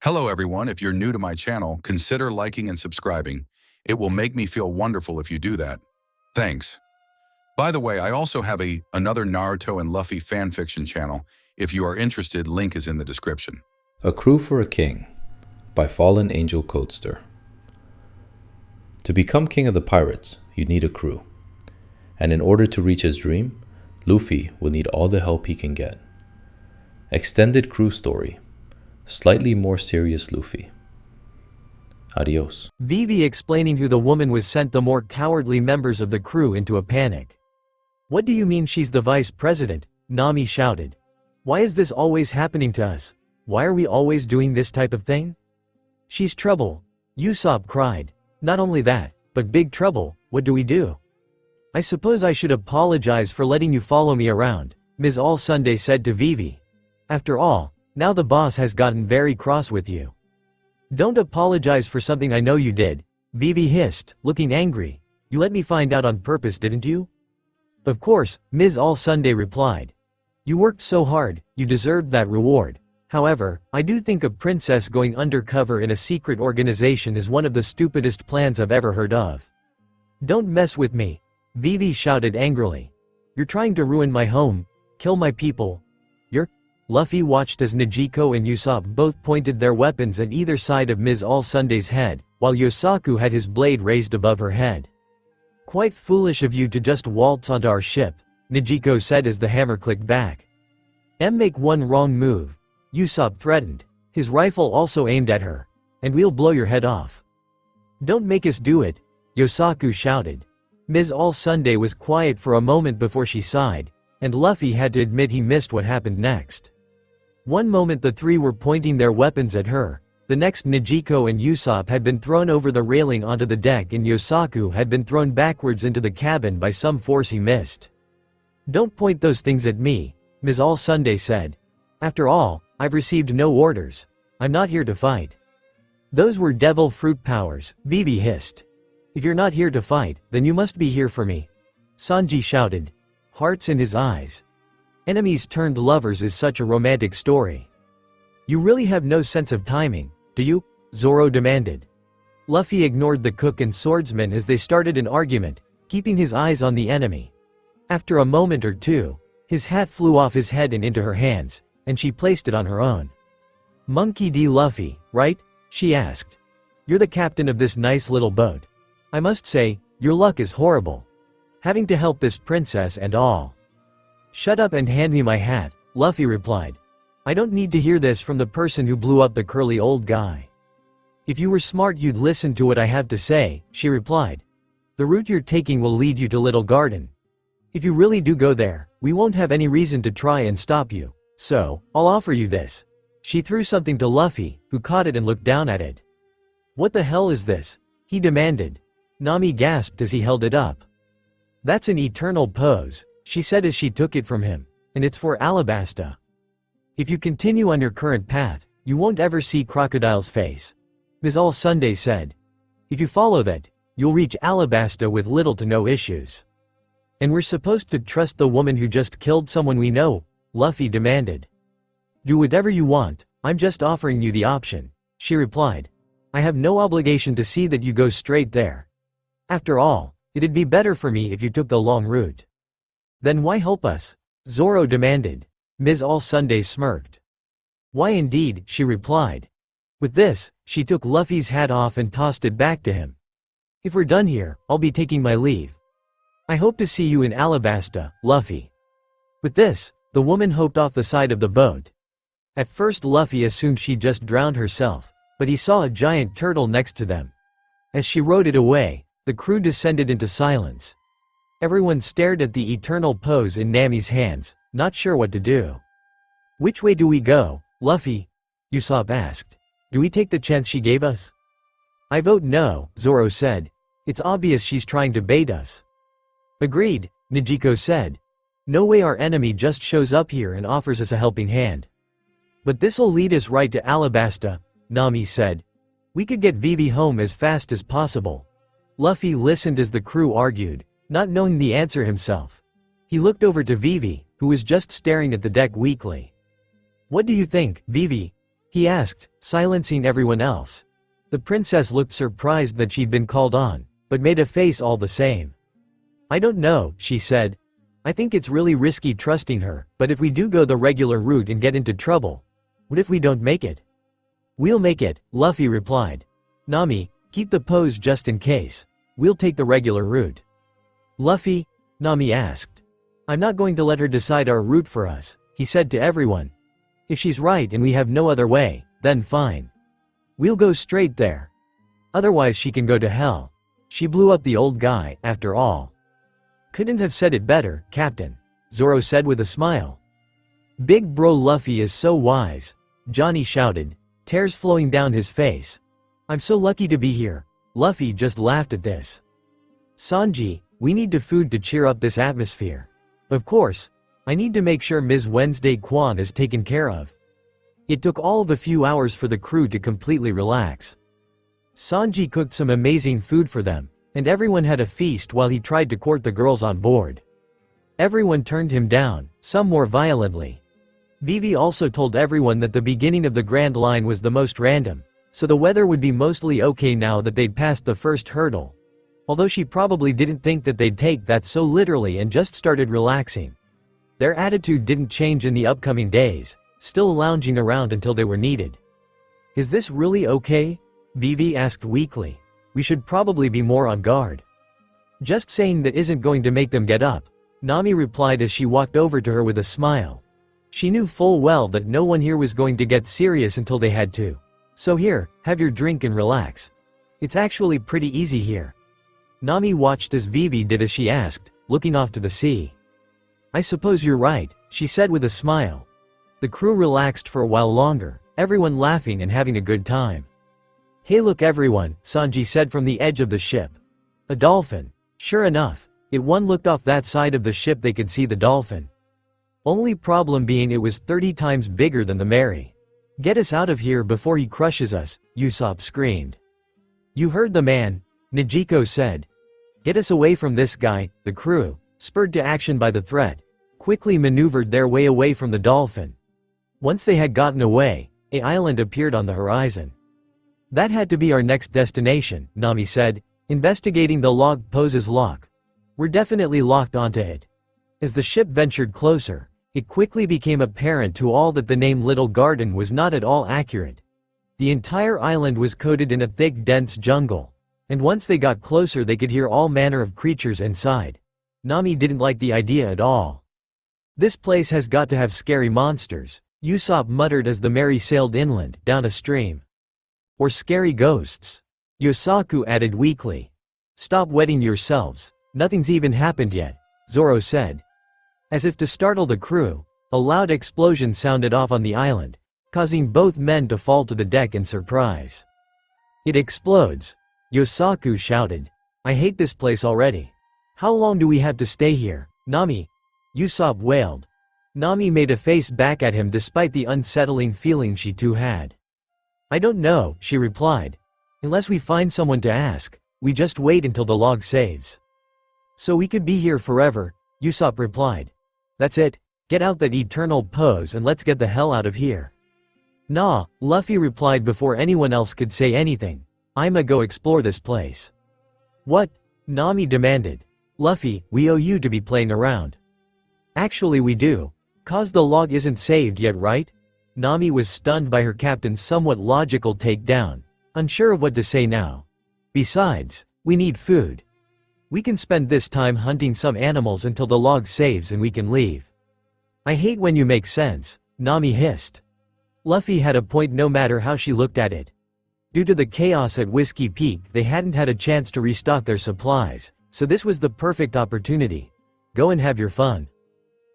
Hello everyone, if you're new to my channel, consider liking and subscribing. It will make me feel wonderful if you do that. Thanks. By the way, I also have another Naruto and Luffy fanfiction channel. If you are interested, link is in the description. A Crew for a King by Fallen Angel Codester. To become king of the pirates, you need a crew. And in order to reach his dream, Luffy will need all the help he can get. Extended crew story. Slightly more serious Luffy. Adios. Vivi explaining who the woman was sent the more cowardly members of the crew into a panic. What do you mean she's the vice president? Nami shouted. Why is this always happening to us? Why are we always doing this type of thing? She's trouble. Usopp cried. Not only that, but big trouble. What do we do? I suppose I should apologize for letting you follow me around, Ms. All Sunday said to Vivi. After all, now the boss has gotten very cross with you. Don't apologize for something I know you did, Vivi hissed, looking angry. You let me find out on purpose, didn't you? Of course, Ms. All Sunday replied. You worked so hard, you deserved that reward. However, I do think a princess going undercover in a secret organization is one of the stupidest plans I've ever heard of. Don't mess with me, Vivi shouted angrily. You're trying to ruin my home, kill my people. Luffy watched as Nejico and Usopp both pointed their weapons at either side of Ms. All Sunday's head, while Yosaku had his blade raised above her head. Quite foolish of you to just waltz onto our ship, Nejico said as the hammer clicked back. Make one wrong move, Usopp threatened, his rifle also aimed at her, and we'll blow your head off. Don't make us do it, Yosaku shouted. Ms. All Sunday was quiet for a moment before she sighed, and Luffy had to admit he missed what happened next. One moment the three were pointing their weapons at her, the next Nejico and Usopp had been thrown over the railing onto the deck and Yosaku had been thrown backwards into the cabin by some force he missed. Don't point those things at me, Ms. All Sunday said. After all, I've received no orders. I'm not here to fight. Those were devil fruit powers, Vivi hissed. If you're not here to fight, then you must be here for me, Sanji shouted, hearts in his eyes. Enemies turned lovers is such a romantic story. You really have no sense of timing, do you? Zoro demanded. Luffy ignored the cook and swordsman as they started an argument, keeping his eyes on the enemy. After a moment or two, his hat flew off his head and into her hands, and she placed it on her own. Monkey D. Luffy, right? She asked. You're the captain of this nice little boat. I must say, your luck is horrible. Having to help this princess and all. Shut up and hand me my hat, Luffy replied. I don't need to hear this from the person who blew up the curly old guy. If you were smart you'd listen to what I have to say, she replied. The route you're taking will lead you to Little Garden. If you really do go there, we won't have any reason to try and stop you, so, I'll offer you this. She threw something to Luffy, who caught it and looked down at it. What the hell is this? He demanded. Nami gasped as he held it up. That's an eternal pose, she said as she took it from him, and it's for Alabasta. If you continue on your current path, you won't ever see Crocodile's face, Ms. All Sunday said. If you follow that, you'll reach Alabasta with little to no issues. And we're supposed to trust the woman who just killed someone we know, Luffy demanded. Do whatever you want, I'm just offering you the option, she replied. I have no obligation to see that you go straight there. After all, it'd be better for me if you took the long route. Then why help us? Zoro demanded. Ms. All Sunday smirked. Why indeed, she replied. With this, she took Luffy's hat off and tossed it back to him. If we're done here, I'll be taking my leave. I hope to see you in Alabasta, Luffy. With this, the woman hopped off the side of the boat. At first Luffy assumed she'd just drowned herself, but he saw a giant turtle next to them. As she rode it away, the crew descended into silence. Everyone stared at the eternal pose in Nami's hands, not sure what to do. Which way do we go, Luffy? Usopp asked. Do we take the chance she gave us? I vote no, Zoro said. It's obvious she's trying to bait us. Agreed, Nejico said. No way our enemy just shows up here and offers us a helping hand. But this'll lead us right to Alabasta, Nami said. We could get Vivi home as fast as possible. Luffy listened as the crew argued, not knowing the answer himself. He looked over to Vivi, who was just staring at the deck weakly. What do you think, Vivi? he asked, silencing everyone else. The princess looked surprised that she'd been called on, but made a face all the same. I don't know, she said. I think it's really risky trusting her, but if we do go the regular route and get into trouble, what if we don't make it? We'll make it, Luffy replied. Nami, keep the pose just in case. We'll take the regular route. Luffy? Nami asked. I'm not going to let her decide our route for us, he said to everyone. If she's right and we have no other way, then fine. We'll go straight there. Otherwise she can go to hell. She blew up the old guy, after all. Couldn't have said it better, Captain, Zoro said with a smile. Big bro Luffy is so wise, Johnny shouted, tears flowing down his face. I'm so lucky to be here. Luffy just laughed at this. Sanji, we need food to cheer up this atmosphere. Of course, I need to make sure Ms. Wednesday Kwan is taken care of. It took all of a few hours for the crew to completely relax. Sanji cooked some amazing food for them, and everyone had a feast while he tried to court the girls on board. Everyone turned him down, some more violently. Vivi also told everyone that the beginning of the Grand Line was the most random, so the weather would be mostly okay now that they'd passed the first hurdle. Although she probably didn't think that they'd take that so literally and just started relaxing. Their attitude didn't change in the upcoming days, still lounging around until they were needed. Is this really okay? Vivi asked weakly. We should probably be more on guard. Just saying that isn't going to make them get up, Nami replied as she walked over to her with a smile. She knew full well that no one here was going to get serious until they had to. So here, have your drink and relax. It's actually pretty easy here. Nami watched as Vivi did as she asked, looking off to the sea. I suppose you're right, she said with a smile. The crew relaxed for a while longer, everyone laughing and having a good time. Hey look everyone, Sanji said from the edge of the ship. A dolphin. Sure enough, if one looked off that side of the ship they could see the dolphin. Only problem being it was 30 times bigger than the Mary. Get us out of here before he crushes us, Usopp screamed. You heard the man, Nijiko said. Get us away from this guy. The crew, spurred to action by the threat, quickly maneuvered their way away from the dolphin. Once they had gotten away, an island appeared on the horizon. That had to be our next destination, Nami said, investigating the log pose's lock. We're definitely locked onto it. As the ship ventured closer, it quickly became apparent to all that the name Little Garden was not at all accurate. The entire island was coated in a thick dense jungle, and once they got closer they could hear all manner of creatures inside. Nami didn't like the idea at all. This place has got to have scary monsters, Usopp muttered as the Mary sailed inland, down a stream. Or scary ghosts. Yosaku added weakly. Stop wetting yourselves, nothing's even happened yet, Zoro said. As if to startle the crew, a loud explosion sounded off on the island, causing both men to fall to the deck in surprise. It explodes, Yosaku shouted. I hate this place already. How long do we have to stay here, Nami? Usopp wailed. Nami made a face back at him despite the unsettling feeling she too had. I don't know, she replied. Unless we find someone to ask, we just wait until the log saves. So we could be here forever, Usopp replied. That's it, get out that eternal pose and let's get the hell out of here. Nah, Luffy replied before anyone else could say anything. I'ma go explore this place. What? Nami demanded. Luffy, we owe you to be playing around. Actually we do. Cause the log isn't saved yet, right? Nami was stunned by her captain's somewhat logical takedown, unsure of what to say now. Besides, we need food. We can spend this time hunting some animals until the log saves and we can leave. I hate when you make sense, Nami hissed. Luffy had a point no matter how she looked at it. Due to the chaos at Whiskey Peak they hadn't had a chance to restock their supplies, so this was the perfect opportunity. Go and have your fun.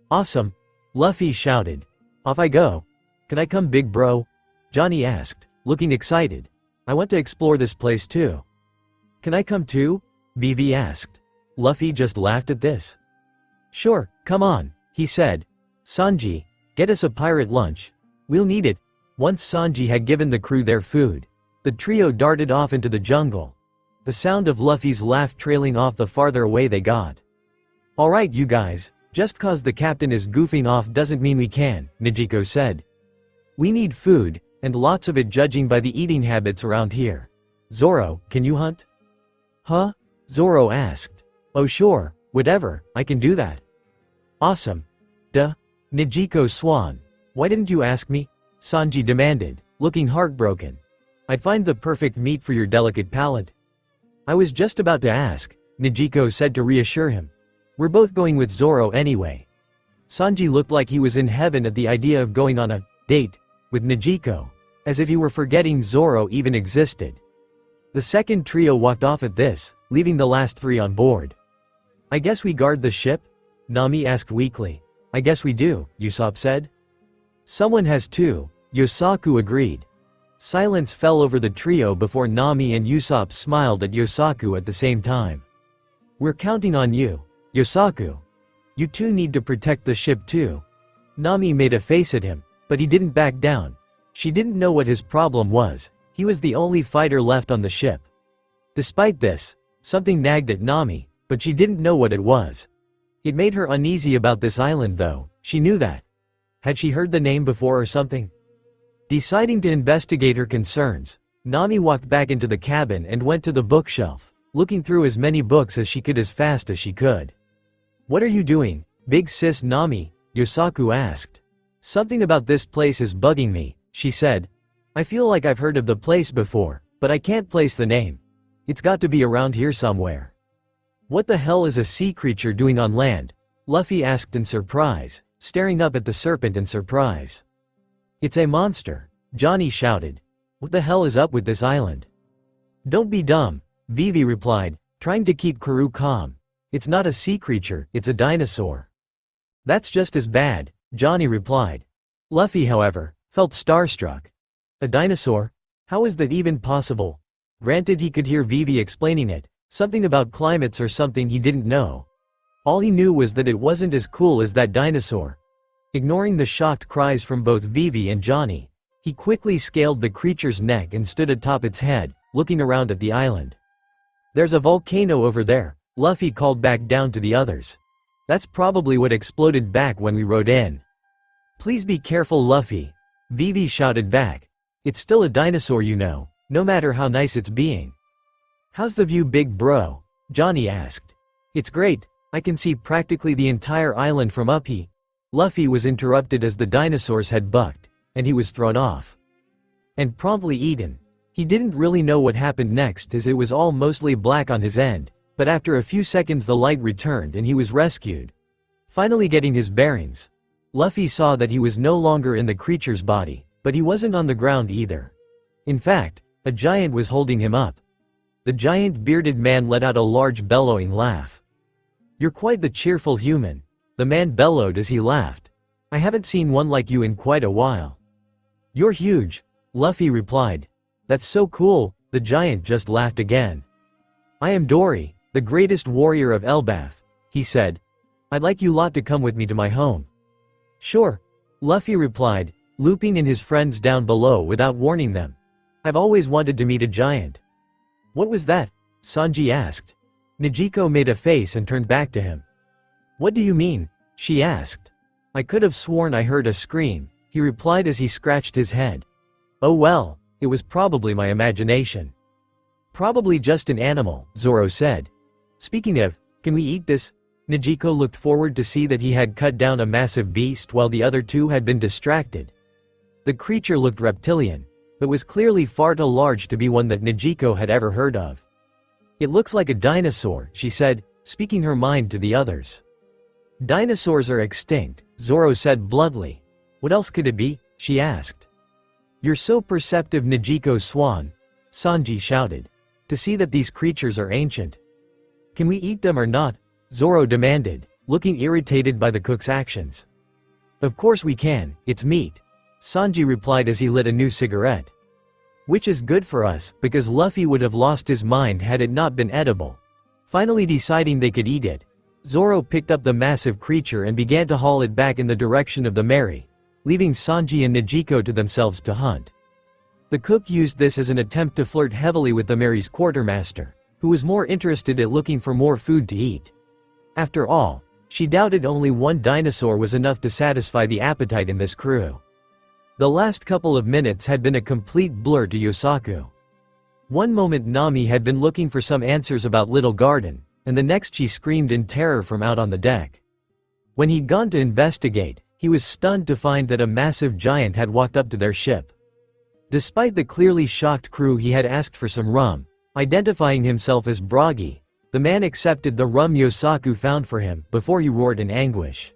Awesome, Luffy shouted. Off I go. Can I come big bro? Johnny asked, looking excited. I want to explore this place too. Can I come too? Vivi asked. Luffy just laughed at this. Sure, come on, he said. Sanji, get us a pirate lunch. We'll need it. Once Sanji had given the crew their food, the trio darted off into the jungle, the sound of Luffy's laugh trailing off the farther away they got. Alright you guys, just cause the captain is goofing off doesn't mean we can, Nijiko said. We need food, And lots of it judging by the eating habits around here. Zoro, can you hunt? Huh? Zoro asked. Oh sure, whatever, I can do that. Awesome. Duh. Nijiko Swan. Why didn't you ask me? Sanji demanded, looking heartbroken. I'd find the perfect meat for your delicate palate. I was just about to ask, Nijiko said to reassure him. We're both going with Zoro anyway. Sanji looked like he was in heaven at the idea of going on a date with Nijiko, as if he were forgetting Zoro even existed. The second trio walked off at this, leaving the last three on board. I guess we guard the ship? Nami asked weakly. I guess we do, Usopp said. Someone has to, Yosaku agreed. Silence fell over the trio before Nami and Usopp smiled at Yosaku at the same time. We're counting on you, Yosaku. You two need to protect the ship too. Nami made a face at him, but he didn't back down. She didn't know what his problem was. He was the only fighter left on the ship. Despite this, something nagged at Nami, but she didn't know what it was. It made her uneasy about this island though, she knew that. Had she heard the name before or something? Deciding to investigate her concerns, Nami walked back into the cabin and went to the bookshelf, looking through as many books as she could as fast as she could. What are you doing, big sis Nami? Yosaku asked. Something about this place is bugging me, she said. I feel like I've heard of the place before, but I can't place the name. It's got to be around here somewhere. What the hell is a sea creature doing on land? Luffy asked in surprise, staring up at the serpent in surprise. It's a monster, Johnny shouted. What the hell is up with this island? Don't be dumb, Vivi replied, trying to keep Karoo calm. It's not a sea creature, it's a dinosaur. That's just as bad, Johnny replied. Luffy, however, felt starstruck. A dinosaur? How is that even possible? Granted, he could hear Vivi explaining it, something about climates or something he didn't know. All he knew was that it wasn't as cool as that dinosaur. Ignoring the shocked cries from both Vivi and Johnny, he quickly scaled the creature's neck and stood atop its head, looking around at the island. There's a volcano over there, Luffy called back down to the others. That's probably what exploded back when we rode in. Please be careful, Luffy, Vivi shouted back. It's still a dinosaur, you know, no matter how nice it's being. How's the view, big bro? Johnny asked. It's great, I can see practically the entire island from up here. Luffy was interrupted as the dinosaurs had bucked, and he was thrown off. And promptly eaten. He didn't really know what happened next as it was all mostly black on his end, but after a few seconds the light returned and he was rescued. Finally getting his bearings, Luffy saw that he was no longer in the creature's body, but he wasn't on the ground either. In fact, a giant was holding him up. The giant bearded man let out a large bellowing laugh. You're quite the cheerful human, the man bellowed as he laughed. I haven't seen one like you in quite a while. You're huge, Luffy replied. That's so cool, the giant just laughed again. I am Dory, the greatest warrior of Elbaf, he said. I'd like you lot to come with me to my home. Sure, Luffy replied, looping in his friends down below without warning them. I've always wanted to meet a giant. What was that? Sanji asked. Nijiko made a face and turned back to him. What do you mean? She asked. I could have sworn I heard a scream, he replied as he scratched his head. Oh well, it was probably my imagination. Probably just an animal, Zoro said. Speaking of, can we eat this? Nijiko looked forward to see that he had cut down a massive beast while the other two had been distracted. The creature looked reptilian, but was clearly far too large to be one that Nijiko had ever heard of. It looks like a dinosaur, she said, speaking her mind to the others. Dinosaurs are extinct, Zoro said bluntly. What else could it be? She asked. You're so perceptive, Nijiko Swan, Sanji shouted. To see that these creatures are ancient. Can we eat them or not? Zoro demanded, looking irritated by the cook's actions. Of course we can, it's meat, Sanji replied as he lit a new cigarette. Which is good for us, because Luffy would have lost his mind had it not been edible. Finally deciding they could eat it, Zoro picked up the massive creature and began to haul it back in the direction of the Mary, leaving Sanji and Nijiko to themselves to hunt. The cook used this as an attempt to flirt heavily with the Mary's quartermaster, who was more interested in looking for more food to eat. After all, she doubted only one dinosaur was enough to satisfy the appetite in this crew. The last couple of minutes had been a complete blur to Yosaku. One moment Nami had been looking for some answers about Little Garden, and the next she screamed in terror from out on the deck. When he'd gone to investigate, he was stunned to find that a massive giant had walked up to their ship. Despite the clearly shocked crew, he had asked for some rum. Identifying himself as Bragi, the man accepted the rum Yosaku found for him before he roared in anguish.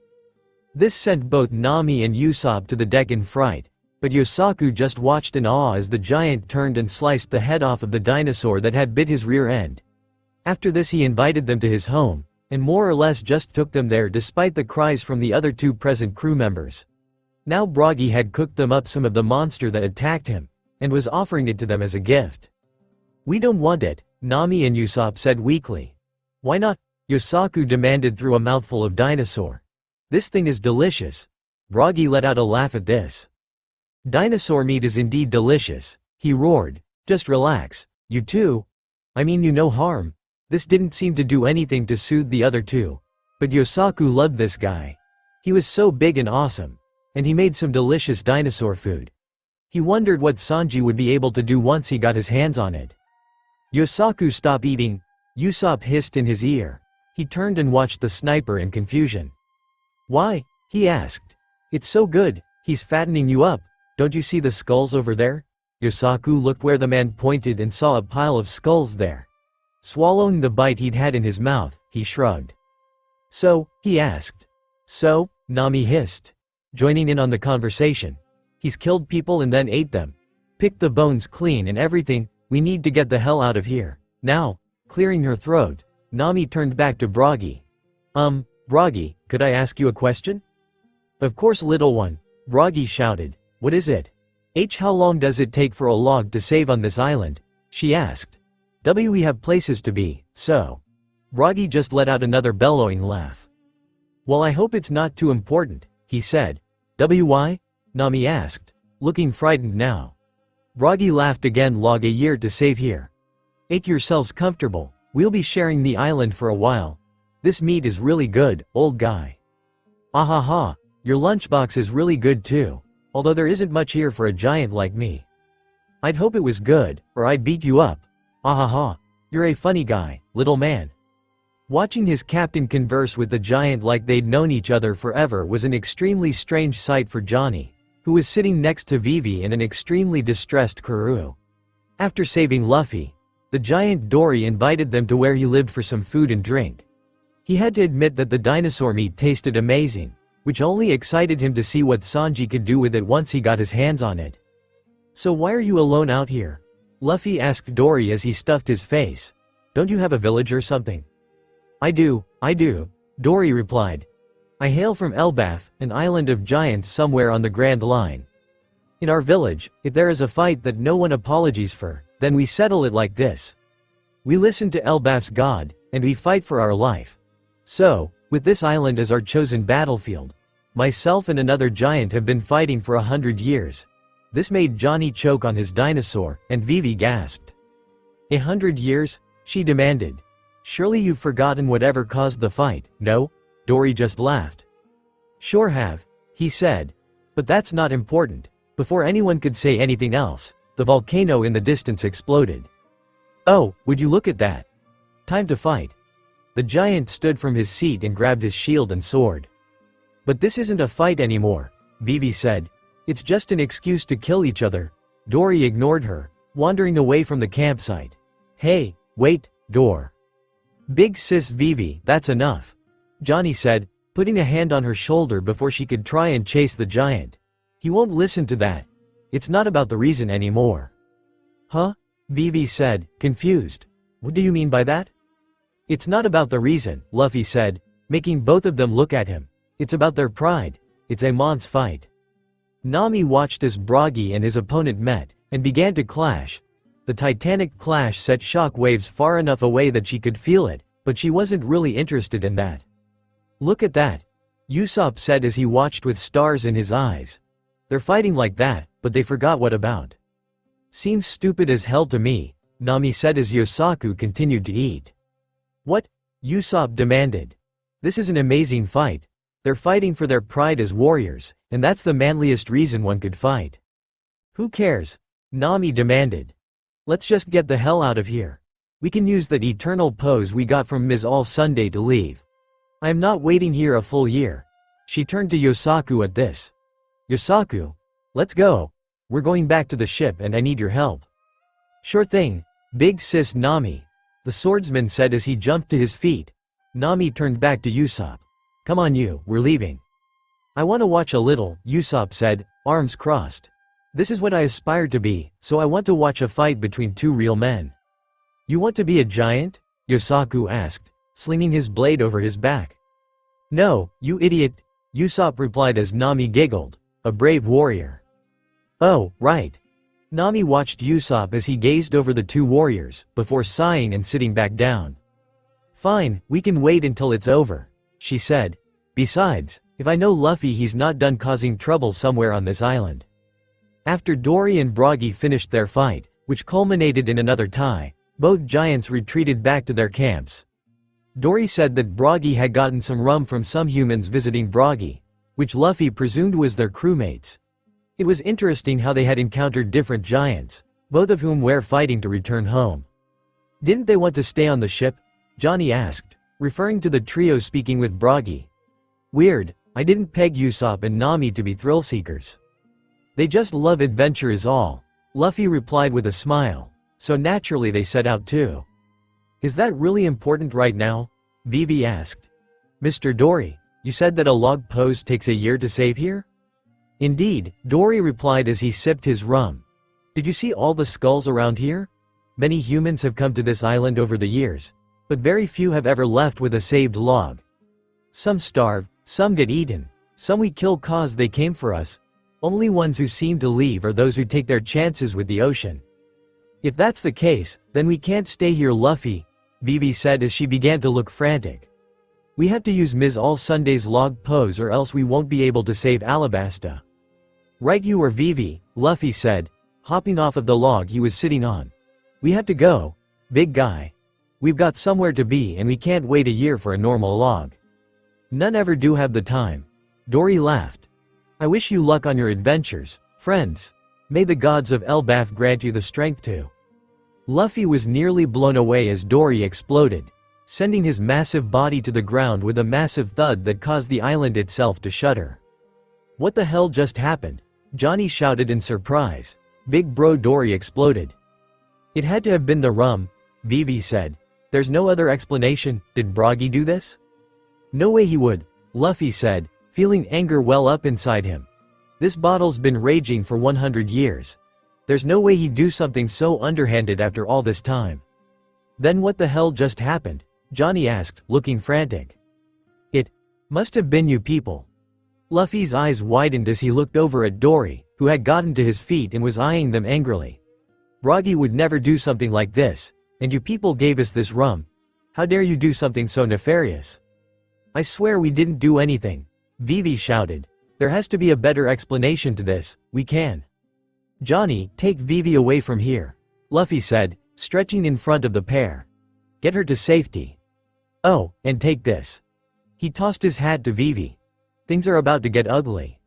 This sent both Nami and Usopp to the deck in fright, but Yosaku just watched in awe as the giant turned and sliced the head off of the dinosaur that had bit his rear end. After this he invited them to his home, and more or less just took them there despite the cries from the other two present crew members. Now Bragi had cooked them up some of the monster that attacked him, and was offering it to them as a gift. "We don't want it," Nami and Usopp said weakly. "Why not?" Yosaku demanded through a mouthful of dinosaur. "This thing is delicious." Bragi let out a laugh at this. "Dinosaur meat is indeed delicious," he roared. "Just relax, you two. I mean you no harm." This didn't seem to do anything to soothe the other two. But Yosaku loved this guy. He was so big and awesome. And he made some delicious dinosaur food. He wondered what Sanji would be able to do once he got his hands on it. "Yosaku, stop eating," Usopp hissed in his ear. He turned and watched the sniper in confusion. "Why?" he asked. "It's so good, he's fattening you up. Don't you see the skulls over there?" Yosaku looked where the man pointed and saw a pile of skulls there. Swallowing the bite he'd had in his mouth, he shrugged. "So?" he asked. "So?" Nami hissed, joining in on the conversation. "He's killed people and then ate them. Picked the bones clean and everything. We need to get the hell out of here. Now." Clearing her throat, Nami turned back to Bragi. Bragi, could I ask you a question?" "Of course, little one," Bragi shouted. "What is it?" How long does it take for a log to save on this island?" she asked. "We have places to be, so." Bragi just let out another bellowing laugh. "Well, I hope it's not too important," he said. "Why?" Nami asked, looking frightened now. Bragi laughed again. "Log a year to save here. Make yourselves comfortable, we'll be sharing the island for a while. This meat is really good, old guy." "Ahaha, your lunchbox is really good too, although there isn't much here for a giant like me." "I'd hope it was good, or I'd beat you up." "Ahaha, you're a funny guy, little man." Watching his captain converse with the giant like they'd known each other forever was an extremely strange sight for Johnny, who was sitting next to Vivi and an extremely distressed Karoo. After saving Luffy, the giant Dory invited them to where he lived for some food and drink. He had to admit that the dinosaur meat tasted amazing, which only excited him to see what Sanji could do with it once he got his hands on it. "So why are you alone out here?" Luffy asked Dory as he stuffed his face. "Don't you have a village or something?" I do, Dory replied. "I hail from Elbaf, an island of giants somewhere on the Grand Line. In our village, if there is a fight that no one apologies for, then we settle it like this. We listen to Elbaf's god, and we fight for our life. So, with this island as our chosen battlefield, myself and another giant have been fighting for 100 years. This made Johnny choke on his dinosaur, and Vivi gasped. 100 years? She demanded. Surely you've forgotten whatever caused the fight, no? Dory just laughed. Sure have, he said. But that's not important. Before anyone could say anything else, the volcano in the distance exploded. Oh, would you look at that? Time to fight. The giant stood from his seat and grabbed his shield and sword. But this isn't a fight anymore, Vivi said. It's just an excuse to kill each other. Dory ignored her, wandering away from the campsite. Hey, wait, Dor. Big sis Vivi, that's enough, Johnny said, putting a hand on her shoulder before she could try and chase the giant. He won't listen to that. It's not about the reason anymore. Huh? Vivi said, confused. What do you mean by that? It's not about the reason, Luffy said, making both of them look at him. It's about their pride. It's a mon's fight. Nami watched as Bragi and his opponent met, and began to clash. The titanic clash set shock waves far enough away that she could feel it, but she wasn't really interested in that. Look at that, Usopp said as he watched with stars in his eyes. They're fighting like that, but they forgot what about. Seems stupid as hell to me, Nami said as Yosaku continued to eat. What? Usopp demanded. This is an amazing fight. They're fighting for their pride as warriors, and that's the manliest reason one could fight. Who cares? Nami demanded. Let's just get the hell out of here. We can use that eternal pose we got from Ms. All Sunday to leave. I am not waiting here a full year. She turned to Yosaku at this. Yosaku, let's go. We're going back to the ship and I need your help. Sure thing, big sis Nami, the swordsman said as he jumped to his feet. Nami turned back to Usopp. Come on we're leaving. I want to watch a little, Usopp said, arms crossed. This is what I aspire to be, so I want to watch a fight between two real men. You want to be a giant? Yosaku asked, slinging his blade over his back. No, you idiot, Usopp replied as Nami giggled. A brave warrior. Oh, right. Nami watched Usopp as he gazed over the two warriors, before sighing and sitting back down. Fine, we can wait until it's over, she said. Besides, if I know Luffy, he's not done causing trouble somewhere on this island. After Dory and Broggy finished their fight, which culminated in another tie, both giants retreated back to their camps. Dory said that Broggy had gotten some rum from some humans visiting Broggy, which Luffy presumed was their crewmates. It was interesting how they had encountered different giants, both of whom were fighting to return home. Didn't they want to stay on the ship? Johnny asked, referring to the trio speaking with Broggy. Weird, I didn't peg Usopp and Nami to be thrill-seekers. They just love adventure is all, Luffy replied with a smile, so naturally they set out too. Is that really important right now? Vivi asked. Mr. Dory, you said that a log pose takes a year to save here? Indeed, Dory replied as he sipped his rum. Did you see all the skulls around here? Many humans have come to this island over the years, but very few have ever left with a saved log. Some starve, some get eaten, some we kill cause they came for us. Only ones who seem to leave are those who take their chances with the ocean. If that's the case, then we can't stay here, Luffy, Vivi said as she began to look frantic. We have to use Ms. All Sunday's log pose or else we won't be able to save Alabasta. Right you are, Vivi, Luffy said, hopping off of the log he was sitting on. We have to go, big guy. We've got somewhere to be and we can't wait a year for a normal log. None ever do have the time. Dory laughed. I wish you luck on your adventures, friends. May the gods of Elbaf grant you the strength to. Luffy was nearly blown away as Dory exploded, sending his massive body to the ground with a massive thud that caused the island itself to shudder. What the hell just happened? Johnny shouted in surprise. Big bro, Dory exploded. It had to have been the rum, Vivi said. There's no other explanation. Did Broggy do this? No way he would, Luffy said, feeling anger well up inside him. This bottle's been raging for 100 years. There's no way he'd do something so underhanded after all this time. Then what the hell just happened? Johnny asked, looking frantic. It must have been you people. Luffy's eyes widened as he looked over at Dory, who had gotten to his feet and was eyeing them angrily. Broggy would never do something like this, and you people gave us this rum. How dare you do something so nefarious? I swear we didn't do anything, Vivi shouted. There has to be a better explanation to this. We can. Johnny, take Vivi away from here, Luffy said, stretching in front of the pair. Get her to safety. Oh, and take this. He tossed his hat to Vivi. Things are about to get ugly.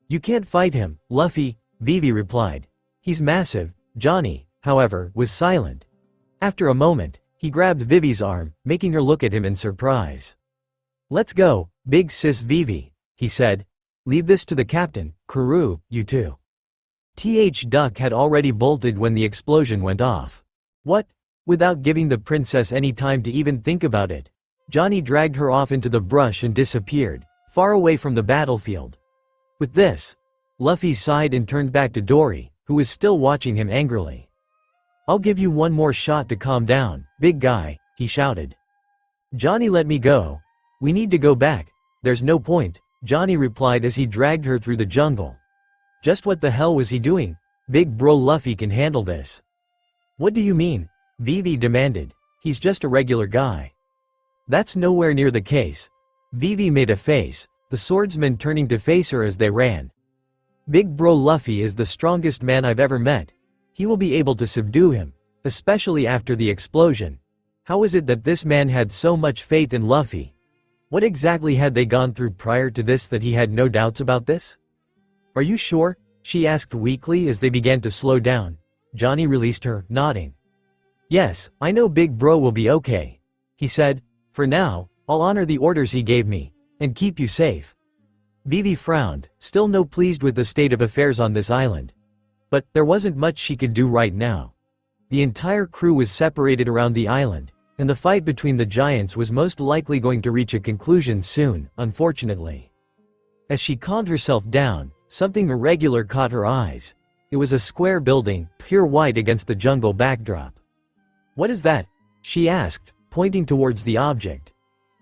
You can't fight him, Luffy, Vivi replied. He's massive. Johnny, however, was silent. After a moment, he grabbed Vivi's arm, making her look at him in surprise. Let's go, big sis Vivi, he said. Leave this to the captain, Karoo, you two. Duck had already bolted when the explosion went off. What? Without giving the princess any time to even think about it, Johnny dragged her off into the brush and disappeared, far away from the battlefield. With this, Luffy sighed and turned back to Dory, who was still watching him angrily. I'll give you one more shot to calm down, big guy, he shouted. Johnny, let me go. We need to go back. There's no point, Johnny replied as he dragged her through the jungle. Just what the hell was he doing? Big bro Luffy can handle this. What do you mean? Vivi demanded. He's just a regular guy. That's nowhere near the case. Vivi made a face, the swordsman turning to face her as they ran. Big bro Luffy is the strongest man I've ever met. He will be able to subdue him, especially after the explosion. How is it that this man had so much faith in Luffy? What exactly had they gone through prior to this that he had no doubts about this? Are you sure? She asked weakly as they began to slow down. Johnny released her, nodding. Yes, I know Big Bro will be okay, he said. For now, I'll honor the orders he gave me, and keep you safe. Vivi frowned, still no pleased with the state of affairs on this island. But there wasn't much she could do right now. The entire crew was separated around the island, and the fight between the giants was most likely going to reach a conclusion soon, unfortunately. As she calmed herself down, something irregular caught her eyes. It was a square building, pure white against the jungle backdrop. What is that? She asked, pointing towards the object.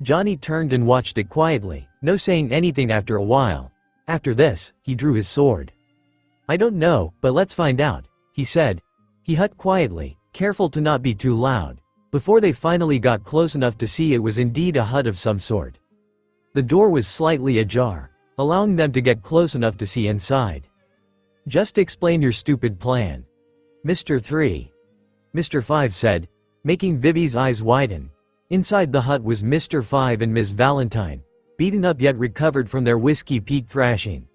Johnny turned and watched it quietly, no saying anything after a while. After this, he drew his sword. I don't know, but let's find out, he said. He hut quietly, careful to not be too loud, before they finally got close enough to see it was indeed a hut of some sort. The door was slightly ajar, allowing them to get close enough to see inside. Just explain your stupid plan. Mr. 3. Mr. 5 said, making Vivi's eyes widen. Inside the hut was Mr. 5 and Ms. Valentine, beaten up yet recovered from their Whiskey Peak thrashing.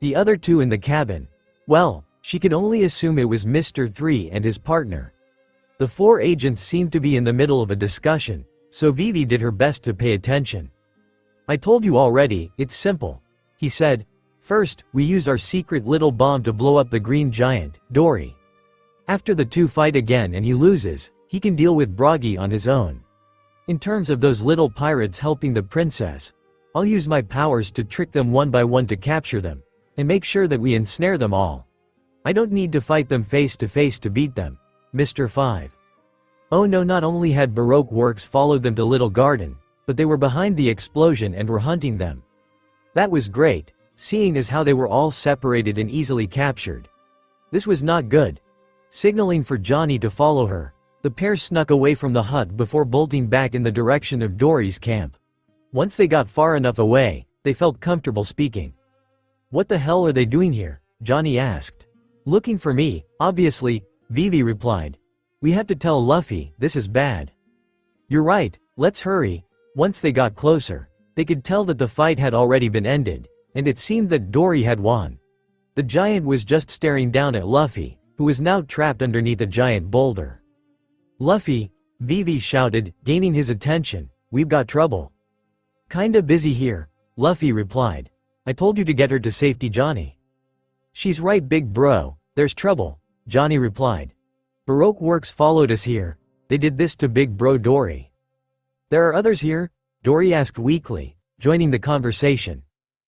The other two in the cabin, well, she could only assume it was Mr. 3 and his partner. The 4 agents seemed to be in the middle of a discussion, so Vivi did her best to pay attention. I told you already, it's simple, he said. First, we use our secret little bomb to blow up the green giant, Dory. After the two fight again and he loses, he can deal with Bragi on his own. In terms of those little pirates helping the princess, I'll use my powers to trick them one by one to capture them, and make sure that we ensnare them all. I don't need to fight them face to face to beat them, Mr. 5. Oh no, not only had Baroque Works followed them to Little Garden, but they were behind the explosion and were hunting them. That was great, seeing as how they were all separated and easily captured. This was not good. Signaling for Johnny to follow her, the pair snuck away from the hut before bolting back in the direction of Dory's camp. Once they got far enough away, they felt comfortable speaking. What the hell are they doing here? Johnny asked. Looking for me, obviously, Vivi replied. We have to tell Luffy, this is bad. You're right, let's hurry. Once they got closer, they could tell that the fight had already been ended, and it seemed that Dory had won. The giant was just staring down at Luffy, who was now trapped underneath a giant boulder. Luffy, Vivi shouted, gaining his attention, we've got trouble. Kinda busy here, Luffy replied. I told you to get her to safety, Johnny. She's right, big bro, there's trouble, Johnny replied. Baroque Works followed us here, they did this to big bro Dory. There are others here? Dory asked weakly, joining the conversation.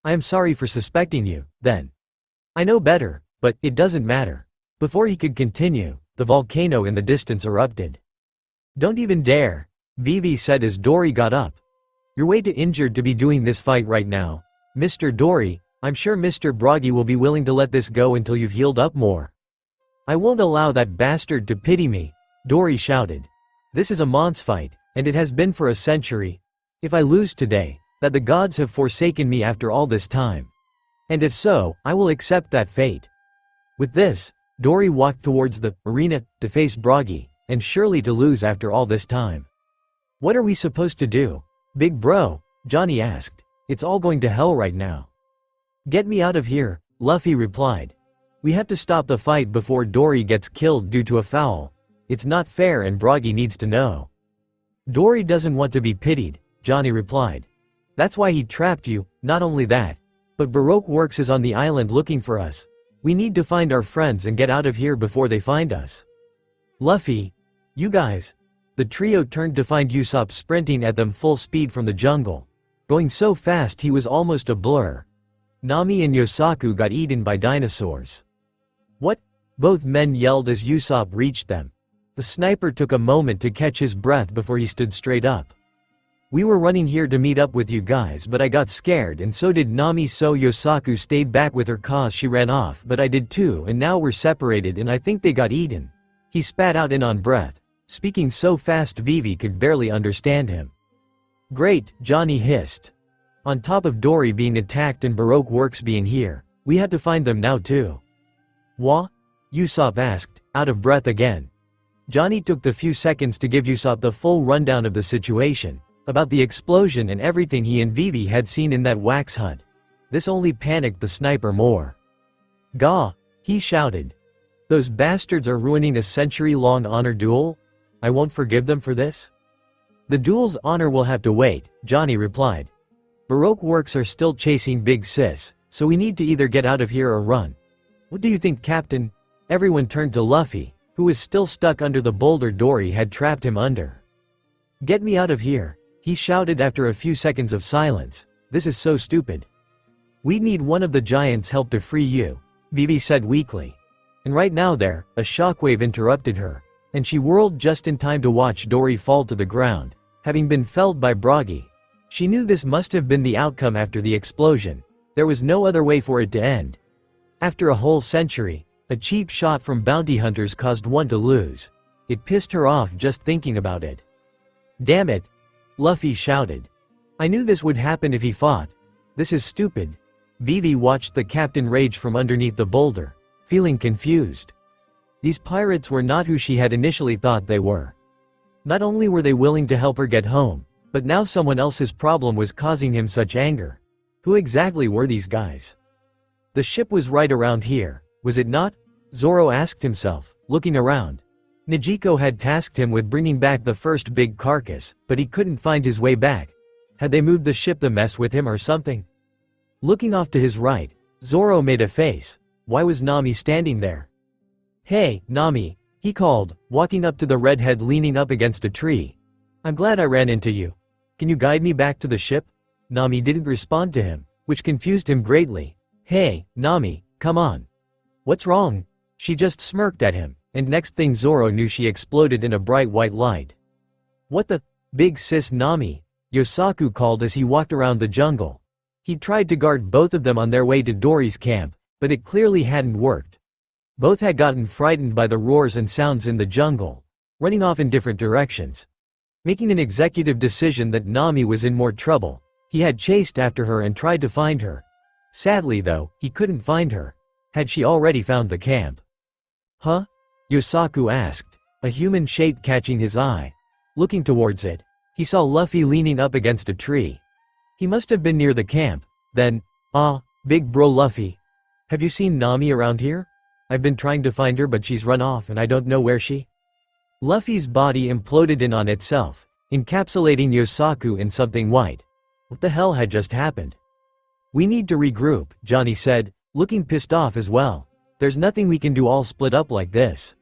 I am sorry for suspecting you, then. I know better, but it doesn't matter. Before he could continue, the volcano in the distance erupted. Don't even dare, Vivi said as Dory got up. You're way too injured to be doing this fight right now. Mr. Dory, I'm sure Mr. Bragi will be willing to let this go until you've healed up more. I won't allow that bastard to pity me, Dory shouted. This is a monster fight, and it has been for a century. If I lose today, that the gods have forsaken me after all this time. And if so, I will accept that fate. With this, Dory walked towards the arena to face Bragi, and surely to lose after all this time. What are we supposed to do? Big bro, Johnny asked. It's all going to hell right now. Get me out of here, Luffy replied. We have to stop the fight before Dory gets killed due to a foul. It's not fair and Bragi needs to know. Dory doesn't want to be pitied, Johnny replied. That's why he trapped you, not only that, but Baroque Works is on the island looking for us. We need to find our friends and get out of here before they find us. Luffy, you guys. The trio turned to find Usopp sprinting at them full speed from the jungle. Going so fast he was almost a blur. Nami and Yosaku got eaten by dinosaurs. What? Both men yelled as Usopp reached them. The sniper took a moment to catch his breath before he stood straight up. We were running here to meet up with you guys, but I got scared and so did Nami, so Yosaku stayed back with her cause she ran off, but I did too, and now we're separated and I think they got eaten. He spat out in on breath, speaking so fast Vivi could barely understand him. Great, Johnny hissed. On top of Dory being attacked and Baroque Works being here, we had to find them now too. What? Usopp asked, out of breath again. Johnny took the few seconds to give Usopp the full rundown of the situation, about the explosion and everything he and Vivi had seen in that wax hut. This only panicked the sniper more. "Gah!" he shouted. "Those bastards are ruining a century-long honor duel? I won't forgive them for this." "The duel's honor will have to wait," Johnny replied. "Baroque works are still chasing Big Sis, so we need to either get out of here or run." "What do you think, Captain?" Everyone turned to Luffy, who was still stuck under the boulder Dory had trapped him under. "Get me out of here," he shouted after a few seconds of silence. "This is so stupid." "We need one of the giants' help to free you," Vivi said weakly. And right now there, a shockwave interrupted her, and she whirled just in time to watch Dory fall to the ground, having been felled by Broggy. She knew this must have been the outcome after the explosion. There was no other way for it to end. After a whole century, a cheap shot from bounty hunters caused one to lose. It pissed her off just thinking about it. "Damn it!" Luffy shouted. "I knew this would happen if he fought. This is stupid." Vivi watched the captain rage from underneath the boulder, feeling confused. These pirates were not who she had initially thought they were. Not only were they willing to help her get home, but now someone else's problem was causing him such anger. Who exactly were these guys? The ship was right around here, was it not? Zoro asked himself, looking around. Nijiko had tasked him with bringing back the first big carcass, but he couldn't find his way back. Had they moved the ship to mess with him or something? Looking off to his right, Zoro made a face. Why was Nami standing there? "Hey, Nami," he called, walking up to the redhead leaning up against a tree. "I'm glad I ran into you. Can you guide me back to the ship?" Nami didn't respond to him, which confused him greatly. "Hey, Nami, come on." "What's wrong?" She just smirked at him, and next thing Zoro knew she exploded in a bright white light. "What the? Big sis Nami," Yosaku called as he walked around the jungle. He tried to guard both of them on their way to Dory's camp, but it clearly hadn't worked. Both had gotten frightened by the roars and sounds in the jungle, running off in different directions. Making an executive decision that Nami was in more trouble, he had chased after her and tried to find her. Sadly though, he couldn't find her. Had she already found the camp? "Huh?" Yosaku asked, a human shape catching his eye. Looking towards it, he saw Luffy leaning up against a tree. He must have been near the camp. Then, big bro Luffy. Have you seen Nami around here? I've been trying to find her but she's run off and I don't know where she." Luffy's body imploded in on itself, encapsulating Yosaku in something white. What the hell had just happened? "We need to regroup," Johnny said, looking pissed off as well. "There's nothing we can do all split up like this."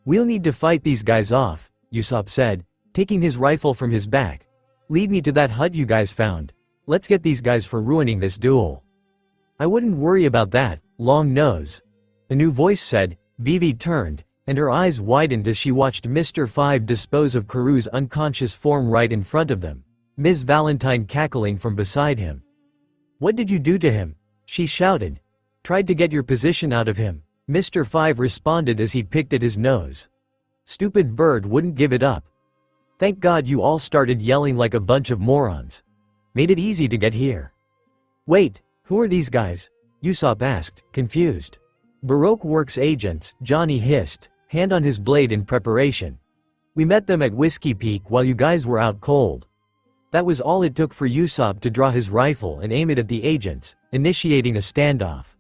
"We'll need to fight these guys off," Usopp said, taking his rifle from his back. "Lead me to that hut you guys found. Let's get these guys for ruining this duel." "I wouldn't worry about that, long nose," a new voice said. Vivi turned, and her eyes widened as she watched Mr. Five dispose of Karu's unconscious form right in front of them, Ms. Valentine cackling from beside him. "What did you do to him?" she shouted. "Tried to get your position out of him," Mr. Five responded as he picked at his nose. "Stupid bird wouldn't give it up. Thank God you all started yelling like a bunch of morons. Made it easy to get here." "Wait, who are these guys?" Usopp asked, confused. "Baroque Works agents," Johnny hissed, hand on his blade in preparation. "We met them at Whiskey Peak while you guys were out cold." That was all it took for Usopp to draw his rifle and aim it at the agents, initiating a standoff.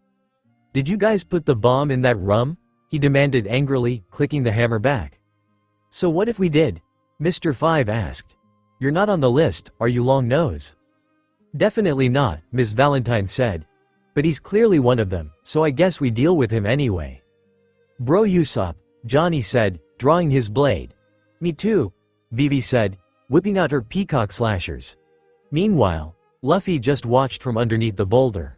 "Did you guys put the bomb in that rum?" he demanded angrily, clicking the hammer back. "So what if we did?" Mr. Five asked. "You're not on the list, are you, long nose?" "Definitely not," Ms. Valentine said. "But he's clearly one of them, so I guess we deal with him anyway." "Bro Usopp," Johnny said, drawing his blade. "Me too," Vivi said, whipping out her peacock slashers. Meanwhile, Luffy just watched from underneath the boulder.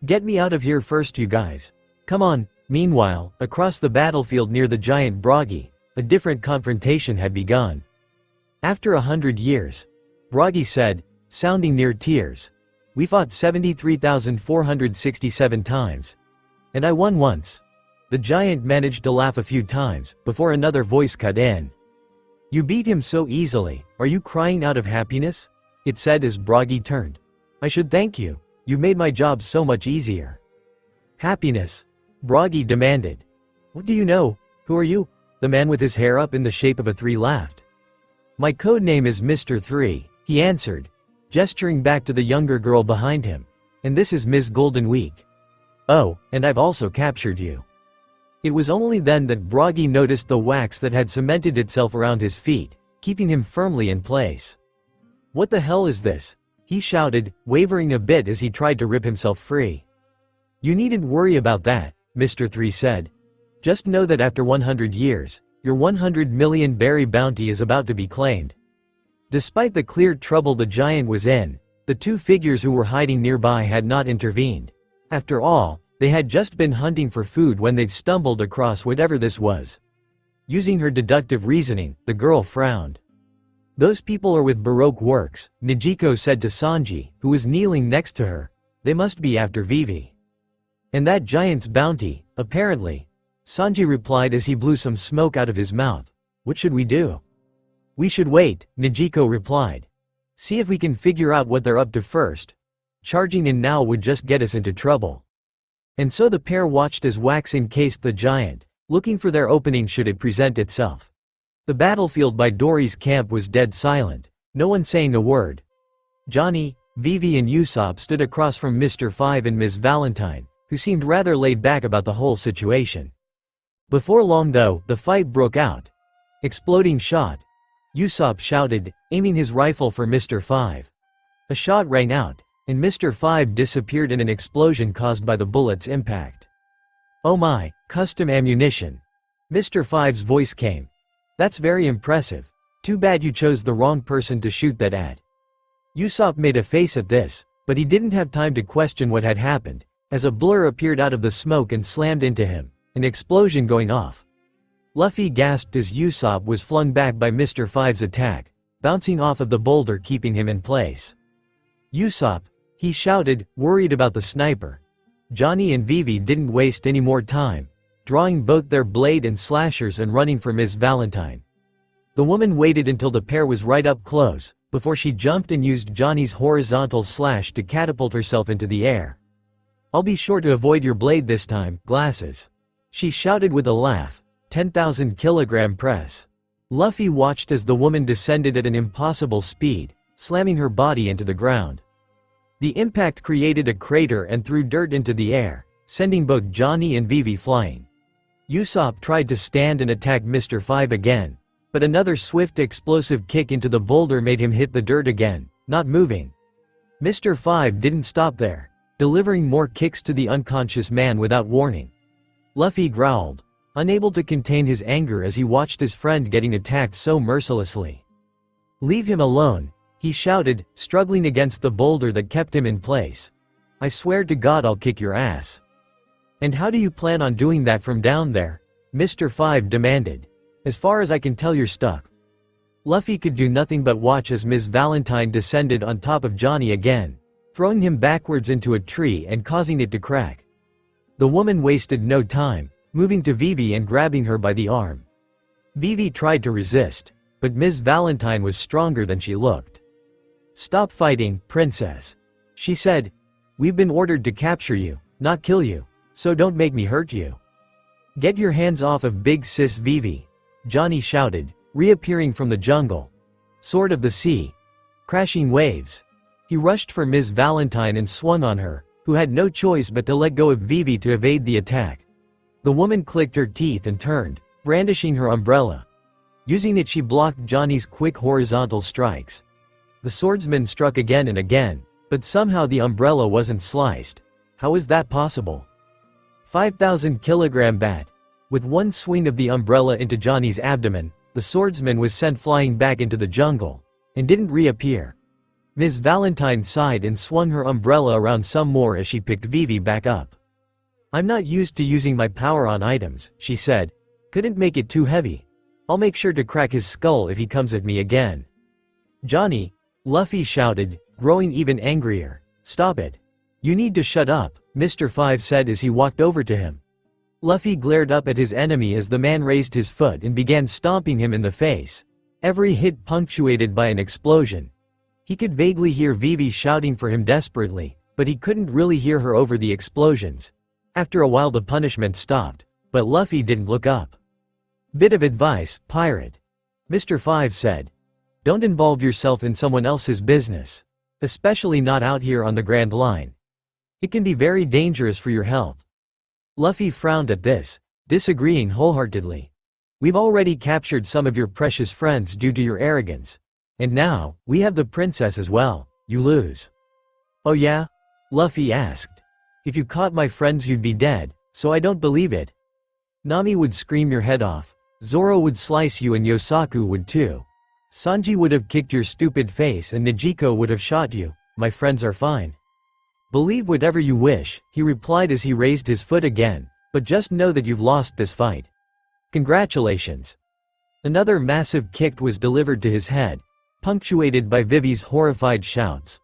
"Get me out of here first, you guys. Come on." Meanwhile, across the battlefield near the giant Broggy, a different confrontation had begun. "After 100 years," Broggy said, sounding near tears, "we fought 73,467 times. And I won once." The giant managed to laugh a few times, before another voice cut in. "You beat him so easily, are you crying out of happiness?" it said as Broggy turned. "I should thank you, you've made my job so much easier." "Happiness?" Broggy demanded. "What do you know? Who are you?" The man with his hair up in the shape of a 3 laughed. "My code name is Mr. 3, he answered, gesturing back to the younger girl behind him. "And this is Ms. Golden Week. Oh, and I've also captured you." It was only then that Bragi noticed the wax that had cemented itself around his feet, keeping him firmly in place. "What the hell is this?" he shouted, wavering a bit as he tried to rip himself free. "You needn't worry about that," Mr. 3 said. "Just know that after 100 years, your 100 million berry bounty is about to be claimed." Despite the clear trouble the giant was in, the two figures who were hiding nearby had not intervened. After all, they had just been hunting for food when they'd stumbled across whatever this was. Using her deductive reasoning, the girl frowned. "Those people are with Baroque works," Nijiko said to Sanji, who was kneeling next to her. "They must be after Vivi. And that giant's bounty, apparently," Sanji replied as he blew some smoke out of his mouth. "What should we do?" "We should wait," Nijiko replied. "See if we can figure out what they're up to first. Charging in now would just get us into trouble." And so the pair watched as wax encased the giant, looking for their opening should it present itself. The battlefield by Dory's camp was dead silent, no one saying a word. Johnny, Vivi and Usopp stood across from Mr. 5 and Ms. Valentine, who seemed rather laid back about the whole situation. Before long though, the fight broke out. "Exploding shot," Usopp shouted, aiming his rifle for Mr. 5. A shot rang out, and Mr. 5 disappeared in an explosion caused by the bullet's impact. "Oh my, custom ammunition," Mr. 5's voice came. "That's very impressive. Too bad you chose the wrong person to shoot that at." Usopp made a face at this, but he didn't have time to question what had happened, as a blur appeared out of the smoke and slammed into him, an explosion going off. Luffy gasped as Usopp was flung back by Mr. 5's attack, bouncing off of the boulder keeping him in place. "Usopp," he shouted, worried about the sniper. Johnny and Vivi didn't waste any more time, drawing both their blade and slashers and running for Ms. Valentine. The woman waited until the pair was right up close, before she jumped and used Johnny's horizontal slash to catapult herself into the air. "I'll be sure to avoid your blade this time, glasses," she shouted with a laugh. 10,000 kilogram press. Luffy watched as the woman descended at an impossible speed, slamming her body into the ground. The impact created a crater and threw dirt into the air, sending both Johnny and Vivi flying. Usopp tried to stand and attack Mr. 5 again, but another swift explosive kick into the boulder made him hit the dirt again, not moving. Mr. 5 didn't stop there, delivering more kicks to the unconscious man without warning. Luffy growled, unable to contain his anger as he watched his friend getting attacked so mercilessly. "Leave him alone," he shouted, struggling against the boulder that kept him in place. "I swear to God I'll kick your ass." "And how do you plan on doing that from down there?" Mr. 5 demanded. "As far as I can tell you're stuck." Luffy could do nothing but watch as Ms. Valentine descended on top of Johnny again, throwing him backwards into a tree and causing it to crack. The woman wasted no time, moving to Vivi and grabbing her by the arm. Vivi tried to resist, but Ms. Valentine was stronger than she looked. "Stop fighting, princess," she said. "We've been ordered to capture you, not kill you, so don't make me hurt you." "Get your hands off of big sis Vivi," Johnny shouted, reappearing from the jungle. Sword of the Sea. Crashing waves. He rushed for Ms. Valentine and swung on her, who had no choice but to let go of Vivi to evade the attack. The woman clicked her teeth and turned, brandishing her umbrella. Using it she blocked Johnny's quick horizontal strikes. The swordsman struck again and again, but somehow the umbrella wasn't sliced. How was that possible? 5,000 kilogram bat. With one swing of the umbrella into Johnny's abdomen, the swordsman was sent flying back into the jungle, and didn't reappear. Ms. Valentine sighed and swung her umbrella around some more as she picked Vivi back up. "I'm not used to using my power on items," she said. "Couldn't make it too heavy. I'll make sure to crack his skull if he comes at me again." "Johnny," Luffy shouted, growing even angrier. "Stop it. You need to shut up," Mr. 5 said as he walked over to him. Luffy glared up at his enemy as the man raised his foot and began stomping him in the face, every hit punctuated by an explosion. He could vaguely hear Vivi shouting for him desperately, but he couldn't really hear her over the explosions. After a while the punishment stopped, but Luffy didn't look up. "Bit of advice, pirate," Mr. 5 said. Don't involve yourself in someone else's business. Especially not out here on the Grand Line. It can be very dangerous for your health. Luffy frowned at this, disagreeing wholeheartedly. We've already captured some of your precious friends due to your arrogance. And now, we have the princess as well. You lose. Oh yeah? Luffy asked. If you caught my friends you'd be dead, so I don't believe it. Nami would scream your head off. Zoro would slice you and Yosaku would too. Sanji would have kicked your stupid face and Nijiko would have shot you. My friends are fine. Believe whatever you wish, he replied as he raised his foot again, but just know that you've lost this fight. Congratulations. Another massive kick was delivered to his head, punctuated by Vivi's horrified shouts.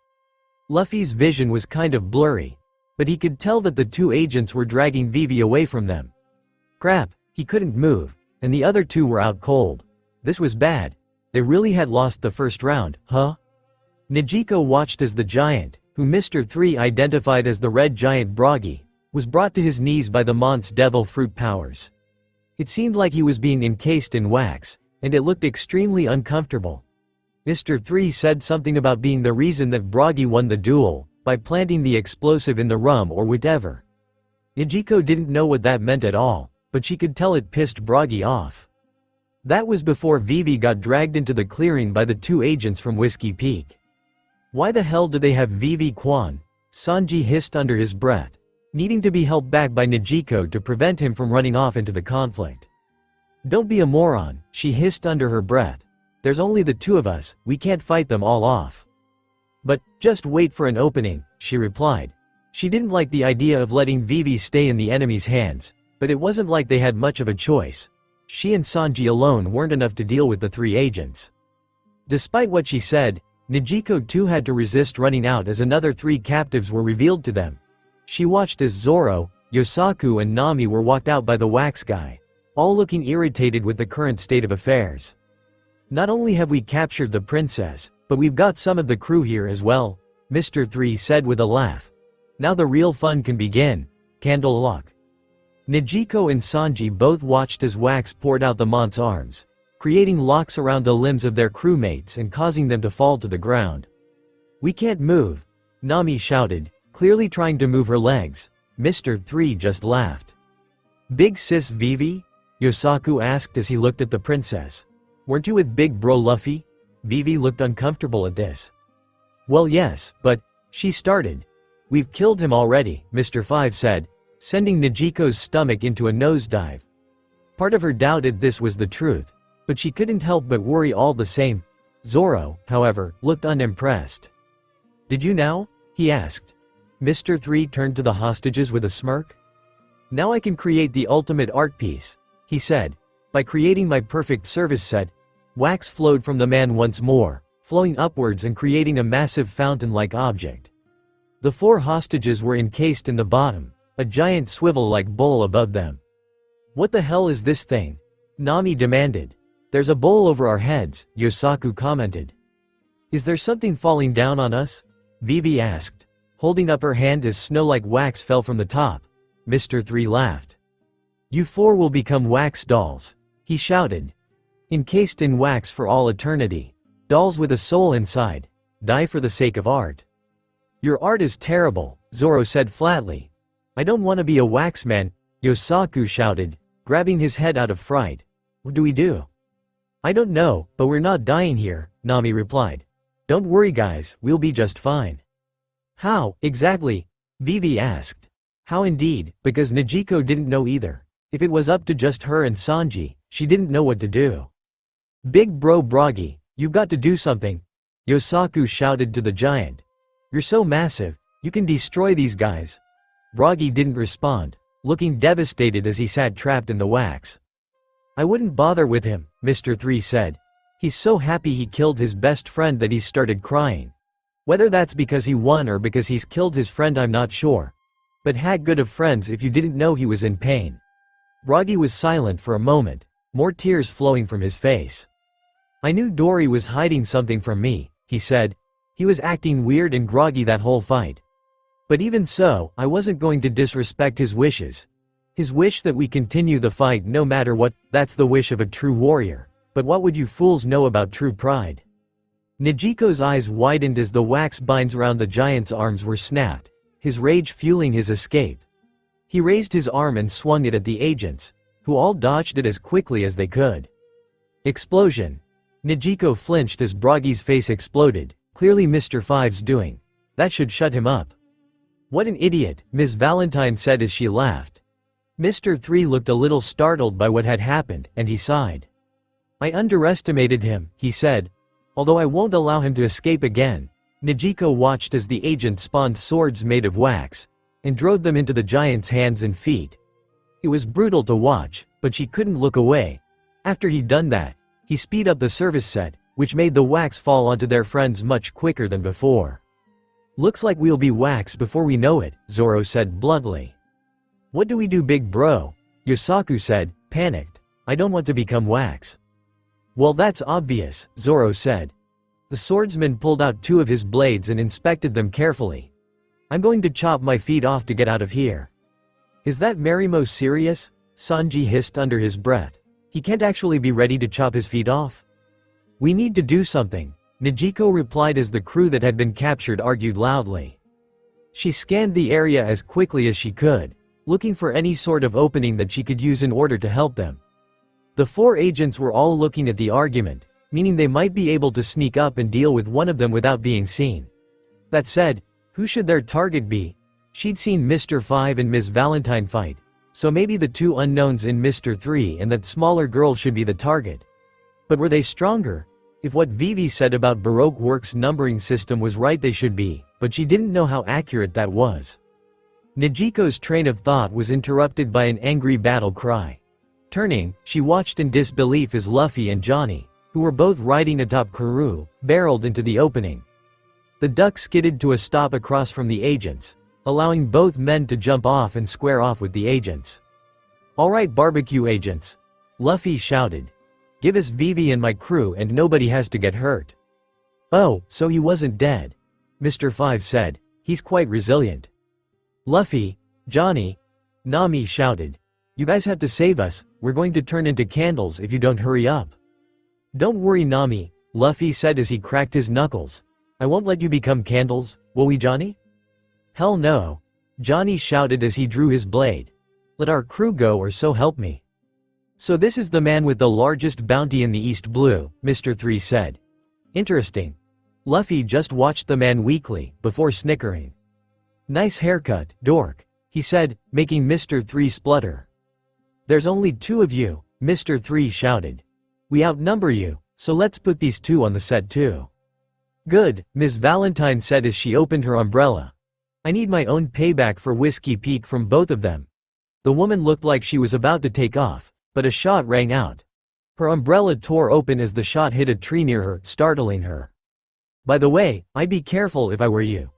Luffy's vision was kind of blurry, but he could tell that the two agents were dragging Vivi away from them. Crap, he couldn't move, and the other two were out cold. This was bad. They really had lost the first round, huh? Nijiko watched as the giant, who Mr. 3 identified as the red giant Bragi, was brought to his knees by the Mont's devil fruit powers. It seemed like he was being encased in wax, and it looked extremely uncomfortable. Mr. 3 said something about being the reason that Bragi won the duel, by planting the explosive in the rum or whatever. Nijiko didn't know what that meant at all, but she could tell it pissed Bragi off. That was before Vivi got dragged into the clearing by the two agents from Whiskey Peak. Why the hell do they have Vivi Kwan? Sanji hissed under his breath, needing to be held back by Nijiko to prevent him from running off into the conflict. Don't be a moron, she hissed under her breath. There's only the two of us, we can't fight them all off. But, just wait for an opening, she replied. She didn't like the idea of letting Vivi stay in the enemy's hands, but it wasn't like they had much of a choice. She and Sanji alone weren't enough to deal with the three agents. Despite what she said, Nijiko too had to resist running out as another three captives were revealed to them. She watched as Zoro, Yosaku and Nami were walked out by the wax guy, all looking irritated with the current state of affairs. Not only have we captured the princess, but we've got some of the crew here as well, Mr. 3 said with a laugh. Now the real fun can begin. Candle lock. Nijiko and Sanji both watched as wax poured out the Mont's arms, creating locks around the limbs of their crewmates and causing them to fall to the ground. We can't move, Nami shouted, clearly trying to move her legs. Mr. 3 just laughed. Big sis Vivi? Yosaku asked as he looked at the princess. Weren't you with big bro Luffy? Vivi looked uncomfortable at this. Well yes, but, she started. We've killed him already, Mr. 5 said, sending Nijiko's stomach into a nosedive. Part of her doubted this was the truth, but she couldn't help but worry all the same. Zoro, however, looked unimpressed. Did you now? He asked. Mr. 3 turned to the hostages with a smirk. Now I can create the ultimate art piece, he said. By creating my perfect service set, wax flowed from the man once more, flowing upwards and creating a massive fountain-like object. The four hostages were encased in the bottom, a giant swivel-like bowl above them. What the hell is this thing? Nami demanded. There's a bowl over our heads, Yosaku commented. Is there something falling down on us? Vivi asked, holding up her hand as snow-like wax fell from the top. Mr. 3 laughed. You four will become wax dolls, he shouted. Encased in wax for all eternity. Dolls with a soul inside. Die for the sake of art. Your art is terrible, Zoro said flatly. I don't want to be a waxman, Yosaku shouted, grabbing his head out of fright. What do we do? I don't know, but we're not dying here, Nami replied. Don't worry guys, we'll be just fine. How, exactly? Vivi asked. How indeed, because Nijiko didn't know either. If it was up to just her and Sanji, she didn't know what to do. Big bro Bragi, you've got to do something, Yosaku shouted to the giant. You're so massive, you can destroy these guys. Bragi didn't respond, looking devastated as he sat trapped in the wax. I wouldn't bother with him, Mr. 3 said. He's so happy he killed his best friend that he started crying. Whether that's because he won or because he's killed his friend I'm not sure. But had good of friends if you didn't know he was in pain. Bragi was silent for a moment, more tears flowing from his face. I knew Dory was hiding something from me, he said. He was acting weird and groggy that whole fight. But even so, I wasn't going to disrespect his wishes. His wish that we continue the fight no matter what, that's the wish of a true warrior. But what would you fools know about true pride? Nijiko's eyes widened as the wax binds around the giant's arms were snapped, his rage fueling his escape. He raised his arm and swung it at the agents, who all dodged it as quickly as they could. Explosion. Nijiko flinched as Broggy's face exploded, clearly Mr. Five's doing. That should shut him up. What an idiot, Ms. Valentine said as she laughed. Mr. 3 looked a little startled by what had happened, and he sighed. I underestimated him, he said. Although I won't allow him to escape again. Nijiko watched as the agent spawned swords made of wax, and drove them into the giant's hands and feet. It was brutal to watch, but she couldn't look away. After he'd done that, he speed up the service set, which made the wax fall onto their friends much quicker than before. Looks like we'll be wax before we know it, Zoro said bluntly. What do we do, big bro? Yosaku said, panicked. I don't want to become wax. Well, that's obvious, Zoro said. The swordsman pulled out 2 of his blades and inspected them carefully. I'm going to chop my feet off to get out of here. Is that Marimo serious? Sanji hissed under his breath. He can't actually be ready to chop his feet off. We need to do something, Nijiko replied as the crew that had been captured argued loudly. She scanned the area as quickly as she could, looking for any sort of opening that she could use in order to help them. The 4 agents were all looking at the argument, meaning they might be able to sneak up and deal with one of them without being seen. That said, who should their target be? She'd seen Mr. 5 and Ms. Valentine fight, so maybe the 2 unknowns in Mr. 3 and that smaller girl should be the target. But were they stronger? If what Vivi said about Baroque Works' numbering system was right, they should be, but she didn't know how accurate that was. Nijiko's train of thought was interrupted by an angry battle cry. Turning, she watched in disbelief as Luffy and Johnny, who were both riding atop Karoo, barreled into the opening. The duck skidded to a stop across from the agents, allowing both men to jump off and square off with the agents. All right, barbecue agents, Luffy shouted. Give us Vivi and my crew and nobody has to get hurt. Oh, so he wasn't dead, Mr. 5 said. He's quite resilient. Luffy, Johnny, Nami shouted. You guys have to save us, we're going to turn into candles if you don't hurry up. Don't worry, Nami, Luffy said as he cracked his knuckles. I won't let you become candles, will we, Johnny? Hell no, Johnny shouted as he drew his blade. Let our crew go or so help me. So this is the man with the largest bounty in the East Blue, Mr. 3 said. Interesting. Luffy just watched the man weakly, before snickering. Nice haircut, dork, he said, making Mr. 3 splutter. There's only 2 of you, Mr. 3 shouted. We outnumber you, so let's put these 2 on the set too. Good, Ms. Valentine said as she opened her umbrella. I need my own payback for Whiskey Peak from both of them. The woman looked like she was about to take off, but a shot rang out. Her umbrella tore open as the shot hit a tree near her, startling her. By the way, I'd be careful if I were you,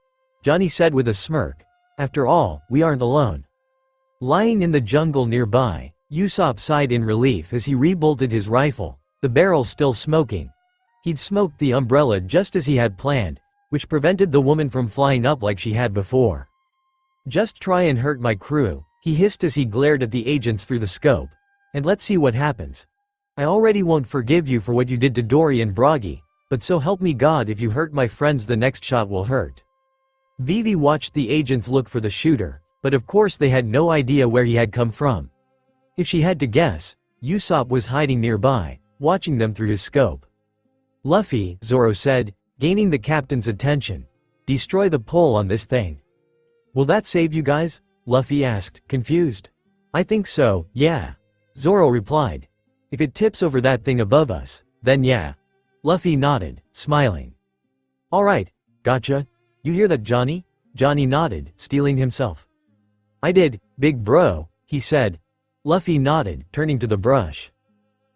Johnny said with a smirk. After all, we aren't alone. Lying in the jungle nearby, Usopp sighed in relief as he rebolted his rifle, the barrel still smoking. He'd smoked the umbrella just as he had planned, which prevented the woman from flying up like she had before. Just try and hurt my crew, he hissed as he glared at the agents through the scope. And let's see what happens. I already won't forgive you for what you did to Dory and Broggy, but so help me God if you hurt my friends the next shot will hurt. Vivi watched the agents look for the shooter, but of course they had no idea where he had come from. If she had to guess, Usopp was hiding nearby, watching them through his scope. Luffy, Zoro said, gaining the captain's attention. Destroy the pole on this thing. Will that save you guys? Luffy asked, confused. I think so, yeah. Zoro replied. If it tips over that thing above us, then yeah. Luffy nodded, smiling. Alright, gotcha. You hear that, Johnny? Johnny nodded, steeling himself. I did, big bro, he said. Luffy nodded, turning to the brush.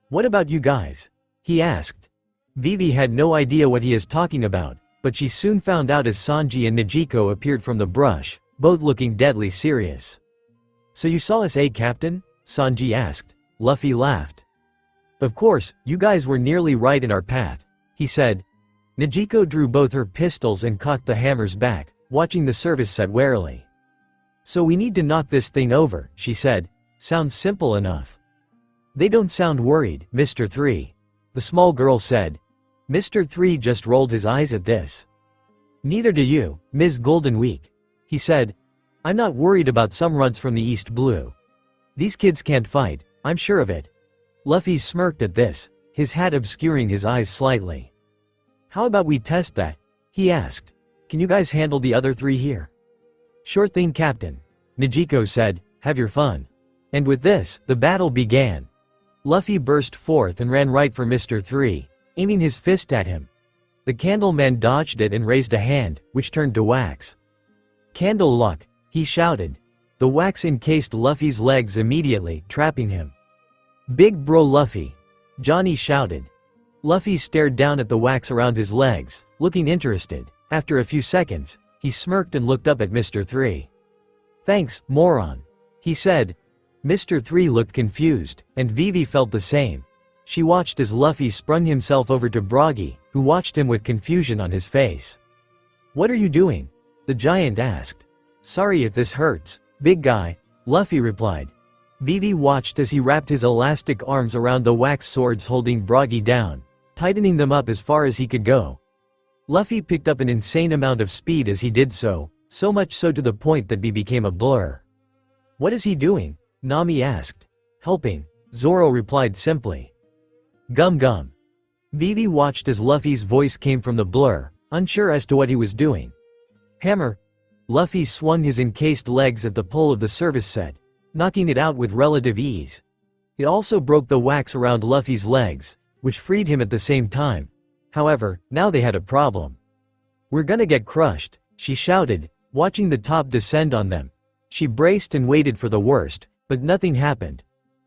What about you guys? He asked. Vivi had no idea what he is talking about, but she soon found out as Sanji and Nijiko appeared from the brush, both looking deadly serious. So you saw us, Captain? Sanji asked. Luffy laughed. Of course, you guys were nearly right in our path, he said. Nijiko drew both her pistols and cocked the hammers back, watching the service set warily. So we need to knock this thing over, she said. Sounds simple enough. They don't sound worried, Mr. 3. The small girl said. Mr. 3 just rolled his eyes at this. "Neither do you, Ms. Golden Week," he said. "I'm not worried about some runts from the East Blue. These kids can't fight, I'm sure of it." Luffy smirked at this, his hat obscuring his eyes slightly. "How about we test that?" he asked. "Can you guys handle the other 3 here?" "Sure thing, Captain," Nijiko said. "Have your fun." And with this, the battle began. Luffy burst forth and ran right for Mr. 3, aiming his fist at him. The Candleman dodged it and raised a hand, which turned to wax. "Candle luck," he shouted. The wax encased Luffy's legs immediately, trapping him. "Big bro Luffy," Johnny shouted. Luffy stared down at the wax around his legs, looking interested. After a few seconds, he smirked and looked up at Mr. 3. "Thanks, moron," he said. Mr. 3 looked confused, and Vivi felt the same. She watched as Luffy sprung himself over to Broggy, who watched him with confusion on his face. "What are you doing?" the giant asked. "Sorry if this hurts, big guy," Luffy replied. Vivi watched as he wrapped his elastic arms around the wax swords holding Broggy down, tightening them up as far as he could go. Luffy picked up an insane amount of speed as he did so much so to the point that he became a blur. "What is he doing?" Nami asked. "Helping," Zoro replied simply. "Gum gum." Vivi watched as Luffy's voice came from the blur, unsure as to what he was doing. "Hammer." Luffy swung his encased legs at the pull of the service set, knocking it out with relative ease. It also broke the wax around Luffy's legs, which freed him at the same time. However, now they had a problem. "We're gonna get crushed," she shouted, watching the top descend on them. She braced and waited for the worst, but nothing happened.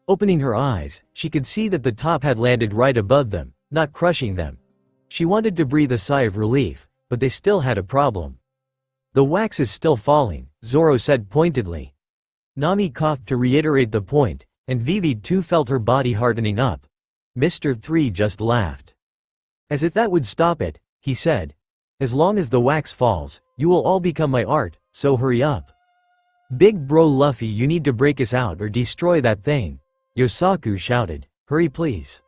Opening her eyes, she could see that the top had landed right above them, not crushing them. She wanted to breathe a sigh of relief, but they still had a problem. "The wax is still falling," Zoro said pointedly. Nami coughed to reiterate the point, and Vivi too felt her body hardening up. Mr. 3 just laughed. "As if that would stop it," he said. "As long as the wax falls, you will all become my art, so hurry up." "Big bro Luffy, you need to break us out or destroy that thing," Yosaku shouted. "Hurry please."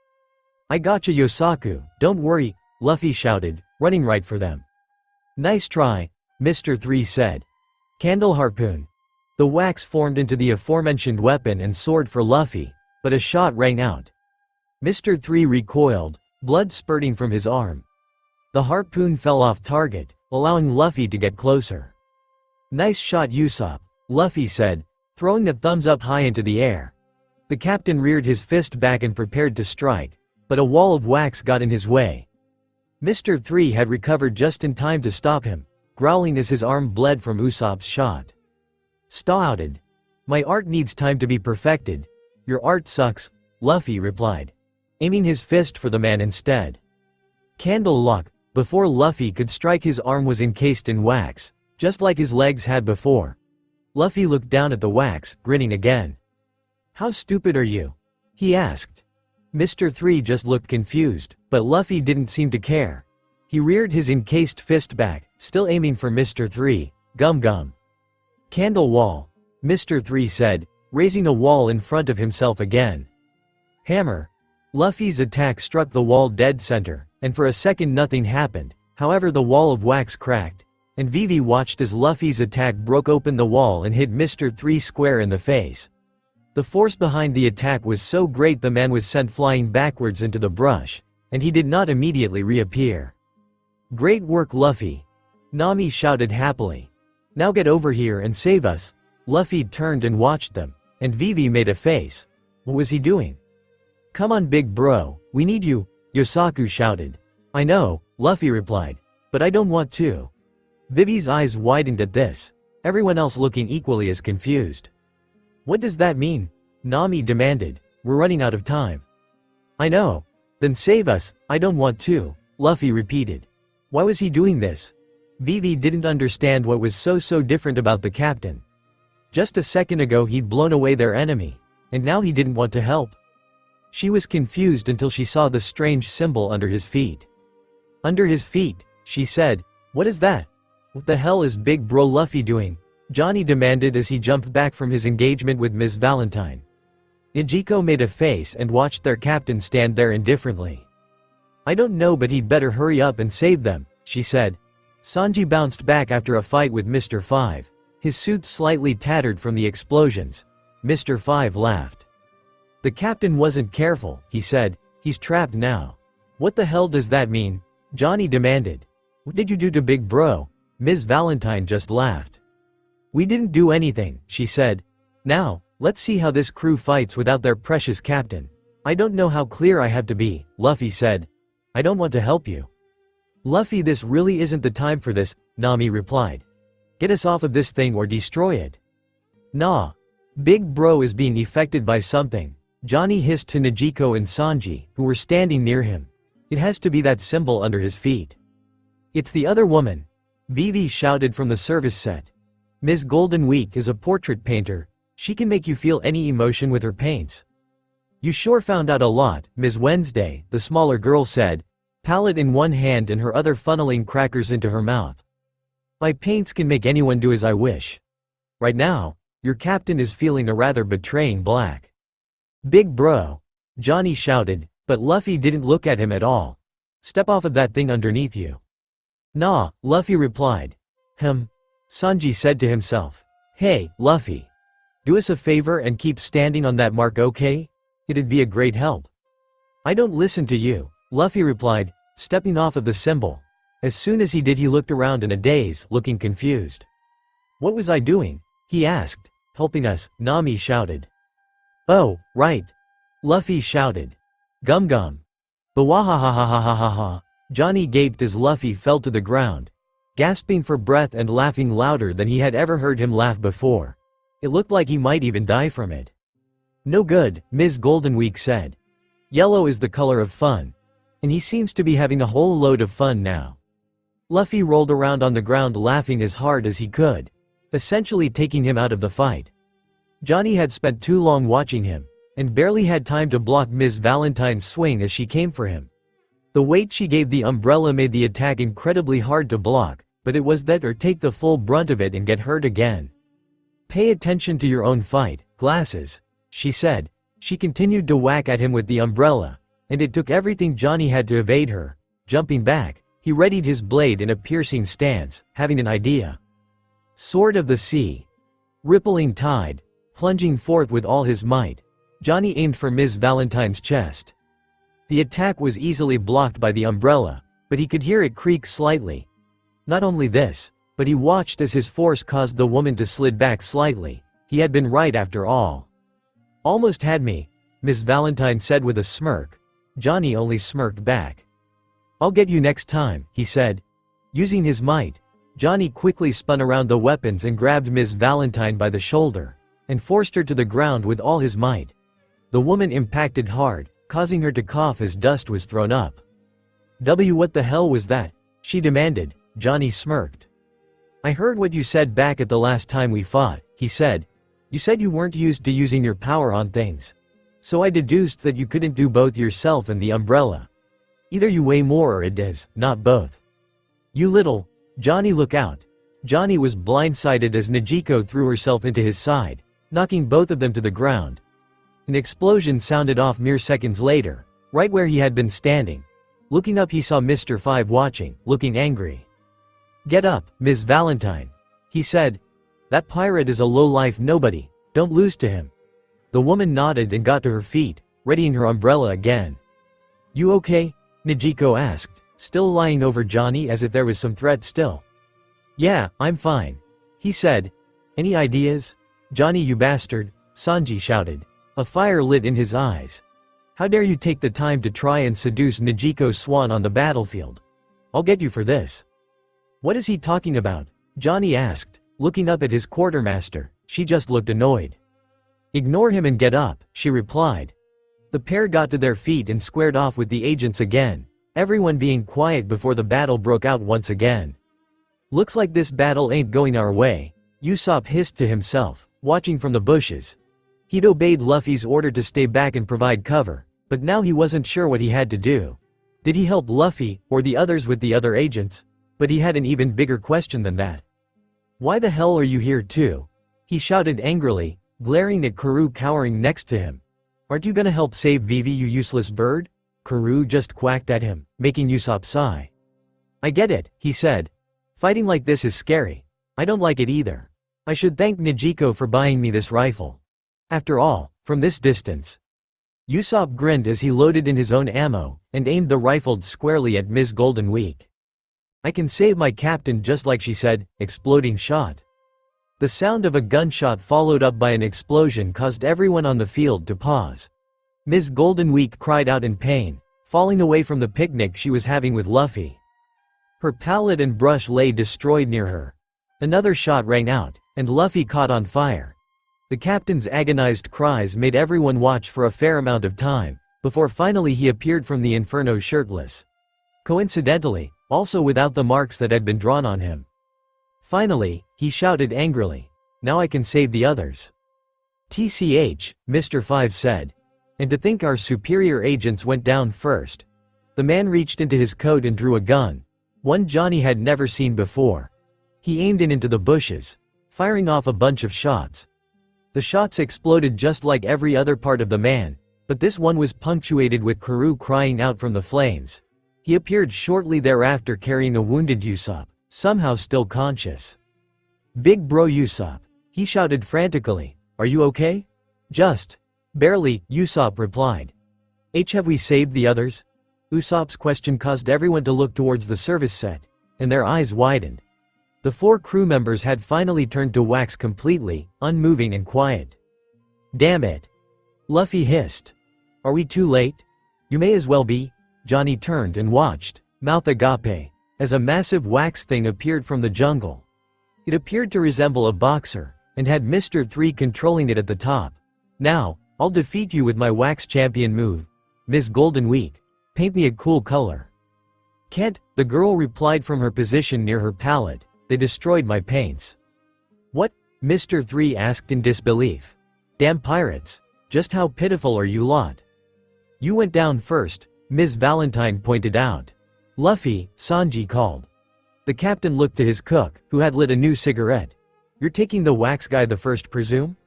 "I gotcha Yosaku, don't worry," Luffy shouted, running right for them. "Nice try," Mr. 3 said. Candle harpoon. The wax formed into the aforementioned weapon and sword for Luffy, but a shot rang out. Mr. 3 recoiled, blood spurting from his arm. The harpoon fell off target, allowing Luffy to get closer. "Nice shot Usopp," Luffy said, throwing a thumbs up high into the air. The captain reared his fist back and prepared to strike, but a wall of wax got in his way. Mr. 3 had recovered just in time to stop him, growling as his arm bled from Usopp's shot. "Stouted. My art needs time to be perfected." "Your art sucks," Luffy replied, aiming his fist for the man instead. Candle lock. Before Luffy could strike, his arm was encased in wax, just like his legs had before. Luffy looked down at the wax, grinning again. "How stupid are you?" he asked. Mr. 3 just looked confused, but Luffy didn't seem to care. He reared his encased fist back, still aiming for Mr. 3. "Gum gum." "Candle wall," Mr. 3 said, raising a wall in front of himself again. "Hammer." Luffy's attack struck the wall dead center, and for a second nothing happened. However, the wall of wax cracked, and Vivi watched as Luffy's attack broke open the wall and hit Mr. 3 square in the face. The force behind the attack was so great the man was sent flying backwards into the brush, and he did not immediately reappear. "Great work, Luffy," Nami shouted happily. "Now get over here and save us." Luffy turned and watched them, and Vivi made a face. What was he doing? "Come on big bro, we need you," Yosaku shouted. "I know," Luffy replied, "but I don't want to." Vivi's eyes widened at this, everyone else looking equally as confused. "What does that mean?" Nami demanded. "We're running out of time." "I know. Then save us." "I don't want to," Luffy repeated. Why was he doing this? Vivi didn't understand what was so different about the captain. Just a second ago he'd blown away their enemy, and now he didn't want to help. She was confused until she saw the strange symbol under his feet. "Under his feet," she said. "What is that?" "What the hell is big bro Luffy doing?" Johnny demanded as he jumped back from his engagement with Ms. Valentine. Nijiko made a face and watched their captain stand there indifferently. I don't know, but he'd better hurry up and save them, she said. Sanji bounced back after a fight with Mr. Five. His suit slightly tattered from the explosions. Mr. Five laughed. The captain wasn't careful, he said. He's trapped now. What the hell does that mean? Johnny demanded. What did you do to Big Bro? Ms. Valentine just laughed. We didn't do anything, she said. Now, let's see how this crew fights without their precious captain. I don't know how clear I have to be, Luffy said. I don't want to help you. Luffy, this really isn't the time for this, Nami replied. Get us off of this thing or destroy it. Nah. Big Bro is being affected by something, Johnny hissed to Negico and Sanji, who were standing near him. It has to be that symbol under his feet. It's the other woman, Vivi shouted from the service set. Ms. Golden Week is a portrait painter. She can make you feel any emotion with her paints. You sure found out a lot, Ms. Wednesday, the smaller girl said, palette in one hand and her other funneling crackers into her mouth. My paints can make anyone do as I wish. Right now, your captain is feeling a rather betraying black. Big Bro, Johnny shouted, but Luffy didn't look at him at all. Step off of that thing underneath you. Nah, Luffy replied. Sanji said to himself. Hey, Luffy. Do us a favor and keep standing on that mark, okay? It'd be a great help. I don't listen to you, Luffy replied, stepping off of the symbol. As soon as he did, he looked around in a daze, looking confused. What was I doing? He asked. Helping us, Nami shouted. Oh, right. Luffy shouted. Gum gum. Bawahahahahahaha. Johnny gaped as Luffy fell to the ground, gasping for breath and laughing louder than he had ever heard him laugh before. It looked like he might even die from it. No good, Ms. Goldenweek said. Yellow is the color of fun. And he seems to be having a whole load of fun now. Luffy rolled around on the ground laughing as hard as he could, essentially taking him out of the fight. Johnny had spent too long watching him, and barely had time to block Ms. Valentine's swing as she came for him. The weight she gave the umbrella made the attack incredibly hard to block, but it was that or take the full brunt of it and get hurt again. Pay attention to your own fight, glasses, she said. She continued to whack at him with the umbrella, and it took everything Johnny had to evade her. Jumping back, he readied his blade in a piercing stance, having an idea. Sword of the Sea. Rippling tide. Plunging forth with all his might, Johnny aimed for Ms. Valentine's chest. The attack was easily blocked by the umbrella, but he could hear it creak slightly. Not only this, but he watched as his force caused the woman to slid back slightly. He had been right after all. Almost had me, Ms. Valentine said with a smirk. Johnny only smirked back. I'll get you next time, he said. Using his might, Johnny quickly spun around the weapons and grabbed Ms. Valentine by the shoulder, and forced her to the ground with all his might. The woman impacted hard, causing her to cough as dust was thrown up. What the hell was that? She demanded. Johnny smirked. I heard what you said back at the last time we fought, he said. You said you weren't used to using your power on things. So I deduced that you couldn't do both yourself and the umbrella. Either you weigh more or it does, not both. You little, Johnny, look out. Johnny was blindsided as Negico threw herself into his side, knocking both of them to the ground. An explosion sounded off mere seconds later, right where he had been standing. Looking up, he saw Mr. Five watching, looking angry. Get up, Ms. Valentine, he said. That pirate is a low-life nobody, don't lose to him. The woman nodded and got to her feet, readying her umbrella again. You okay? Negico asked, still lying over Johnny as if there was some threat still. Yeah, I'm fine, he said. Any ideas? Johnny, you bastard, Sanji shouted. A fire lit in his eyes. How dare you take the time to try and seduce Negico Swan on the battlefield? I'll get you for this. What is he talking about? Johnny asked, looking up at his quartermaster. She just looked annoyed. Ignore him and get up, she replied. The pair got to their feet and squared off with the agents again, everyone being quiet before the battle broke out once again. Looks like this battle ain't going our way, Usopp hissed to himself, watching from the bushes. He'd obeyed Luffy's order to stay back and provide cover, but now he wasn't sure what he had to do. Did he help Luffy, or the others with the other agents? But he had an even bigger question than that. Why the hell are you here too? He shouted angrily, glaring at Karoo cowering next to him. Aren't you gonna help save Vivi, you useless bird? Karoo just quacked at him, making Usopp sigh. I get it, he said. Fighting like this is scary. I don't like it either. I should thank Nijiko for buying me this rifle. After all, from this distance. Usopp grinned as he loaded in his own ammo, and aimed the rifle squarely at Ms. Golden Week. I can save my captain just like she said, exploding shot. The sound of a gunshot followed up by an explosion caused everyone on the field to pause. Ms. Golden Week cried out in pain, falling away from the picnic she was having with Luffy. Her palette and brush lay destroyed near her. Another shot rang out, and Luffy caught on fire. The captain's agonized cries made everyone watch for a fair amount of time, before finally he appeared from the inferno shirtless. Coincidentally, also without the marks that had been drawn on him. Finally, he shouted angrily, "Now I can save the others." "TCH," Mr. Five said. "And to think our superior agents went down first." The man reached into his coat and drew a gun. One Johnny had never seen before. He aimed it into the bushes, firing off a bunch of shots. The shots exploded just like every other part of the man, but this one was punctuated with Karoo crying out from the flames. He appeared shortly thereafter carrying a wounded Usopp, somehow still conscious. "Big bro Usopp," he shouted frantically, "are you okay?" "Just barely," Usopp replied. "Have we saved the others?" Usopp's question caused everyone to look towards the service set, and their eyes widened. The 4 crew members had finally turned to wax completely, unmoving and quiet. "Damn it!" Luffy hissed. "Are we too late?" "You may as well be." Johnny turned and watched, mouth agape, as a massive wax thing appeared from the jungle. It appeared to resemble a boxer, and had Mr. 3 controlling it at the top. "Now, I'll defeat you with my wax champion move. Ms. Golden Week. Paint me a cool color." "Can't," the girl replied from her position near her palette. "They destroyed my paints." "What?" Mr. 3 asked in disbelief. "Damn pirates. Just how pitiful are you lot?" "You went down first," Ms. Valentine pointed out. "Luffy," Sanji called. The captain looked to his cook, who had lit a new cigarette. "You're taking the wax guy the first, presume?"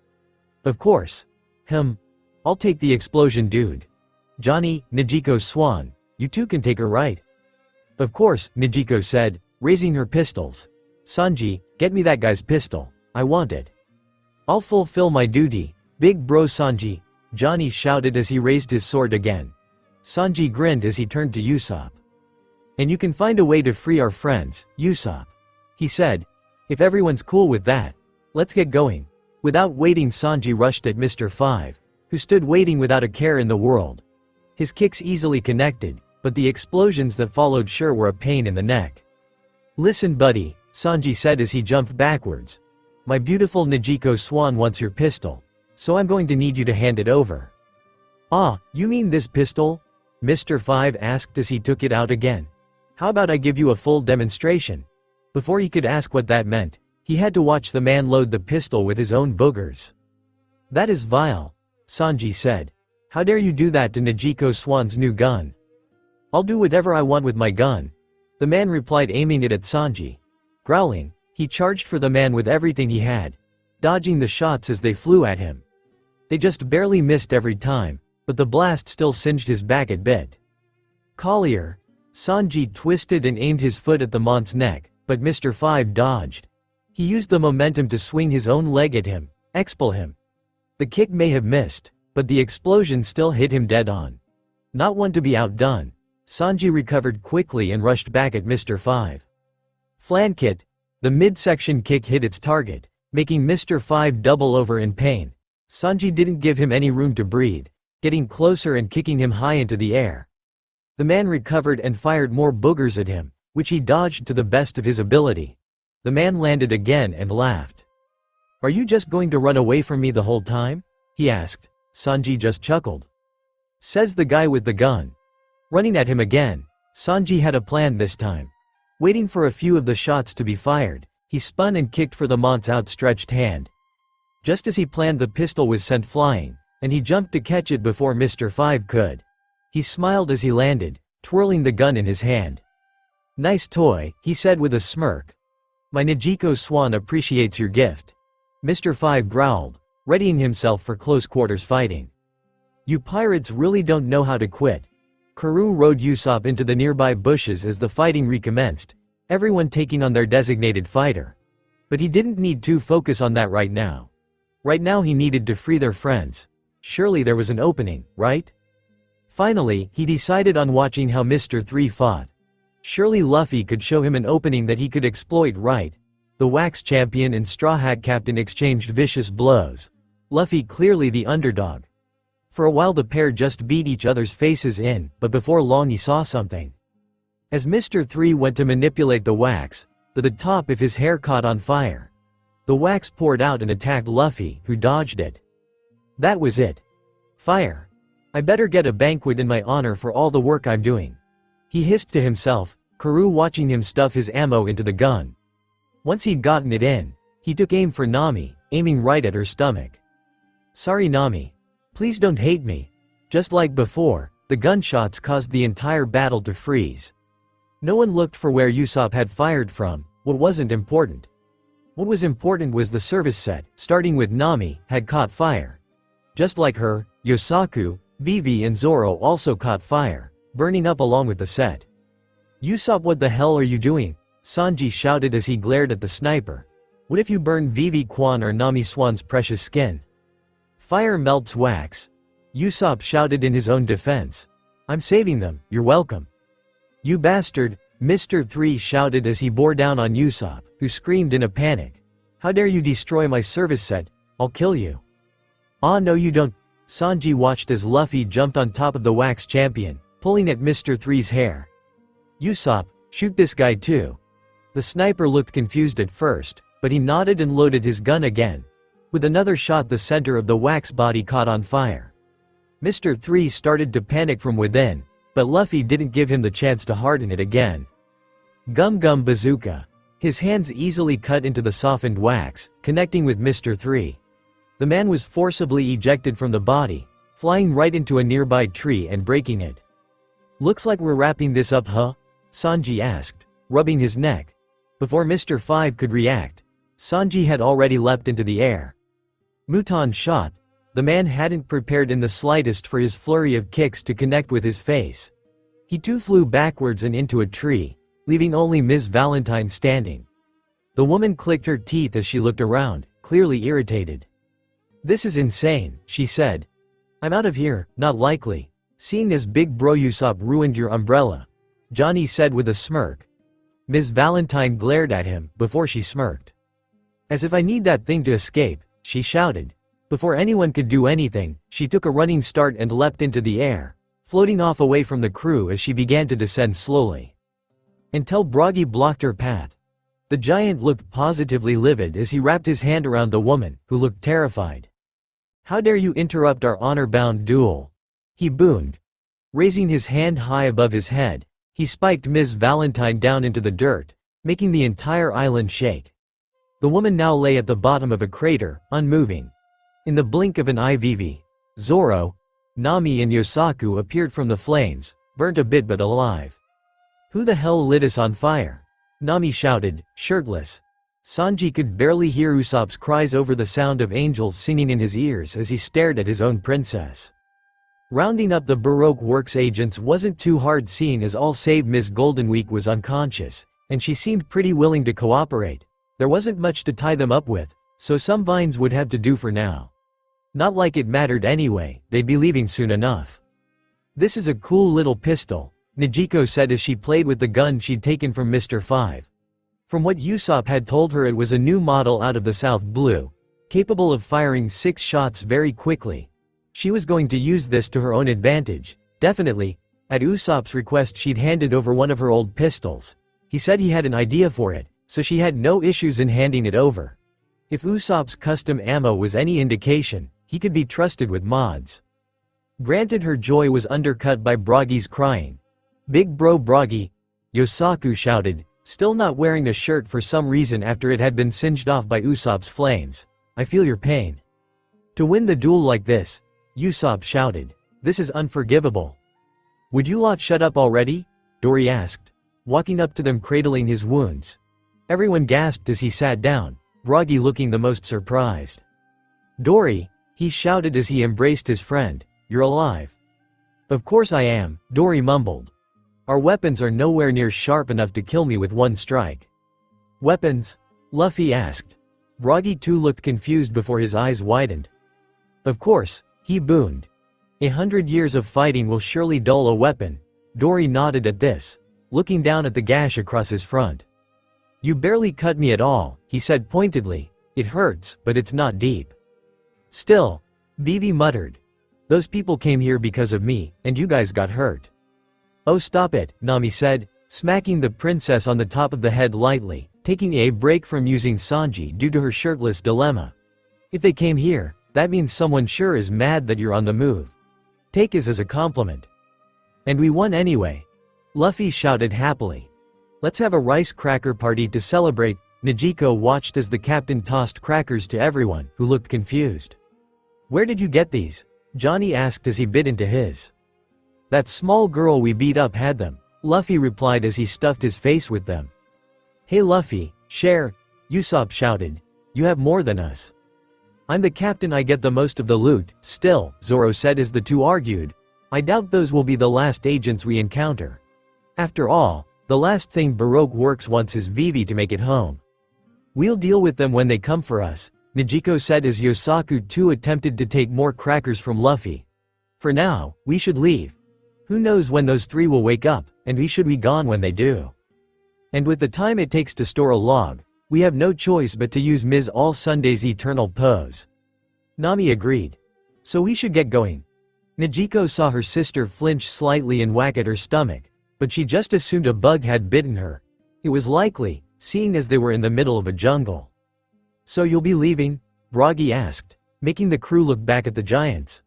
"Of course." "I'll take the explosion dude." "Johnny, Nijiko Swan, you two can take her right." "Of course," Nijiko said, raising her pistols. "Sanji, get me that guy's pistol. I want it." "I'll fulfill my duty, big bro Sanji," Johnny shouted as he raised his sword again. Sanji grinned as he turned to Usopp. "And you can find a way to free our friends, Usopp," he said. "If everyone's cool with that, let's get going." Without waiting, Sanji rushed at Mr. 5, who stood waiting without a care in the world. His kicks easily connected, but the explosions that followed sure were a pain in the neck. "Listen buddy," Sanji said as he jumped backwards. "My beautiful Nijiko Swan wants your pistol, so I'm going to need you to hand it over." "Ah, you mean this pistol?" Mr. 5 asked as he took it out again. "How about I give you a full demonstration?" Before he could ask what that meant, he had to watch the man load the pistol with his own boogers. "That is vile," Sanji said. "How dare you do that to Nijiko Swan's new gun?" "I'll do whatever I want with my gun," the man replied, aiming it at Sanji. Growling, he charged for the man with everything he had, dodging the shots as they flew at him. They just barely missed every time, but the blast still singed his back a bit. "Collier!" Sanji twisted and aimed his foot at the mont's neck, but Mr. 5 dodged. He used the momentum to swing his own leg at him, expel him. The kick may have missed, but the explosion still hit him dead on. Not one to be outdone, Sanji recovered quickly and rushed back at Mr. 5. Flank it! The midsection kick hit its target, making Mr. 5 double over in pain. Sanji didn't give him any room to breathe, getting closer and kicking him high into the air. The man recovered and fired more boogers at him, which he dodged to the best of his ability. The man landed again and laughed. "Are you just going to run away from me the whole time?" he asked. Sanji just chuckled. Says the guy with the gun. Running at him again, Sanji had a plan this time. Waiting for a few of the shots to be fired, he spun and kicked for the mont's outstretched hand. Just as he planned, the pistol was sent flying, and he jumped to catch it before Mr. 5 could. He smiled as he landed, twirling the gun in his hand. "Nice toy," he said with a smirk. "My Nijiko Swan appreciates your gift." Mr. 5 growled, readying himself for close quarters fighting. "You pirates really don't know how to quit. Karoo rode Usopp into the nearby bushes as the fighting recommenced, everyone taking on their designated fighter. But he didn't need to focus on that right now. Right now he needed to free their friends. Surely there was an opening, right? Finally, he decided on watching how Mr. 3 fought. Surely Luffy could show him an opening that he could exploit, right? The Wax Champion and Straw Hat Captain exchanged vicious blows. Luffy clearly the underdog. For a while the pair just beat each other's faces in, but before long he saw something. As Mr. 3 went to manipulate the wax, the top of his hair caught on fire. The wax poured out and attacked Luffy, who dodged it. That was it. Fire. I better get a banquet in my honor for all the work I'm doing. He hissed to himself, Karoo watching him stuff his ammo into the gun. Once he'd gotten it in, he took aim for Nami, aiming right at her stomach. Sorry Nami. Please don't hate me. Just like before, the gunshots caused the entire battle to freeze. No one looked for where Usopp had fired from. What wasn't important. What was important was the service set, starting with Nami, had caught fire. Just like her, Yosaku, Vivi and Zoro also caught fire, burning up along with the set. Usopp, what the hell are you doing? Sanji shouted as he glared at the sniper. What if you burn Vivi Kwan or Nami Swan's precious skin? Fire melts wax. Usopp shouted in his own defense. I'm saving them, you're welcome. You bastard, Mr. 3 shouted as he bore down on Usopp, who screamed in a panic. How dare you destroy my service set, I'll kill you. Ah no you don't. Sanji watched as Luffy jumped on top of the Wax Champion, pulling at Mr. 3's hair. Usopp, shoot this guy too. The sniper looked confused at first, but he nodded and loaded his gun again. With another shot the center of the wax body caught on fire. Mr. 3 started to panic from within, but Luffy didn't give him the chance to harden it again. Gum Gum Bazooka. His hands easily cut into the softened wax, connecting with Mr. 3. The man was forcibly ejected from the body, flying right into a nearby tree and breaking it. Looks like we're wrapping this up, huh? Sanji asked, rubbing his neck. Before Mr. 5 could react, Sanji had already leapt into the air. Muton shot. The man hadn't prepared in the slightest for his flurry of kicks to connect with his face. He too flew backwards and into a tree, leaving only Ms. Valentine standing. The woman clicked her teeth as she looked around, clearly irritated. This is insane, she said. I'm out of here, not likely. Seeing as Big Bro Usopp ruined your umbrella, Johnny said with a smirk. Ms. Valentine glared at him before she smirked. As if I need that thing to escape, she shouted. Before anyone could do anything, she took a running start and leapt into the air, floating off away from the crew as she began to descend slowly. Until Broggy blocked her path. The giant looked positively livid as he wrapped his hand around the woman, who looked terrified. How dare you interrupt our honor-bound duel? He boomed. Raising his hand high above his head, he spiked Ms. Valentine down into the dirt, making the entire island shake. The woman now lay at the bottom of a crater, unmoving. In the blink of an eye Vivi, Zoro, Nami and Yosaku appeared from the flames, burnt a bit but alive. Who the hell lit us on fire? Nami shouted, shirtless. Sanji could barely hear Usopp's cries over the sound of angels singing in his ears as he stared at his own princess. Rounding up the Baroque Works agents wasn't too hard seeing as all save Ms. Goldenweek was unconscious, and she seemed pretty willing to cooperate. There wasn't much to tie them up with, so some vines would have to do for now. Not like it mattered anyway, they'd be leaving soon enough. This is a cool little pistol, Nijiko said as she played with the gun she'd taken from Mr. 5. From what Usopp had told her, it was a new model out of the South Blue, capable of firing 6 shots very quickly. She was going to use this to her own advantage, definitely. At Usopp's request she'd handed over one of her old pistols. He said he had an idea for it, so she had no issues in handing it over. If Usopp's custom ammo was any indication, he could be trusted with mods. Granted, her joy was undercut by Broggy's crying. Big Bro Broggy, Yosaku shouted, still not wearing a shirt for some reason after it had been singed off by Usopp's flames. I feel your pain. To win the duel like this, Usopp shouted, this is unforgivable. Would you lot shut up already? Dory asked, walking up to them cradling his wounds. Everyone gasped as he sat down, Broggy looking the most surprised. Dory, he shouted as he embraced his friend, you're alive. Of course I am, Dory mumbled. Our weapons are nowhere near sharp enough to kill me with one strike. Weapons? Luffy asked. Broggy too looked confused before his eyes widened. Of course, he boomed. 100 years of fighting will surely dull a weapon. Dory nodded at this, looking down at the gash across his front. You barely cut me at all, he said pointedly. It hurts, but it's not deep. Still, Vivi muttered. Those people came here because of me, and you guys got hurt. Oh stop it, Nami said, smacking the princess on the top of the head lightly, taking a break from using Sanji due to her shirtless dilemma. If they came here, that means someone sure is mad that you're on the move. Take this as a compliment. And we won anyway. Luffy shouted happily. Let's have a rice cracker party to celebrate. Nejico watched as the captain tossed crackers to everyone, who looked confused. Where did you get these? Johnny asked as he bit into his. That small girl we beat up had them, Luffy replied as he stuffed his face with them. Hey Luffy, share, Usopp shouted. You have more than us. I'm the captain, I get the most of the loot. Still, Zoro said as the two argued. I doubt those will be the last agents we encounter. After all, the last thing Baroque Works wants is Vivi to make it home. We'll deal with them when they come for us, Nejico said as Yosaku too attempted to take more crackers from Luffy. For now, we should leave. Who knows when those three will wake up, and we should be gone when they do. And with the time it takes to store a log, we have no choice but to use Ms. All Sunday's eternal pose. Nami agreed. So we should get going. Nejico saw her sister flinch slightly and whack at her stomach, but she just assumed a bug had bitten her. It was likely, seeing as they were in the middle of a jungle. So you'll be leaving? Broggy asked, making the crew look back at the giants.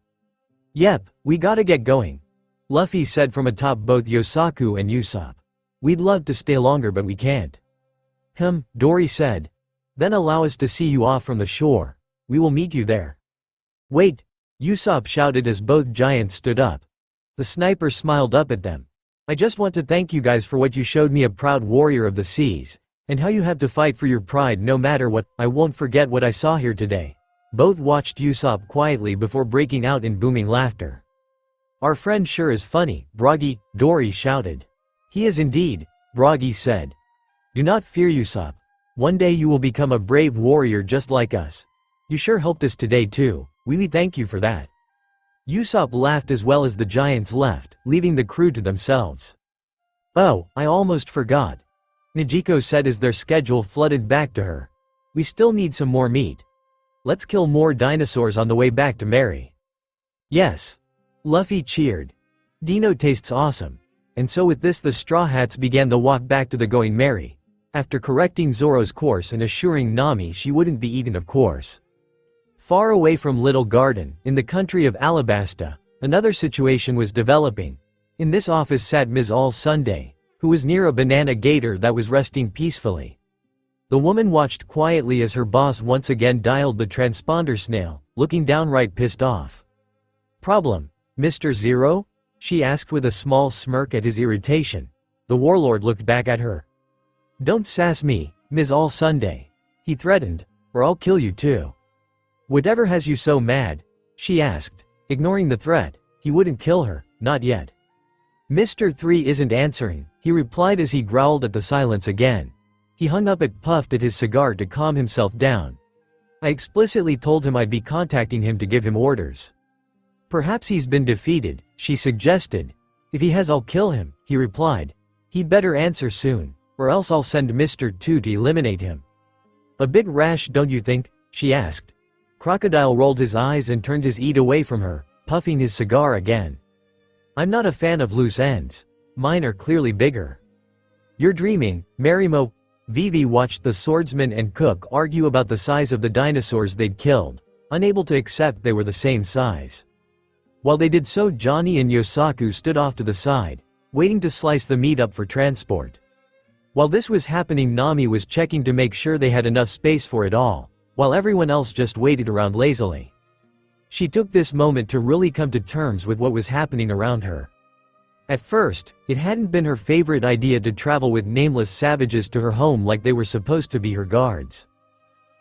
Yep, we gotta get going. Luffy said from atop both Yosaku and Usopp. We'd love to stay longer but we can't. Dory said. Then allow us to see you off from the shore. We will meet you there. Wait, Usopp shouted as both giants stood up. The sniper smiled up at them. I just want to thank you guys for what you showed me, a proud warrior of the seas, and how you have to fight for your pride no matter what. I won't forget what I saw here today. Both watched Usopp quietly before breaking out in booming laughter. Our friend sure is funny, Broggy, Dory shouted. He is indeed, Broggy said. Do not fear, Usopp. One day you will become a brave warrior just like us. You sure helped us today too. We thank you for that. Usopp laughed as well as the giants left, leaving the crew to themselves. Oh, I almost forgot. Nejico said as their schedule flooded back to her. We still need some more meat. Let's kill more dinosaurs on the way back to Mary. Yes. Luffy cheered. Dino tastes awesome. And so with this the Straw Hats began the walk back to the Going Merry, after correcting Zoro's course and assuring Nami she wouldn't be eaten of course. Far away from Little Garden, in the country of Alabasta, another situation was developing. In this office sat Ms. All Sunday, who was near a banana gator that was resting peacefully. The woman watched quietly as her boss once again dialed the transponder snail, looking downright pissed off. Problem, Mr. Zero? She asked with a small smirk at his irritation. The warlord looked back at her. Don't sass me, Ms. All Sunday, he threatened, or I'll kill you too. Whatever has you so mad? She asked, ignoring the threat. He wouldn't kill her, not yet. Mr. 3 isn't answering, he replied as he growled at the silence again. He hung up and puffed at his cigar to calm himself down. I explicitly told him I'd be contacting him to give him orders. Perhaps he's been defeated, she suggested. If he has, I'll kill him, he replied. He'd better answer soon, or else I'll send Mr. 2 to eliminate him. A bit rash, don't you think? She asked. Crocodile rolled his eyes and turned his eat away from her, puffing his cigar again. I'm not a fan of loose ends. Mine are clearly bigger. You're dreaming, Marimo. Vivi watched the swordsman and cook argue about the size of the dinosaurs they'd killed, unable to accept they were the same size. While they did so, Johnny and Yosaku stood off to the side, waiting to slice the meat up for transport. While this was happening, Nami was checking to make sure they had enough space for it all, while everyone else just waited around lazily. She took this moment to really come to terms with what was happening around her. At first, it hadn't been her favorite idea to travel with nameless savages to her home like they were supposed to be her guards.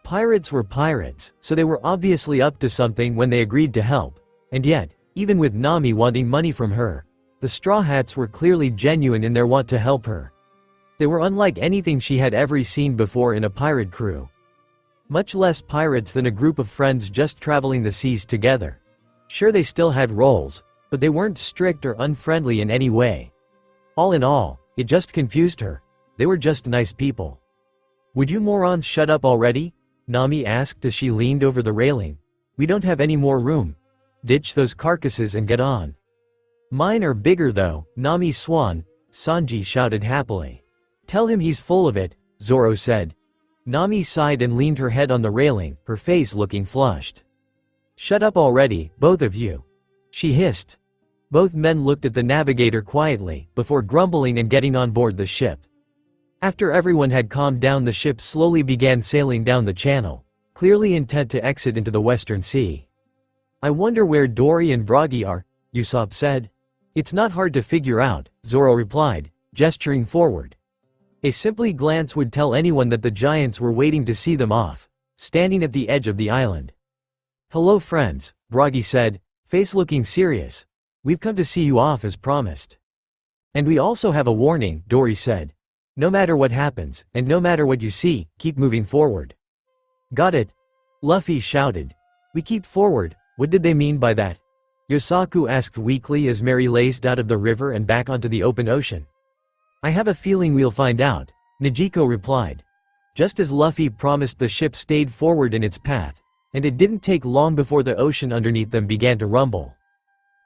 Pirates were pirates, so they were obviously up to something when they agreed to help, and yet, Even with Nami wanting money from her, the Straw Hats were clearly genuine in their want to help her. They were unlike anything she had ever seen before in a pirate crew. Much less pirates than a group of friends just traveling the seas together. Sure, they still had roles, but they weren't strict or unfriendly in any way. All in all, it just confused her. They were just nice people. "Would you morons shut up already?" Nami asked as she leaned over the railing. "We don't have any more room. Ditch those carcasses and get on." "Mine are bigger though, Nami Swan," Sanji shouted happily. "Tell him he's full of it," Zoro said. Nami sighed and leaned her head on the railing, her face looking flushed. "Shut up already, both of you," she hissed. Both men looked at the navigator quietly, before grumbling and getting on board the ship. After everyone had calmed down, the ship slowly began sailing down the channel, clearly intent to exit into the Western Sea. "I wonder where Dory and Bragi are," Usopp said. "It's not hard to figure out," Zoro replied, gesturing forward. A simple glance would tell anyone that the giants were waiting to see them off, standing at the edge of the island. "Hello friends," Bragi said, face looking serious. "We've come to see you off as promised." "And we also have a warning," Dory said. "No matter what happens, and no matter what you see, keep moving forward." "Got it," Luffy shouted. "We keep forward, what did they mean by that?" Yosaku asked weakly as Mary laced out of the river and back onto the open ocean. "I have a feeling we'll find out," Nejico replied. Just as Luffy promised, the ship stayed forward in its path, and it didn't take long before the ocean underneath them began to rumble.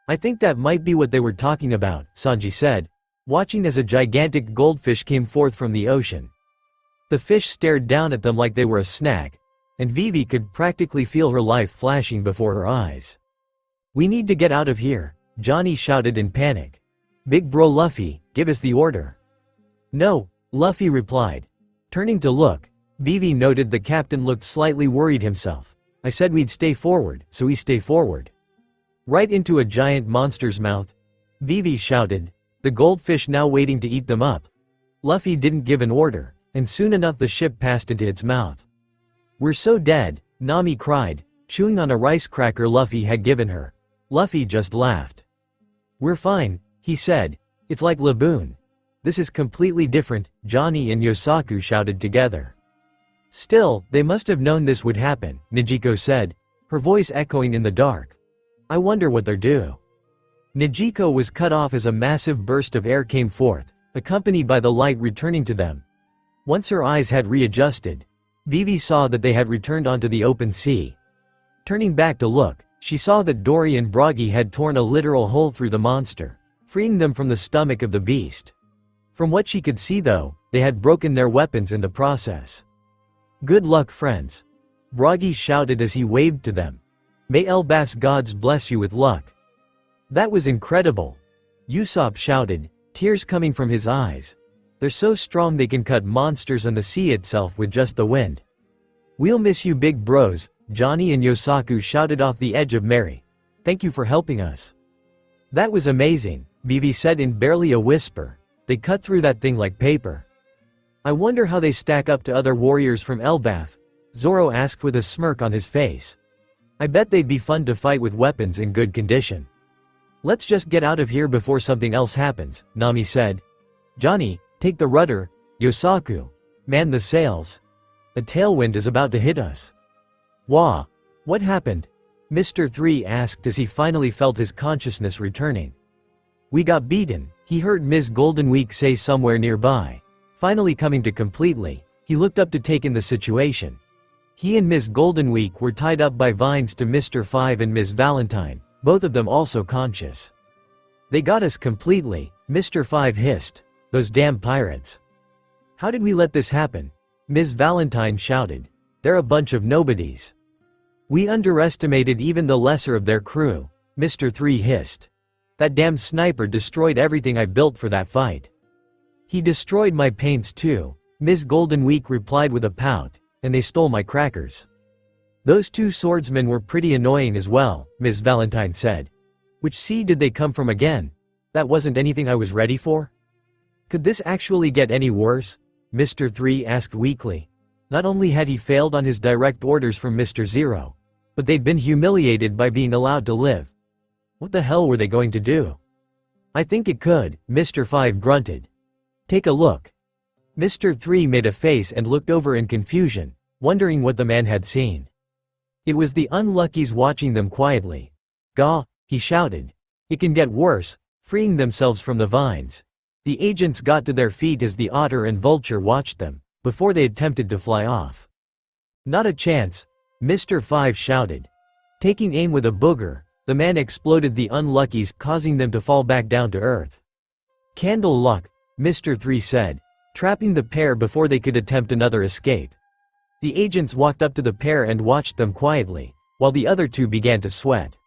"I think that might be what they were talking about," Sanji said, watching as a gigantic goldfish came forth from the ocean. The fish stared down at them like they were a snack, and Vivi could practically feel her life flashing before her eyes. "We need to get out of here," Johnny shouted in panic. "Big bro Luffy, give us the order." "No," Luffy replied. Turning to look, Vivi noted the captain looked slightly worried himself. "I said we'd stay forward, so we stay forward." "Right into a giant monster's mouth," Vivi shouted, the goldfish now waiting to eat them up. Luffy didn't give an order, and soon enough the ship passed into its mouth. "We're so dead," Nami cried, chewing on a rice cracker Luffy had given her. Luffy just laughed. "We're fine," he said. "It's like Laboon." "This is completely different," Johnny and Yosaku shouted together. "Still, they must have known this would happen," Nejico said, her voice echoing in the dark. "I wonder what they're due." Nejico was cut off as a massive burst of air came forth, accompanied by the light returning to them. Once her eyes had readjusted, Vivi saw that they had returned onto the open sea. Turning back to look, she saw that Dory and Bragi had torn a literal hole through the monster, freeing them from the stomach of the beast. From what she could see though, they had broken their weapons in the process. "Good luck friends," Bragi shouted as he waved to them. "May Elbaf's gods bless you with luck." "That was incredible," Usopp shouted, tears coming from his eyes. "They're so strong they can cut monsters and the sea itself with just the wind." "We'll miss you big bros," Johnny and Yosaku shouted off the edge of Mary. "Thank you for helping us." "That was amazing," Vivi said in barely a whisper. "They cut through that thing like paper." "I wonder how they stack up to other warriors from Elbaf," Zoro asked with a smirk on his face. "I bet they'd be fun to fight with weapons in good condition." "Let's just get out of here before something else happens," Nami said. "Johnny, take the rudder. Yosaku, man the sails. A tailwind is about to hit us." "Wah! What happened?" Mr. 3 asked as he finally felt his consciousness returning. "We got beaten," he heard Ms. Goldenweek say somewhere nearby. Finally coming to completely, he looked up to take in the situation. He and Ms. Goldenweek were tied up by vines to Mr. 5 and Ms. Valentine, both of them also conscious. "They got us completely," Mr. 5 hissed. "Those damn pirates. How did we let this happen?" Ms. Valentine shouted. "They're a bunch of nobodies. We underestimated even the lesser of their crew," Mr. 3 hissed. "That damn sniper destroyed everything I built for that fight." "He destroyed my paints too," Ms. Goldenweek replied with a pout, "and they stole my crackers." "Those two swordsmen were pretty annoying as well," Ms. Valentine said. "Which sea did they come from again? That wasn't anything I was ready for." "Could this actually get any worse?" Mr. 3 asked weakly. Not only had he failed on his direct orders from Mr. 0, but they'd been humiliated by being allowed to live. What the hell were they going to do? I think it could, Mr. 5 grunted. Take a look. Mr. 3 made a face and looked over in confusion, wondering what the man had seen. It was the unluckies watching them quietly. Gah, he shouted. It can get worse, freeing themselves from the vines. The agents got to their feet as the otter and vulture watched them, before they attempted to fly off. Not a chance, Mr. 5 shouted. Taking aim with a booger, the man exploded the unluckies, causing them to fall back down to earth. Candle luck, Mr. 3 said, trapping the pair before they could attempt another escape. The agents walked up to the pair and watched them quietly, while the other two began to sweat.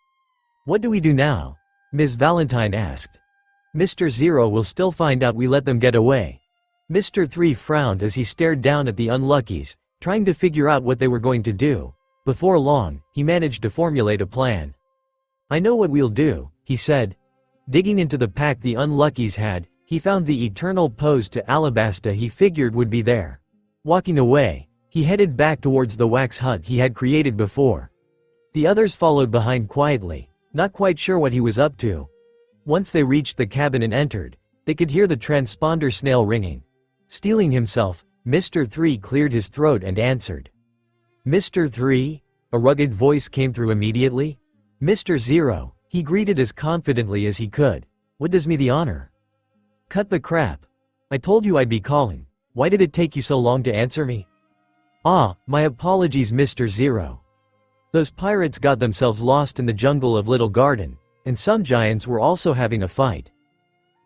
What do we do now? Ms. Valentine asked. Mr. 0 will still find out we let them get away. Mr. 3 frowned as he stared down at the unluckies, trying to figure out what they were going to do. Before long, he managed to formulate a plan. I know what we'll do, he said. Digging into the pack the unluckies had, he found the eternal pose to Alabasta he figured would be there. Walking away, he headed back towards the wax hut he had created before. The others followed behind quietly, not quite sure what he was up to. Once they reached the cabin and entered, they could hear the transponder snail ringing. Steeling himself, Mr. 3 cleared his throat and answered. Mr. 3? A rugged voice came through immediately. Mr. 0, he greeted as confidently as he could. What does me the honor? Cut the crap. I told you I'd be calling. Why did it take you so long to answer me? Ah, my apologies, Mr. 0. Those pirates got themselves lost in the jungle of Little Garden, and some giants were also having a fight.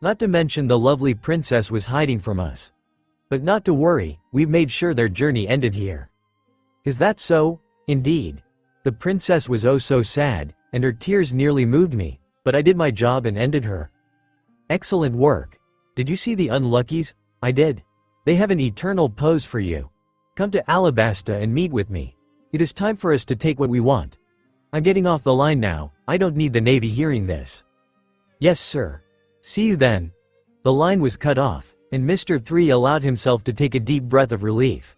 Not to mention the lovely princess was hiding from us. But not to worry, we've made sure their journey ended here. Is that so? Indeed. The princess was oh so sad, and her tears nearly moved me, but I did my job and ended her. Excellent work. Did you see the unluckies? I did. They have an eternal pose for you. Come to Alabasta and meet with me. It is time for us to take what we want. I'm getting off the line now, I don't need the Navy hearing this. Yes, sir. See you then. The line was cut off, and Mr. 3 allowed himself to take a deep breath of relief.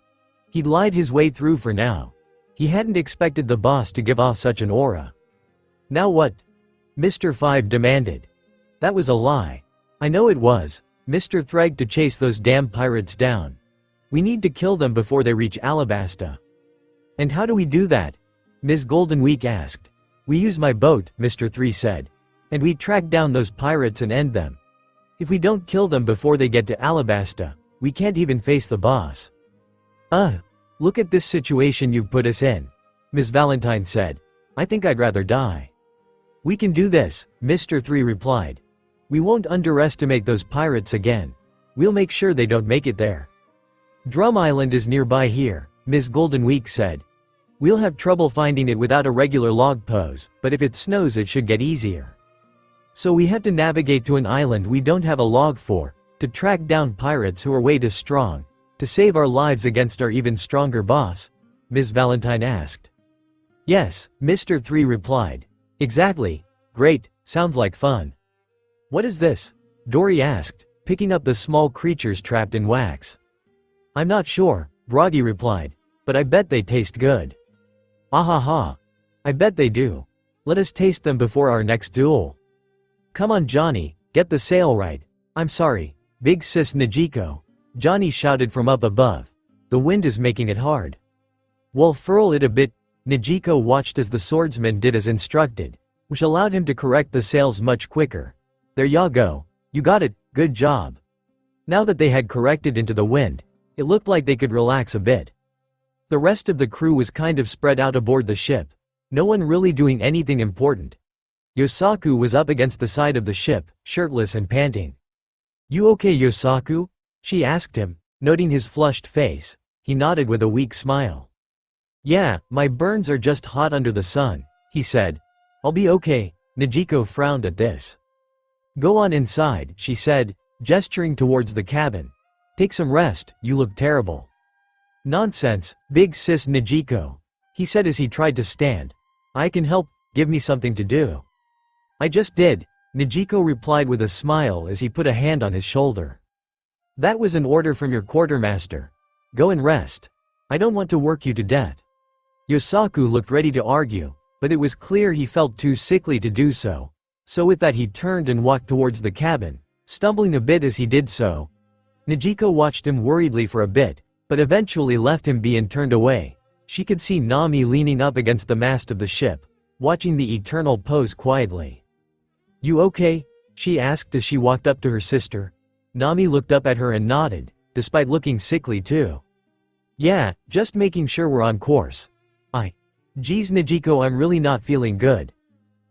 He'd lied his way through for now. He hadn't expected the boss to give off such an aura. Now what? Mr. 5 demanded. That was a lie. I know it was, Mr. Threg, to chase those damn pirates down. We need to kill them before they reach Alabasta. And how do we do that? Ms. Golden Week asked. We use my boat, Mr. 3 said. And we track down those pirates and end them. If we don't kill them before they get to Alabasta, we can't even face the boss. Look at this situation you've put us in, Ms. Valentine said. I think I'd rather die. We can do this, Mr. 3 replied. We won't underestimate those pirates again. We'll make sure they don't make it there. Drum Island is nearby here, Ms. Golden Week said. We'll have trouble finding it without a regular log pose, but if it snows it should get easier. So we have to navigate to an island we don't have a log for, to track down pirates who are way too strong, to save our lives against our even stronger boss? Ms. Valentine asked. Yes, Mr. 3 replied. Exactly. Great, sounds like fun. What is this? Dory asked, picking up the small creatures trapped in wax. I'm not sure, Broggy replied, but I bet they taste good. Ahaha. I bet they do. Let us taste them before our next duel. Come on Johnny, get the sail right. I'm sorry, big sis Najiko. Johnny shouted from up above. The wind is making it hard. Well, furl it a bit. Najiko watched as the swordsman did as instructed, which allowed him to correct the sails much quicker. There ya go. You got it, good job. Now that they had corrected into the wind, it looked like they could relax a bit. The rest of the crew was kind of spread out aboard the ship, no one really doing anything important. Yosaku was up against the side of the ship, shirtless and panting. You okay, Yosaku? She asked him, noting his flushed face. He nodded with a weak smile. Yeah, my burns are just hot under the sun, he said. I'll be okay. Najiko frowned at this. Go on inside, she said, gesturing towards the cabin. Take some rest, you look terrible. Nonsense, big sis Najiko, he said as he tried to stand. I can help, give me something to do. I just did, Najiko replied with a smile as he put a hand on his shoulder. That was an order from your quartermaster. Go and rest. I don't want to work you to death. Yosaku looked ready to argue, but it was clear he felt too sickly to do so. So with that he turned and walked towards the cabin, stumbling a bit as he did so. Najiko watched him worriedly for a bit, but eventually left him be and turned away. She could see Nami leaning up against the mast of the ship, watching the eternal pose quietly. "You okay?" she asked as she walked up to her sister. Nami looked up at her and nodded, despite looking sickly too. "Yeah, just making sure we're on course." Geez Najiko, I'm really not feeling good."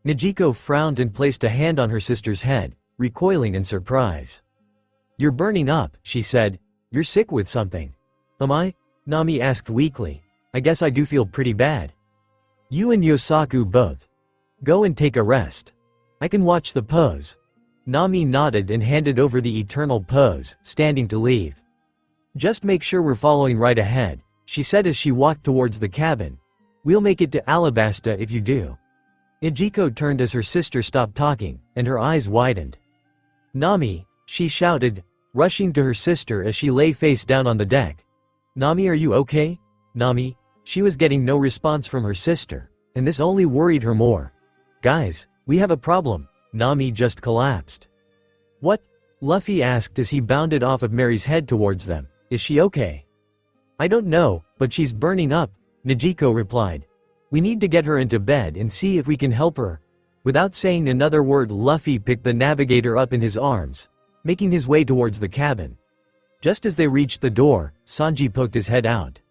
Najiko frowned and placed a hand on her sister's head, recoiling in surprise. "You're burning up," she said. "You're sick with something." "Am I?" Nami asked weakly. "I guess I do feel pretty bad." "You and Yosaku both. Go and take a rest. I can watch the pose." Nami nodded and handed over the eternal pose, standing to leave. "Just make sure we're following right ahead," she said as she walked towards the cabin. "We'll make it to Alabasta if you do." Najiko turned as her sister stopped talking, and her eyes widened. "Nami," she shouted, rushing to her sister as she lay face down on the deck. "Nami, are you okay? Nami?" She was getting no response from her sister, and this only worried her more. "Guys, we have a problem." Nami just collapsed. "What?" Luffy asked as he bounded off of Mary's head towards them. "Is she okay?" "I don't know, but she's burning up," Najiko replied. "We need to get her into bed and see if we can help her." Without saying another word, Luffy picked the navigator up in his arms, making his way towards the cabin. Just as they reached the door, Sanji poked his head out.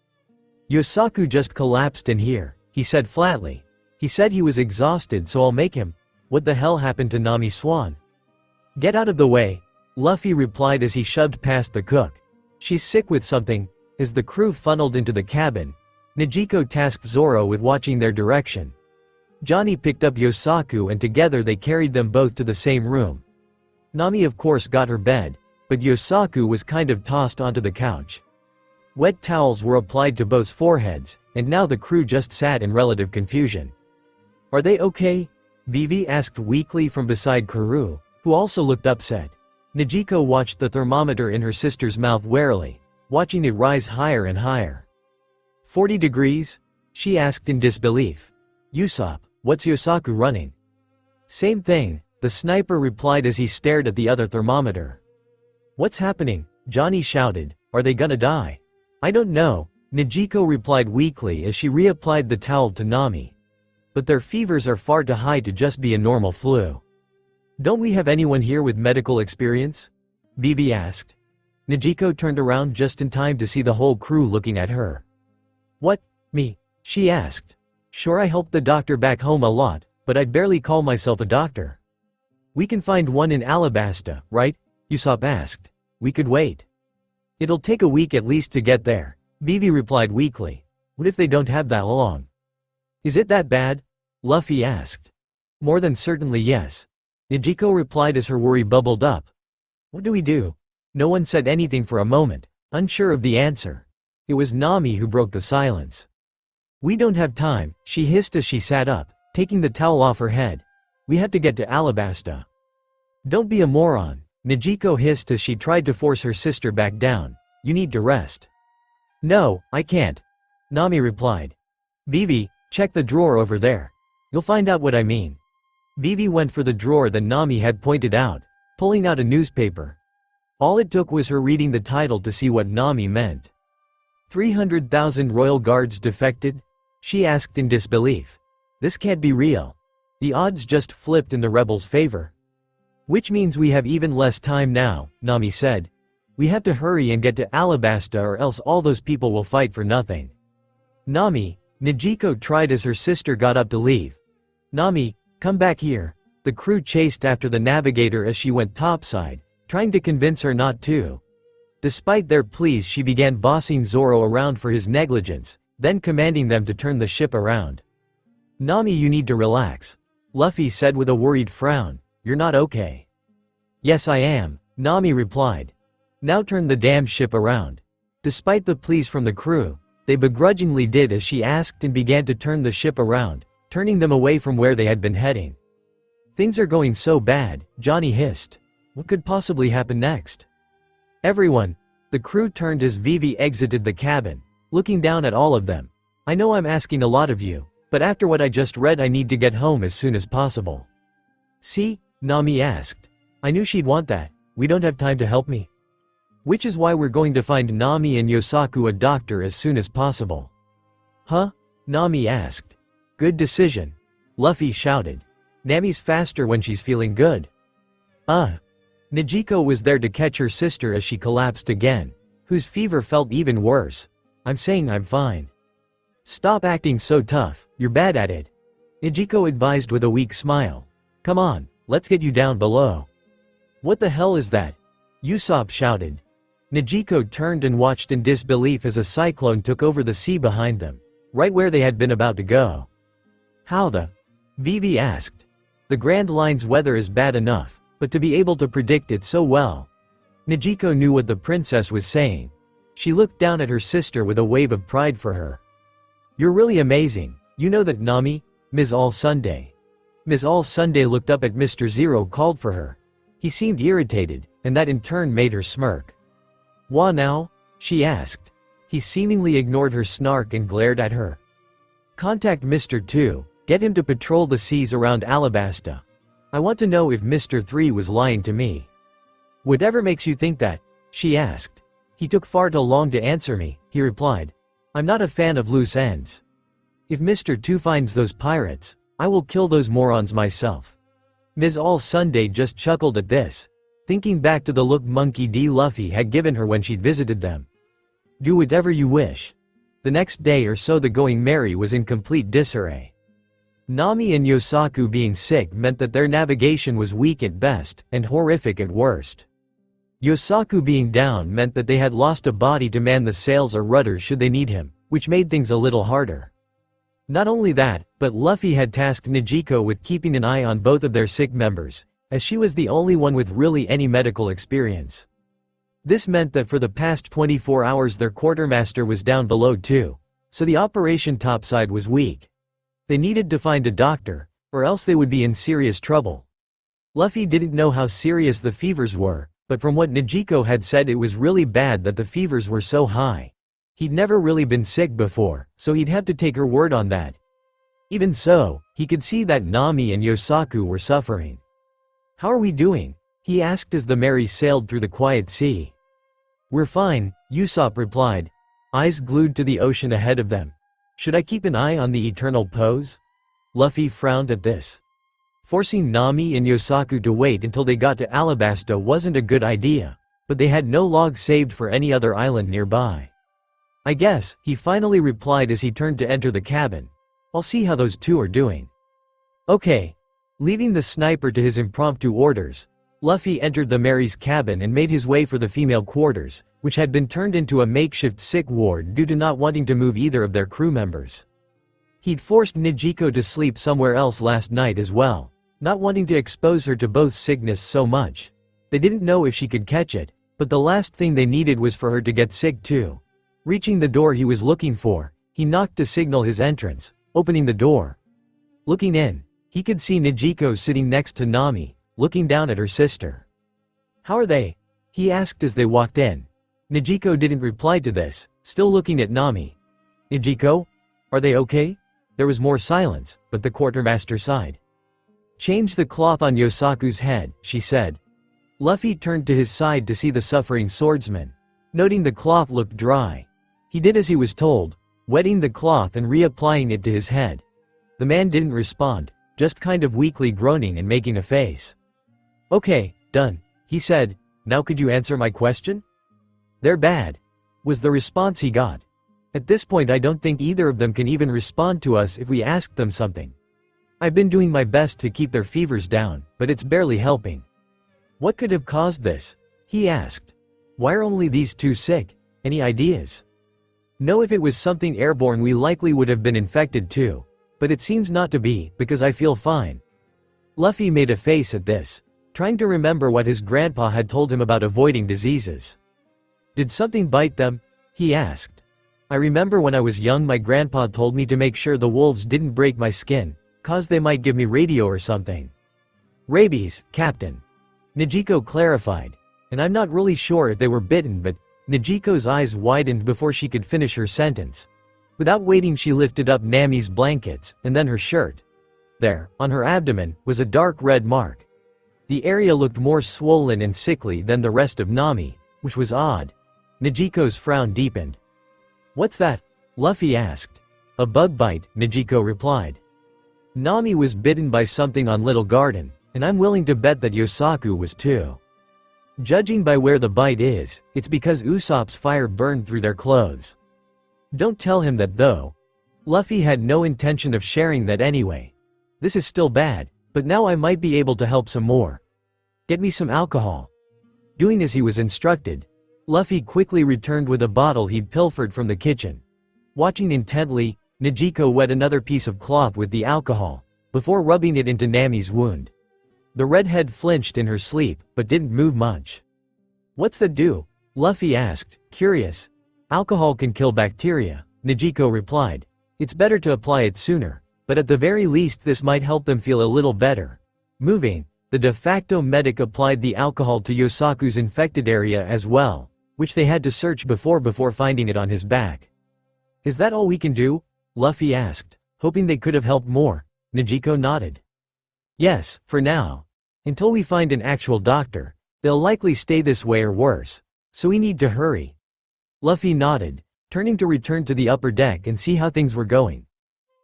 "Yosaku just collapsed in here," he said flatly. "He said he was exhausted, so I'll make him." "What the hell happened to Nami Swan?" "Get out of the way," Luffy replied as he shoved past the cook. "She's sick with something." As the crew funneled into the cabin, Najiko tasked Zoro with watching their direction. Johnny picked up Yosaku and together they carried them both to the same room. Nami of course got her bed, but Yosaku was kind of tossed onto the couch. Wet towels were applied to both foreheads, and now the crew just sat in relative confusion. "Are they okay?" Vivi asked weakly from beside Karoo, who also looked upset. Najiko watched the thermometer in her sister's mouth warily, watching it rise higher and higher. 40 degrees? She asked in disbelief. "Usopp, what's Yosaku running?" "Same thing," the sniper replied as he stared at the other thermometer. "What's happening?" Johnny shouted. "Are they gonna die?" "I don't know," Najiko replied weakly as she reapplied the towel to Nami. "But their fevers are far too high to just be a normal flu." "Don't we have anyone here with medical experience?" Vivi asked. Najiko turned around just in time to see the whole crew looking at her. "What, me?" she asked. "Sure, I helped the doctor back home a lot, but I'd barely call myself a doctor." "We can find one in Alabasta, right?" Usopp asked. "We could wait." "It'll take a week at least to get there," Vivi replied weakly. "What if they don't have that long?" "Is it that bad?" Luffy asked. "More than certainly yes," Najiko replied as her worry bubbled up. "What do we do?" No one said anything for a moment, unsure of the answer. It was Nami who broke the silence. "We don't have time," she hissed as she sat up, taking the towel off her head. "We have to get to Alabasta." "Don't be a moron," Najiko hissed as she tried to force her sister back down. "You need to rest." "No, I can't," Nami replied. "Vivi, check the drawer over there. You'll find out what I mean." Vivi went for the drawer that Nami had pointed out, pulling out a newspaper. All it took was her reading the title to see what Nami meant. 300,000 royal guards defected? She asked in disbelief. This can't be real. The odds just flipped in the rebels' favor. "Which means we have even less time now," Nami said. "We have to hurry and get to Alabasta or else all those people will fight for nothing." "Nami," Najiko tried as her sister got up to leave. "Nami, come back here." The crew chased after the navigator as she went topside, trying to convince her not to. Despite their pleas, she began bossing Zoro around for his negligence, then commanding them to turn the ship around. "Nami, you need to relax," Luffy said with a worried frown. "You're not okay." "Yes, I am," Nami replied. "Now turn the damn ship around." Despite the pleas from the crew, they begrudgingly did as she asked and began to turn the ship around, turning them away from where they had been heading. "Things are going so bad," Johnny hissed. "What could possibly happen next?" "Everyone," the crew turned as Vivi exited the cabin, looking down at all of them. "I know I'm asking a lot of you, but after what I just read I need to get home as soon as possible." See? Nami asked. I knew she'd want that. We don't have time to help me. Which is why we're going to find Nami and Yosaku a doctor as soon as possible. Huh? Nami asked. Good decision. Luffy shouted. Nami's faster when she's feeling good. Nijiko was there to catch her sister as she collapsed again, whose fever felt even worse. I'm saying I'm fine. Stop acting so tough, you're bad at it. Nijiko advised with a weak smile. Come on, let's get you down below. What the hell is that? Usopp shouted. Nijiko turned and watched in disbelief as a cyclone took over the sea behind them, right where they had been about to go. How the? Vivi asked. The Grand Line's weather is bad enough, but to be able to predict it so well. Nijiko knew what the princess was saying. She looked down at her sister with a wave of pride for her. You're really amazing, you know that, Nami? Ms. All Sunday. Ms. All Sunday looked up at Mr. Zero called for her. He seemed irritated, and that in turn made her smirk. Wha now? She asked. He seemingly ignored her snark and glared at her. Contact Mr. 2, get him to patrol the seas around Alabasta. I want to know if Mr. 3 was lying to me. Whatever makes you think that? She asked. He took far too long to answer me, he replied. I'm not a fan of loose ends. If Mr. 2 finds those pirates, I will kill those morons myself. Ms. All Sunday just chuckled at this, thinking back to the look Monkey D. Luffy had given her when she'd visited them. Do whatever you wish. The next day or so the Going Merry was in complete disarray. Nami and Yosaku being sick meant that their navigation was weak at best, and horrific at worst. Yosaku being down meant that they had lost a body to man the sails or rudders should they need him, which made things a little harder. Not only that, but Luffy had tasked Nijiko with keeping an eye on both of their sick members, as she was the only one with really any medical experience. This meant that for the past 24 hours their quartermaster was down below too, so the operation topside was weak. They needed to find a doctor, or else they would be in serious trouble. Luffy didn't know how serious the fevers were, but from what Nijiko had said it was really bad that the fevers were so high. He'd never really been sick before, so he'd have to take her word on that. Even so, he could see that Nami and Yosaku were suffering. How are we doing? He asked as the Merry sailed through the quiet sea. We're fine, Usopp replied, eyes glued to the ocean ahead of them. Should I keep an eye on the eternal pose? Luffy frowned at this. Forcing Nami and Yosaku to wait until they got to Alabasta wasn't a good idea, but they had no logs saved for any other island nearby. I guess, he finally replied as he turned to enter the cabin. I'll see how those two are doing. Okay. Leaving the sniper to his impromptu orders, Luffy entered the Mary's cabin and made his way for the female quarters, which had been turned into a makeshift sick ward due to not wanting to move either of their crew members. He'd forced Nijiko to sleep somewhere else last night as well, not wanting to expose her to both sickness so much. They didn't know if she could catch it, but the last thing they needed was for her to get sick too. Reaching the door he was looking for, he knocked to signal his entrance, opening the door. Looking in, he could see Nijiko sitting next to Nami, looking down at her sister. How are they? He asked as they walked in. Nijiko didn't reply to this, still looking at Nami. Nijiko? Are they okay? There was more silence, but the quartermaster sighed. Change the cloth on Yosaku's head, she said. Luffy turned to his side to see the suffering swordsman. Noting the cloth looked dry, he did as he was told, wetting the cloth and reapplying it to his head. The man didn't respond, just kind of weakly groaning and making a face. Okay, done, he said. Now could you answer my question? They're bad, was the response he got. At this point I don't think either of them can even respond to us if we ask them something. I've been doing my best to keep their fevers down, but it's barely helping. What could have caused this? He asked. Why are only these two sick? Any ideas? No, if it was something airborne we likely would have been infected too, but it seems not to be, because I feel fine. Luffy made a face at this, trying to remember what his grandpa had told him about avoiding diseases. Did something bite them? He asked. I remember when I was young my grandpa told me to make sure the wolves didn't break my skin, cause they might give me radio or something. Rabies, Captain. Nijiko clarified, and I'm not really sure if they were bitten, but Nijiko's eyes widened before she could finish her sentence. Without waiting she lifted up Nami's blankets, and then her shirt. There, on her abdomen, was a dark red mark. The area looked more swollen and sickly than the rest of Nami, which was odd. Nijiko's frown deepened. "What's that?" Luffy asked. "A bug bite," Nijiko replied. "Nami was bitten by something on Little Garden, and I'm willing to bet that Yosaku was too. Judging by where the bite is, it's because Usopp's fire burned through their clothes. Don't tell him that though." Luffy had no intention of sharing that anyway. "This is still bad, but now I might be able to help some more. Get me some alcohol." Doing as he was instructed, Luffy quickly returned with a bottle he'd pilfered from the kitchen. Watching intently, Nijiko wet another piece of cloth with the alcohol, before rubbing it into Nami's wound. The redhead flinched in her sleep, but didn't move much. "What's that do?" Luffy asked, curious. "Alcohol can kill bacteria," Nijiko replied. "It's better to apply it sooner, but at the very least this might help them feel a little better." Moving, the de facto medic applied the alcohol to Yosaku's infected area as well, which they had to search before finding it on his back. "Is that all we can do?" Luffy asked, hoping they could have helped more. Nijiko nodded. "Yes, for now. Until we find an actual doctor, they'll likely stay this way or worse, so we need to hurry." Luffy nodded, turning to return to the upper deck and see how things were going.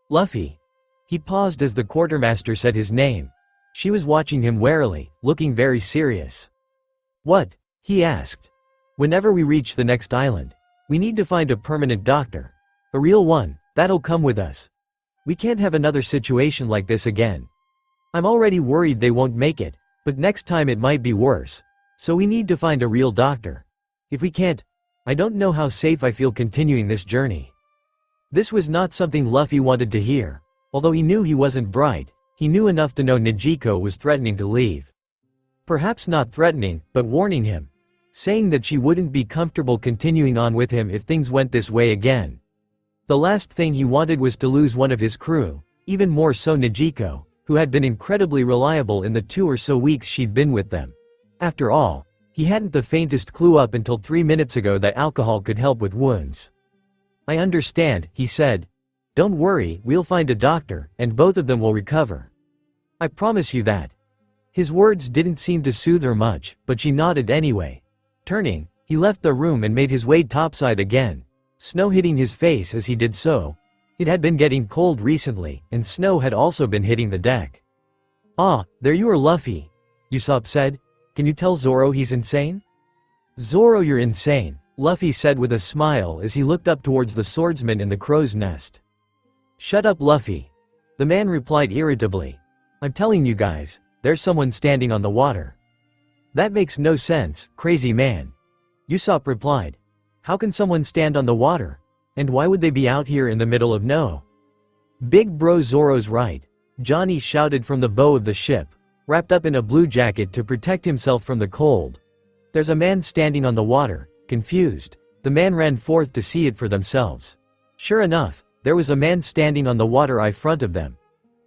"Luffy." He paused as the quartermaster said his name. She was watching him warily, looking very serious. "What?" he asked. "Whenever we reach the next island, we need to find a permanent doctor. A real one, that'll come with us. We can't have another situation like this again. I'm already worried they won't make it, but next time it might be worse. So we need to find a real doctor. If we can't, I don't know how safe I feel continuing this journey." This was not something Luffy wanted to hear. Although he knew he wasn't bright, he knew enough to know Nijiko was threatening to leave. Perhaps not threatening, but warning him. Saying that she wouldn't be comfortable continuing on with him if things went this way again. The last thing he wanted was to lose one of his crew, even more so Nijiko, who had been incredibly reliable in the 2 or so weeks she'd been with them. After all, he hadn't the faintest clue up until 3 minutes ago that alcohol could help with wounds. "I understand," he said. "Don't worry, we'll find a doctor, and both of them will recover. I promise you that." His words didn't seem to soothe her much, but she nodded anyway. Turning, he left the room and made his way topside again, snow hitting his face as he did so. It had been getting cold recently, and snow had also been hitting the deck. "Ah, there you are, Luffy," Usopp said. "Can you tell Zoro he's insane?" "Zoro, you're insane," Luffy said with a smile as he looked up towards the swordsman in the crow's nest. "Shut up, Luffy," the man replied irritably. "I'm telling you guys, there's someone standing on the water." "That makes no sense, crazy man," Usopp replied. "How can someone stand on the water? And why would they be out here in the middle of no?" "Big bro, Zoro's right," Johnny shouted from the bow of the ship, wrapped up in a blue jacket to protect himself from the cold. "There's a man standing on the water." Confused, the man ran forth to see it for themselves. Sure enough, there was a man standing on the water in front of them.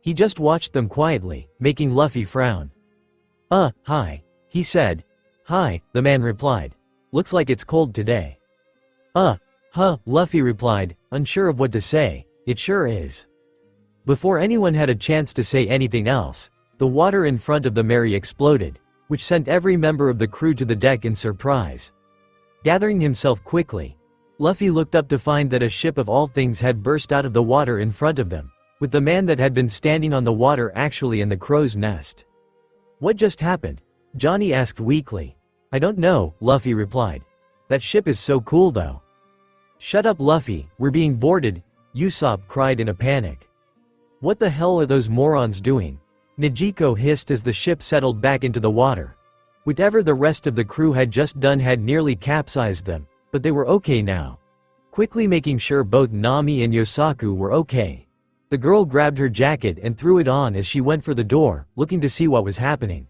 He just watched them quietly, making Luffy frown. Hi," he said. "Hi," the man replied. "Looks like it's cold today." Luffy replied, unsure of what to say. "It sure is." Before anyone had a chance to say anything else, the water in front of the Mary exploded, which sent every member of the crew to the deck in surprise. Gathering himself quickly, Luffy looked up to find that a ship of all things had burst out of the water in front of them, with the man that had been standing on the water actually in the crow's nest. "What just happened?" Johnny asked weakly. "I don't know," Luffy replied. "That ship is so cool though." "Shut up, Luffy, we're being boarded," Usopp cried in a panic. "What the hell are those morons doing?" Nijiko hissed as the ship settled back into the water. Whatever the rest of the crew had just done had nearly capsized them, but they were okay now. Quickly making sure both Nami and Yosaku were okay, the girl grabbed her jacket and threw it on as she went for the door, looking to see what was happening.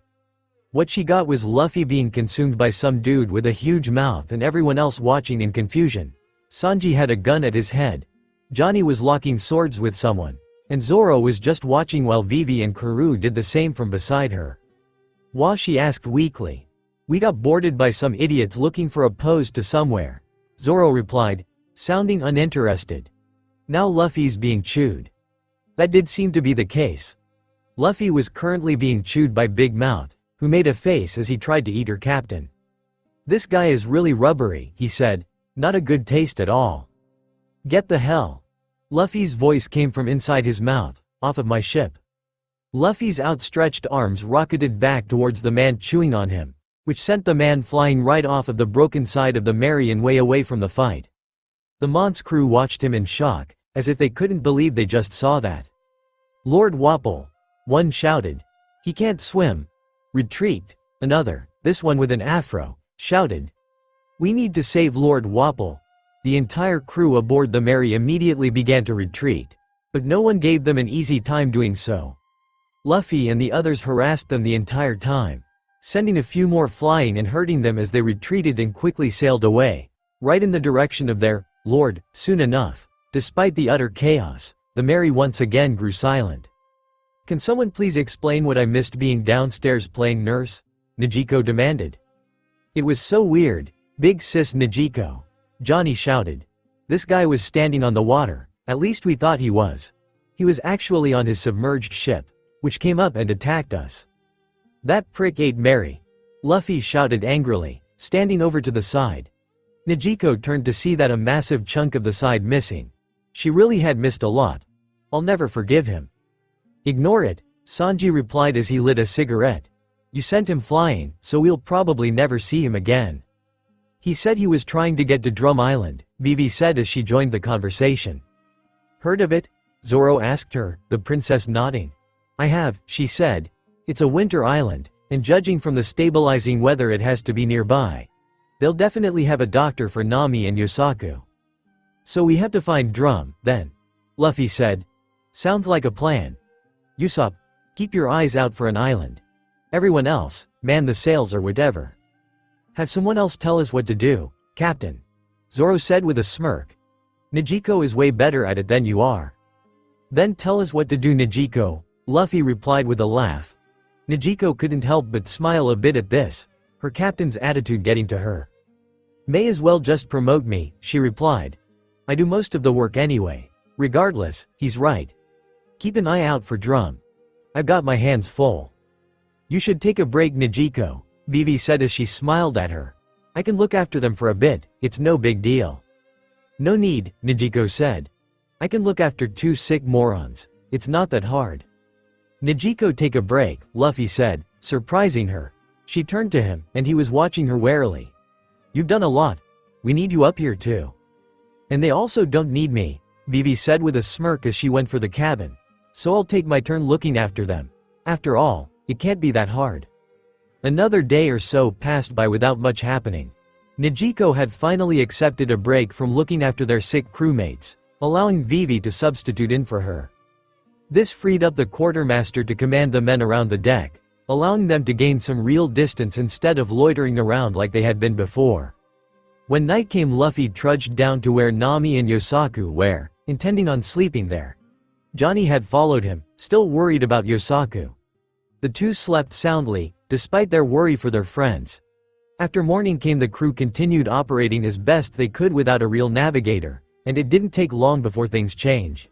What she got was Luffy being consumed by some dude with a huge mouth and everyone else watching in confusion. Sanji had a gun at his head. Johnny was locking swords with someone, and Zoro was just watching while Vivi and Karoo did the same from beside her. Washi asked weakly. "We got boarded by some idiots looking for a pose to somewhere," Zoro replied, sounding uninterested. Now Luffy's being chewed. That did seem to be the case. Luffy was currently being chewed by Big Mouth, who made a face as he tried to eat her captain. "This guy is really rubbery," he said. "Not a good taste at all." "Get the hell." Luffy's voice came from inside his mouth. "Off of my ship." Luffy's outstretched arms rocketed back towards the man chewing on him, which sent the man flying right off of the broken side of the Mary and way away from the fight. The Mont's crew watched him in shock, as if they couldn't believe they just saw that. "Lord Wapple," one shouted. "He can't swim." "Retreat," another, this one with an afro, shouted. "We need to save Lord Wapple." The entire crew aboard the Mary immediately began to retreat, but no one gave them an easy time doing so. Luffy and the others harassed them the entire time, sending a few more flying and hurting them as they retreated and quickly sailed away, right in the direction of their lord. Soon enough, despite the utter chaos, the Mary once again grew silent. "Can someone please explain what I missed being downstairs playing nurse?" Nijiko demanded. "It was so weird, big sis Nijiko," Johnny shouted. "This guy was standing on the water, at least we thought he was. He was actually on his submerged ship, which came up and attacked us." "That prick ate Mary," Luffy shouted angrily, standing over to the side. Nijiko turned to see that a massive chunk of the side missing. She really had missed a lot. "I'll never forgive him." "Ignore it," Sanji replied as he lit a cigarette. "You sent him flying, so we'll probably never see him again." "He said he was trying to get to Drum Island," Vivi said as she joined the conversation. "Heard of it?" Zoro asked her, the princess nodding. "I have," she said. "It's a winter island, and judging from the stabilizing weather it has to be nearby. They'll definitely have a doctor for Nami and Yosaku." "So we have to find Drum, then," Luffy said. "Sounds like a plan. Usopp, keep your eyes out for an island. Everyone else, man the sails or whatever." "Have someone else tell us what to do, Captain," Zoro said with a smirk. "Nijiko is way better at it than you are." "Then tell us what to do, Nijiko," Luffy replied with a laugh. Nijiko couldn't help but smile a bit at this, her captain's attitude getting to her. "May as well just promote me," she replied. "I do most of the work anyway. Regardless, he's right. Keep an eye out for Drum. I've got my hands full." "You should take a break, Nijiko," Vivi said as she smiled at her. "I can look after them for a bit, it's no big deal." "No need," Nijiko said. "I can look after two sick morons. It's not that hard." "Nijiko, take a break," Luffy said, surprising her. She turned to him, and he was watching her warily. "You've done a lot. We need you up here too." "And they also don't need me," Vivi said with a smirk as she went for the cabin. "So I'll take my turn looking after them. After all, it can't be that hard." Another day or so passed by without much happening. Nijiko had finally accepted a break from looking after their sick crewmates, allowing Vivi to substitute in for her. This freed up the quartermaster to command the men around the deck, allowing them to gain some real distance instead of loitering around like they had been before. When night came, Luffy trudged down to where Nami and Yosaku were, intending on sleeping there. Johnny had followed him, still worried about Yosaku. The two slept soundly, despite their worry for their friends. After morning came, the crew continued operating as best they could without a real navigator, and it didn't take long before things changed.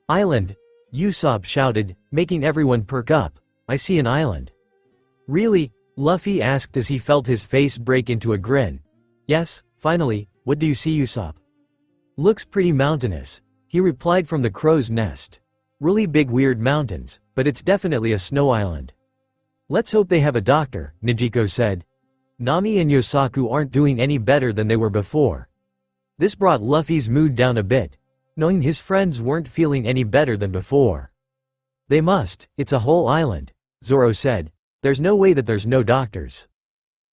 "Island!" Usopp shouted, making everyone perk up. "I see an island." "Really?" Luffy asked as he felt his face break into a grin. "Yes, finally. What do you see, Usopp?" "Looks pretty mountainous," he replied from the crow's nest. "Really big weird mountains, but it's definitely a snow island." "Let's hope they have a doctor," Nijiko said. Nami and Yosaku aren't doing any better than they were before. This brought Luffy's mood down a bit, knowing his friends weren't feeling any better than before. "They must, it's a whole island," Zoro said. "There's no way that there's no doctors."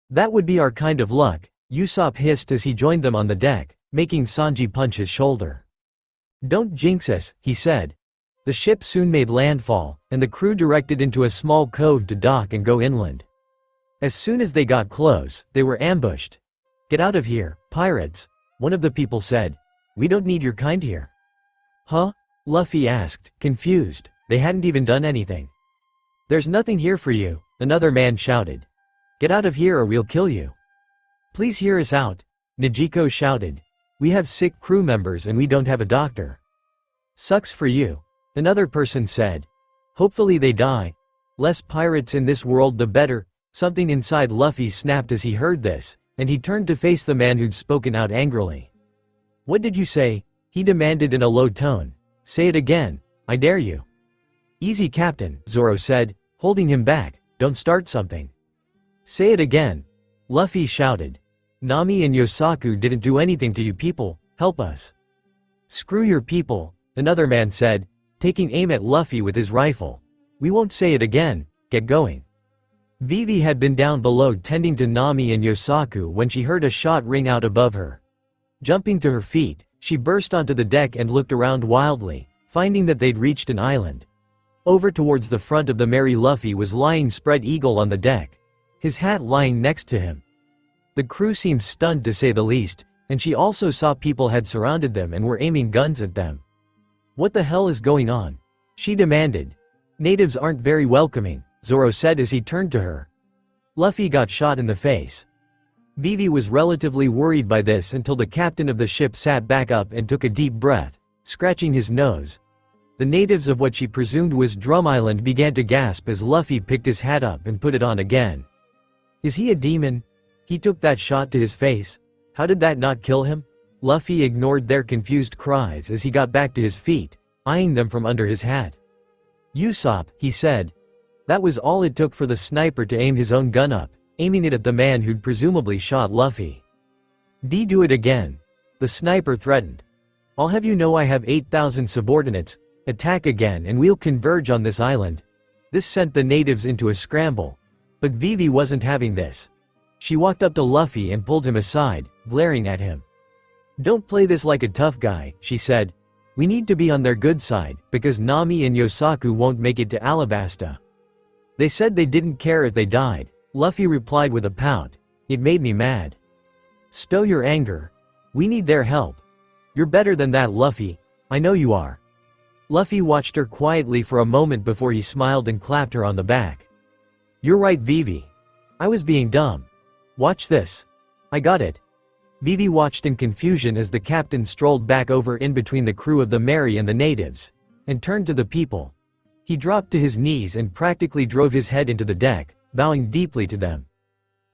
"That would be our kind of luck," Usopp hissed as he joined them on the deck, making Sanji punch his shoulder. "Don't jinx us," he said. The ship soon made landfall, and the crew directed into a small cove to dock and go inland. As soon as they got close, they were ambushed. "Get out of here, pirates," one of the people said. "We don't need your kind here." "Huh?" Luffy asked, confused. They hadn't even done anything. "There's nothing here for you," another man shouted. "Get out of here or we'll kill you." "Please hear us out," Nijiko shouted. "We have sick crew members and we don't have a doctor." "Sucks for you," another person said. Hopefully they die. Less pirates in this world the better. Something inside Luffy snapped as he heard this, and he turned to face the man who'd spoken out angrily. What did you say? He demanded in a low tone. Say it again, I dare you. Easy Captain, Zoro said, holding him back, don't start something. Say it again. Luffy shouted. Nami and Yosaku didn't do anything to you people, help us. Screw your people, another man said, taking aim at Luffy with his rifle. We won't say it again, get going. Vivi had been down below tending to Nami and Yosaku when she heard a shot ring out above her. Jumping to her feet, she burst onto the deck and looked around wildly, finding that they'd reached an island. Over towards the front of the Merry Luffy was lying spread eagle on the deck, his hat lying next to him. The crew seemed stunned to say the least, and she also saw people had surrounded them and were aiming guns at them. What the hell is going on? She demanded. Natives aren't very welcoming, Zoro said as he turned to her. Luffy got shot in the face. Vivi was relatively worried by this until the captain of the ship sat back up and took a deep breath, scratching his nose. The natives of what she presumed was Drum Island began to gasp as Luffy picked his hat up and put it on again. Is he a demon? He took that shot to his face. How did that not kill him? Luffy ignored their confused cries as he got back to his feet, eyeing them from under his hat. Usopp, he said. That was all it took for the sniper to aim his own gun up, aiming it at the man who'd presumably shot Luffy. Do it again. The sniper threatened. I'll have you know I have 8,000 subordinates. Attack again and we'll converge on this island. This sent the natives into a scramble. But Vivi wasn't having this. She walked up to Luffy and pulled him aside, glaring at him. Don't play this like a tough guy, she said. We need to be on their good side, because Nami and Yosaku won't make it to Alabasta. They said they didn't care if they died, Luffy replied with a pout. It made me mad. Stow your anger. We need their help. You're better than that, Luffy. I know you are. Luffy watched her quietly for a moment before he smiled and clapped her on the back. You're right, Vivi. I was being dumb. Watch this. I got it. Vivi watched in confusion as the captain strolled back over in between the crew of the Merry and the natives, and turned to the people. He dropped to his knees and practically drove his head into the deck, bowing deeply to them.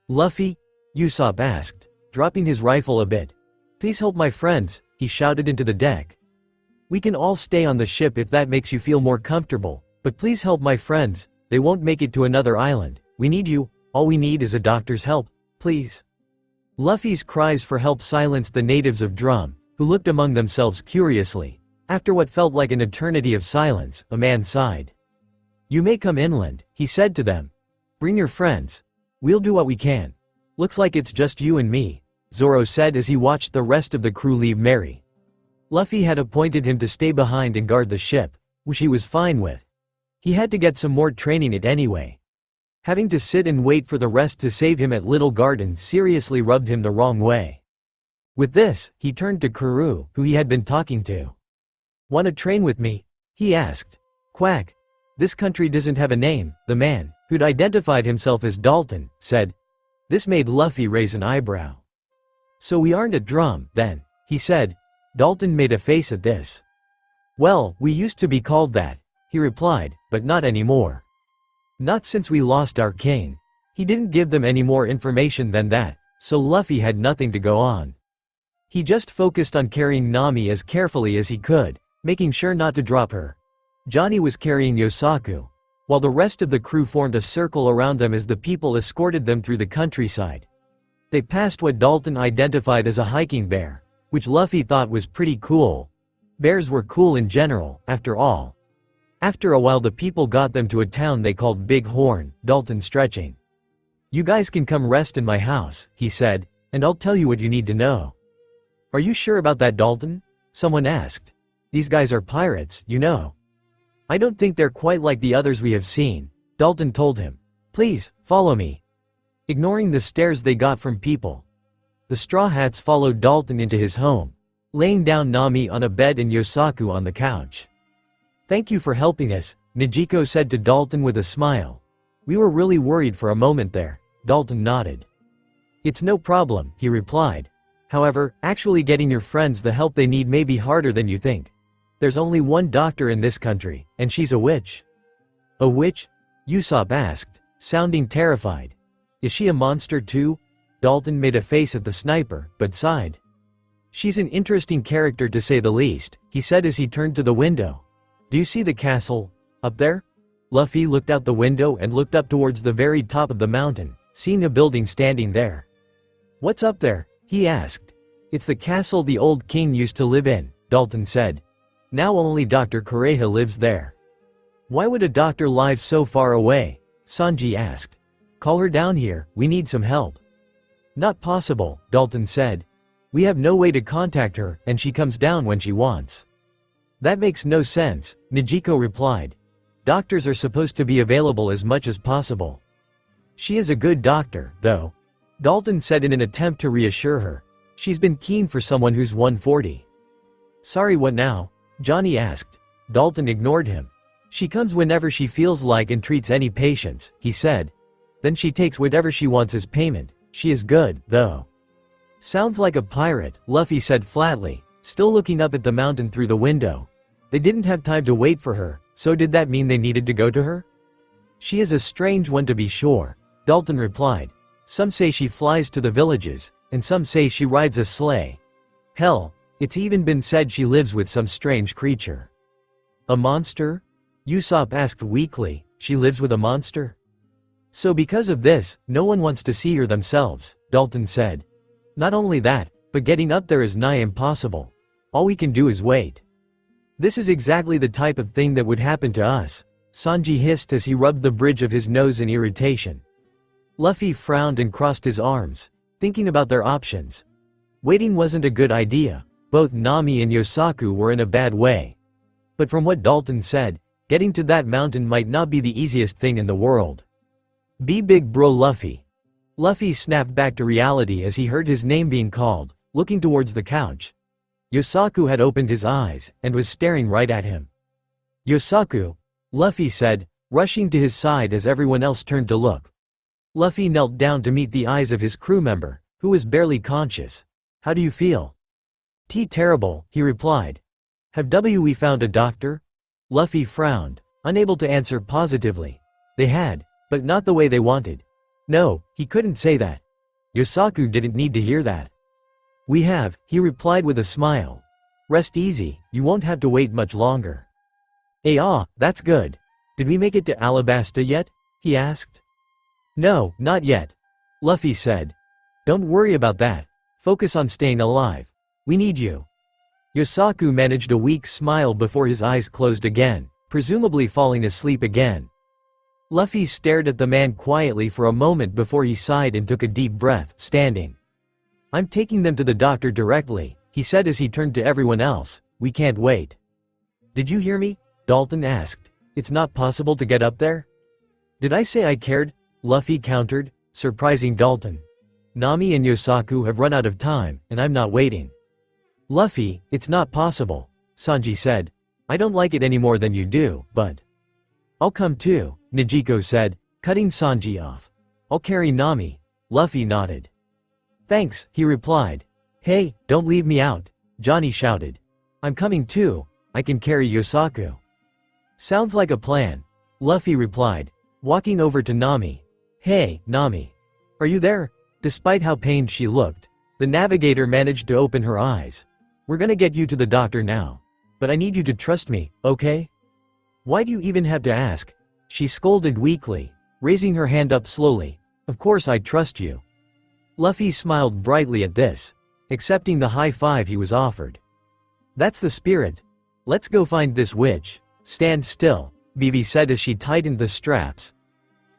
Luffy? Usopp asked, dropping his rifle a bit. Please help my friends, he shouted into the deck. We can all stay on the ship if that makes you feel more comfortable, but please help my friends, they won't make it to another island. We need you, all we need is a doctor's help, please. Luffy's cries for help silenced the natives of Drum, who looked among themselves curiously. After what felt like an eternity of silence, a man sighed. You may come inland, he said to them. Bring your friends. We'll do what we can. Looks like it's just you and me, Zoro said as he watched the rest of the crew leave Merry. Luffy had appointed him to stay behind and guard the ship, which he was fine with. He had to get some more training it anyway. Having to sit and wait for the rest to save him at Little Garden seriously rubbed him the wrong way. With this, he turned to Karoo, who he had been talking to. Want to train with me? He asked. Quack. This country doesn't have a name, the man, who'd identified himself as Dalton, said. This made Luffy raise an eyebrow. So we aren't at Drum, then, he said. Dalton made a face at this. Well, we used to be called that, he replied, but not anymore. Not since we lost our king. He didn't give them any more information than that, so Luffy had nothing to go on. He just focused on carrying Nami as carefully as he could, making sure not to drop her. Johnny was carrying Yosaku, while the rest of the crew formed a circle around them as the people escorted them through the countryside. They passed what Dalton identified as a hiking bear, which Luffy thought was pretty cool. Bears were cool in general, after all. After a while the people got them to a town they called Big Horn, Dalton stretching. You guys can come rest in my house, he said, and I'll tell you what you need to know. Are you sure about that, Dalton? Someone asked. These guys are pirates, you know. I don't think they're quite like the others we have seen, Dalton told him. Please, follow me. Ignoring the stares they got from people, the Straw Hats followed Dalton into his home, laying down Nami on a bed and Yosaku on the couch. Thank you for helping us, Nijiko said to Dalton with a smile. We were really worried for a moment there, Dalton nodded. It's no problem, he replied. However, actually getting your friends the help they need may be harder than you think. There's only one doctor in this country, and she's a witch. A witch? Usopp asked, sounding terrified. Is she a monster too? Dalton made a face at the sniper, but sighed. She's an interesting character to say the least, he said as he turned to the window. Do you see the castle? Up there? Luffy looked out the window and looked up towards the very top of the mountain, seeing a building standing there. What's up there? He asked. It's the castle the old king used to live in, Dalton said. Now only Dr. Kureha lives there. Why would a doctor live so far away? Sanji asked. Call her down here, we need some help. Not possible, Dalton said. We have no way to contact her, and she comes down when she wants. That makes no sense, Nijiko replied. Doctors are supposed to be available as much as possible. She is a good doctor, though, Dalton said in an attempt to reassure her. She's been keen for someone who's 140. Sorry, what now? Johnny asked. Dalton ignored him. She comes whenever she feels like and treats any patients, he said. Then she takes whatever she wants as payment. She is good, though. Sounds like a pirate, Luffy said flatly, still looking up at the mountain through the window. They didn't have time to wait for her, so did that mean they needed to go to her? She is a strange one to be sure, Dalton replied. Some say she flies to the villages, and some say she rides a sleigh. Hell, it's even been said she lives with some strange creature. A monster? Usopp asked weakly. She lives with a monster? So because of this, no one wants to see her themselves, Dalton said. Not only that, but getting up there is nigh impossible. All we can do is wait. This is exactly the type of thing that would happen to us, Sanji hissed as he rubbed the bridge of his nose in irritation. Luffy frowned and crossed his arms, thinking about their options. Waiting wasn't a good idea. Both Nami and Yosaku were in a bad way. But from what Dalton said, getting to that mountain might not be the easiest thing in the world. Be big bro Luffy. Luffy snapped back to reality as he heard his name being called, looking towards the couch. Yosaku had opened his eyes, and was staring right at him. Yosaku, Luffy said, rushing to his side as everyone else turned to look. Luffy knelt down to meet the eyes of his crew member, who was barely conscious. How do you feel? Terrible, he replied. Have we found a doctor? Luffy frowned, unable to answer positively. They had, but not the way they wanted. No, he couldn't say that. Yosaku didn't need to hear that. We have, he replied with a smile. Rest easy, you won't have to wait much longer. That's good. Did we make it to Alabasta yet? He asked. No, not yet. Luffy said. Don't worry about that. Focus on staying alive. We need you. Yosaku managed a weak smile before his eyes closed again, presumably falling asleep again. Luffy stared at the man quietly for a moment before he sighed and took a deep breath, standing. I'm taking them to the doctor directly, he said as he turned to everyone else. We can't wait. Did you hear me? Dalton asked. It's not possible to get up there? Did I say I cared? Luffy countered, surprising Dalton. Nami and Yosaku have run out of time, and I'm not waiting. Luffy, it's not possible, Sanji said. I don't like it any more than you do, but... I'll come too, Nijiko said, cutting Sanji off. I'll carry Nami. Luffy nodded. Thanks, he replied. Hey, don't leave me out, Johnny shouted. I'm coming too, I can carry Yosaku. Sounds like a plan, Luffy replied, walking over to Nami. Hey, Nami. Are you there? Despite how pained she looked, the navigator managed to open her eyes. We're gonna get you to the doctor now. But I need you to trust me, okay? Why do you even have to ask? She scolded weakly, raising her hand up slowly. Of course I trust you. Luffy smiled brightly at this, accepting the high five he was offered. That's the spirit. Let's go find this witch. Stand still, Vivi said as she tightened the straps.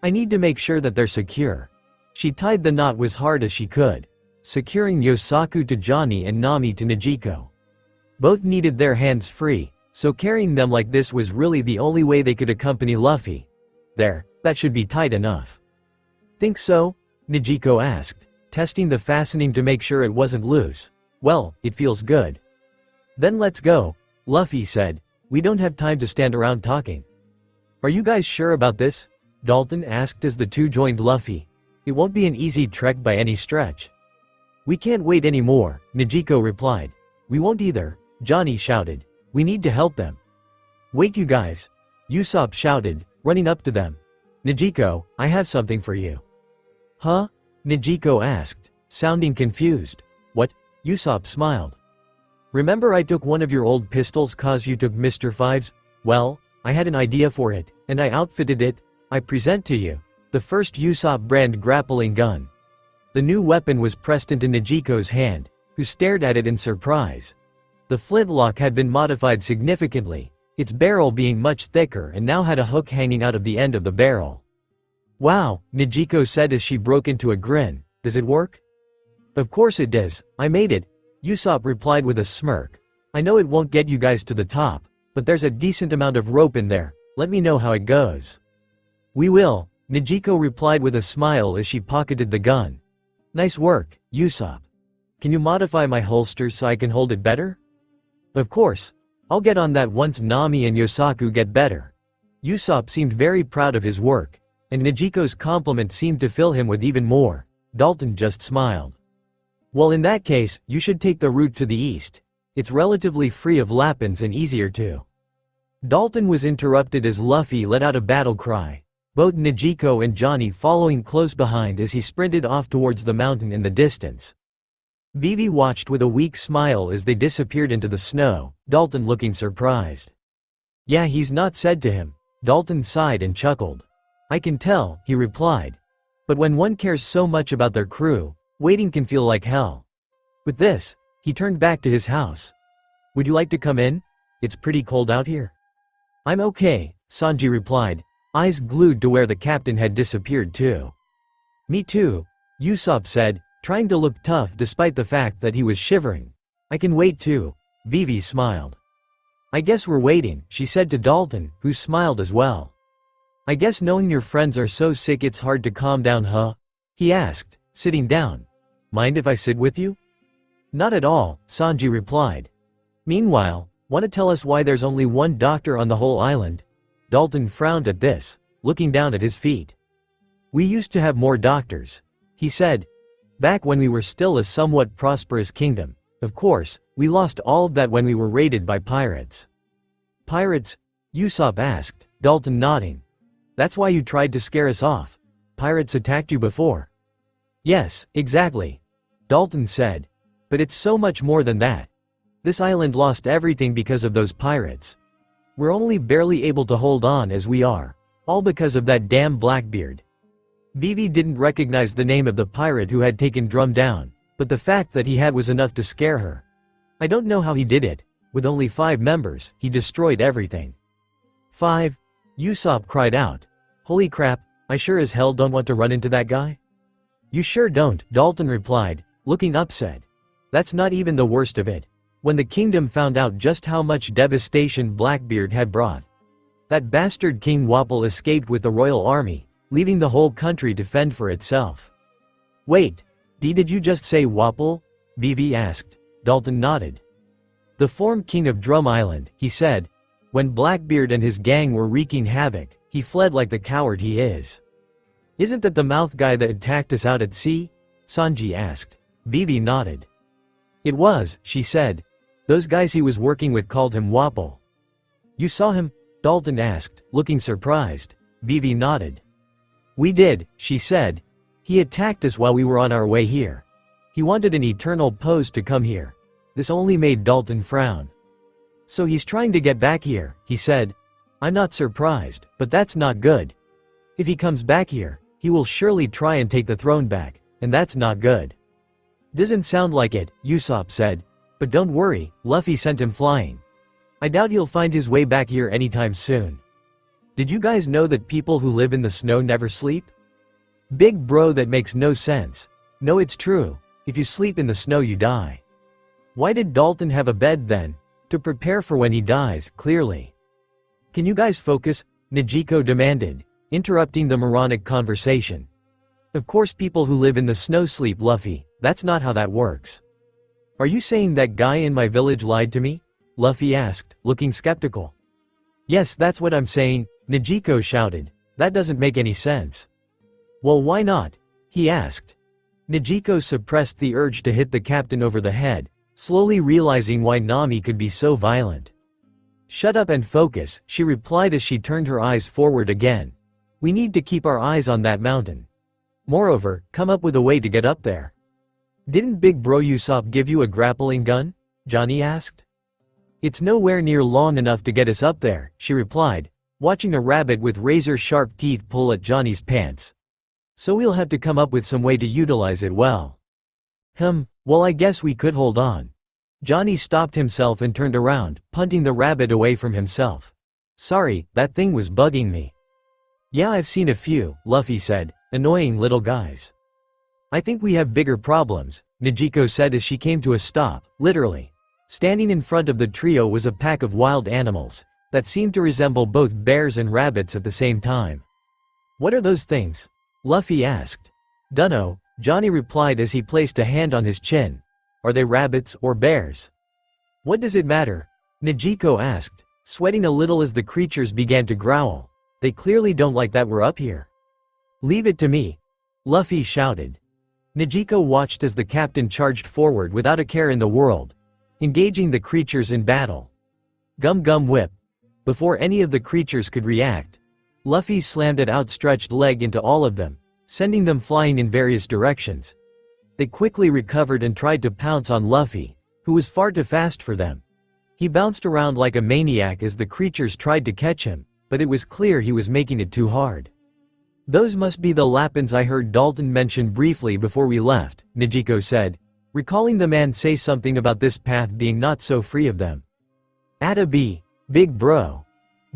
I need to make sure that they're secure. She tied the knot as hard as she could, securing Yosaku to Johnny and Nami to Nijiko. Both needed their hands free, so carrying them like this was really the only way they could accompany Luffy. There, that should be tight enough. Think so? Nijiko asked, testing the fastening to make sure it wasn't loose. Well, it feels good. Then let's go, Luffy said. We don't have time to stand around talking. Are you guys sure about this? Dalton asked as the two joined Luffy. It won't be an easy trek by any stretch. We can't wait anymore, Nijiko replied. We won't either, Johnny shouted. We need to help them. Wait you guys, Usopp shouted, running up to them. "Nijiko, I have something for you." "Huh?" Nijiko asked, sounding confused. "What?" Usopp smiled. "Remember I took one of your old pistols cause you took Mr. Five's? Well, I had an idea for it, and I outfitted it. I present to you the first Usopp brand grappling gun." The new weapon was pressed into Nijiko's hand, who stared at it in surprise. The flintlock had been modified significantly, its barrel being much thicker and now had a hook hanging out of the end of the barrel. "Wow," Nijiko said as she broke into a grin. "Does it work?" "Of course it does, I made it," Usopp replied with a smirk. "I know it won't get you guys to the top, but there's a decent amount of rope in there. Let me know how it goes." "We will," Nijiko replied with a smile as she pocketed the gun. "Nice work, Usopp. Can you modify my holster so I can hold it better?" "Of course. I'll get on that once Nami and Yosaku get better." Usopp seemed very proud of his work, and Nijiko's compliment seemed to fill him with even more. Dalton just smiled. "Well, in that case, you should take the route to the east. It's relatively free of lapins and easier too." Dalton was interrupted as Luffy let out a battle cry, both Nijiko and Johnny following close behind as he sprinted off towards the mountain in the distance. Vivi watched with a weak smile as they disappeared into the snow, Dalton looking surprised. "Yeah, he's not said to him." Dalton sighed and chuckled. "I can tell," he replied. "But when one cares so much about their crew, waiting can feel like hell." With this, he turned back to his house. "Would you like to come in? It's pretty cold out here." "I'm okay," Sanji replied, eyes glued to where the captain had disappeared too. "Me too," Usopp said, trying to look tough despite the fact that he was shivering. "I can wait too," Vivi smiled. "I guess we're waiting," she said to Dalton, who smiled as well. "I guess knowing your friends are so sick it's hard to calm down, huh?" he asked, sitting down. "Mind if I sit with you?" "Not at all," Sanji replied. "Meanwhile, want to tell us why there's only one doctor on the whole island?" Dalton frowned at this, looking down at his feet. "We used to have more doctors," he said. "Back when we were still a somewhat prosperous kingdom. Of course, we lost all of that when we were raided by pirates." "Pirates?" Usopp asked, Dalton nodding. "That's why you tried to scare us off. Pirates attacked you before." "Yes, exactly," Dalton said. "But it's so much more than that. This island lost everything because of those pirates. We're only barely able to hold on as we are, all because of that damn Blackbeard." Vivi didn't recognize the name of the pirate who had taken Drum down, but the fact that he had was enough to scare her. "I don't know how he did it. With only 5 members, he destroyed everything." "5? Usopp cried out. "Holy crap, I sure as hell don't want to run into that guy." "You sure don't," Dalton replied, looking upset. "That's not even the worst of it. When the kingdom found out just how much devastation Blackbeard had brought, that bastard King Wapol escaped with the royal army, leaving the whole country to fend for itself." "Wait, did you just say Wapol?" Vivi asked. Dalton nodded. "The former king of Drum Island," he said. "When Blackbeard and his gang were wreaking havoc, he fled like the coward he is." "Isn't that the mouth guy that attacked us out at sea?" Sanji asked. Vivi nodded. "It was," she said. "Those guys he was working with called him Wapol." "You saw him?" Dalton asked, looking surprised. Vivi nodded. "We did," she said. "He attacked us while we were on our way here. He wanted an eternal pose to come here." This only made Dalton frown. "So he's trying to get back here," he said. "I'm not surprised, but that's not good. If he comes back here, he will surely try and take the throne back, and that's not good." "Doesn't sound like it," Usopp said. "But don't worry, Luffy sent him flying. I doubt he'll find his way back here anytime soon." "Did you guys know that people who live in the snow never sleep?" "Big bro, that makes no sense." "No, it's true. If you sleep in the snow you die." "Why did Dalton have a bed then?" "To prepare for when he dies, clearly." "Can you guys focus?" Nijiko demanded, interrupting the moronic conversation. "Of course people who live in the snow sleep, Luffy. That's not how that works." "Are you saying that guy in my village lied to me?" Luffy asked, looking skeptical. "Yes, that's what I'm saying," Nijiko shouted. "That doesn't make any sense." "Well, why not?" he asked. Nijiko suppressed the urge to hit the captain over the head, slowly realizing why Nami could be so violent. Shut up and focus, she replied as she turned her eyes forward again. We need to keep our eyes on that mountain. Moreover, come up with a way to get up there. Didn't Big Bro Usopp give you a grappling gun? Johnny asked. It's nowhere near long enough to get us up there, she replied, watching a rabbit with razor-sharp teeth pull at Johnny's pants. So we'll have to come up with some way to utilize it well. Well I guess we could hold on. Johnny stopped himself and turned around, punting the rabbit away from himself. Sorry, that thing was bugging me. Yeah, I've seen a few, Luffy said, annoying little guys. I think we have bigger problems, Nijiko said as she came to a stop, literally. Standing in front of the trio was a pack of wild animals that seemed to resemble both bears and rabbits at the same time. What are those things? Luffy asked. Dunno, Johnny replied as he placed a hand on his chin. Are they rabbits or bears? What does it matter? Nijiko asked, sweating a little as the creatures began to growl. They clearly don't like that we're up here. Leave it to me, Luffy shouted. Nijiko watched as the captain charged forward without a care in the world, engaging the creatures in battle. Gum Gum Whip. Before any of the creatures could react, Luffy slammed an outstretched leg into all of them, sending them flying in various directions. They quickly recovered and tried to pounce on Luffy, who was far too fast for them. He bounced around like a maniac as the creatures tried to catch him, but it was clear he was making it too hard. Those must be the Lapins I heard Dalton mention briefly before we left, Nijiko said, recalling the man say something about this path being not so free of them. Atta B, big bro.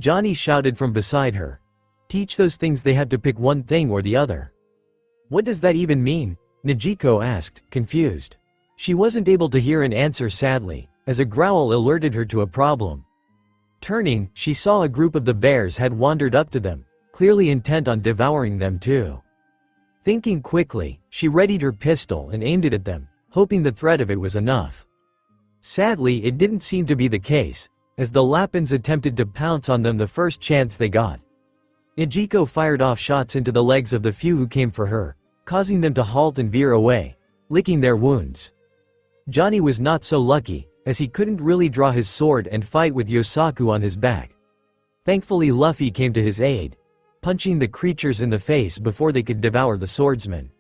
Johnny shouted from beside her. Teach those things they have to pick one thing or the other. What does that even mean? Nijiko asked, confused. She wasn't able to hear an answer sadly, as a growl alerted her to a problem. Turning, she saw a group of the bears had wandered up to them, clearly intent on devouring them too. Thinking quickly, she readied her pistol and aimed it at them, hoping the threat of it was enough. Sadly, it didn't seem to be the case, as the Lapins attempted to pounce on them the first chance they got. Nijiko fired off shots into the legs of the few who came for her, causing them to halt and veer away, licking their wounds. Johnny was not so lucky, as he couldn't really draw his sword and fight with Yosaku on his back. Thankfully Luffy came to his aid, punching the creatures in the face before they could devour the swordsman.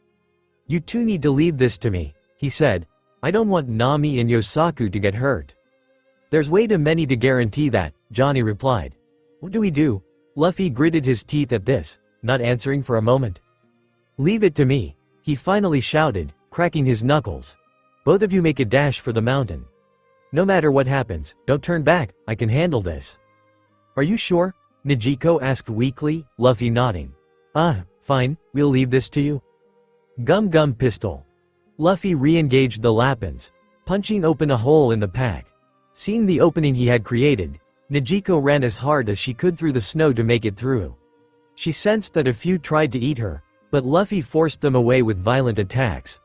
You two need to leave this to me, he said. I don't want Nami and Yosaku to get hurt. There's way too many to guarantee that, Johnny replied. What do we do? Luffy gritted his teeth at this, not answering for a moment. Leave it to me, he finally shouted, cracking his knuckles. Both of you make a dash for the mountain. No matter what happens, don't turn back, I can handle this. Are you sure? Nijiko asked weakly, Luffy nodding. Fine, we'll leave this to you. Gum Gum Pistol. Luffy re-engaged the Lapins, punching open a hole in the pack. Seeing the opening he had created, Nijiko ran as hard as she could through the snow to make it through. She sensed that a few tried to eat her, but Luffy forced them away with violent attacks.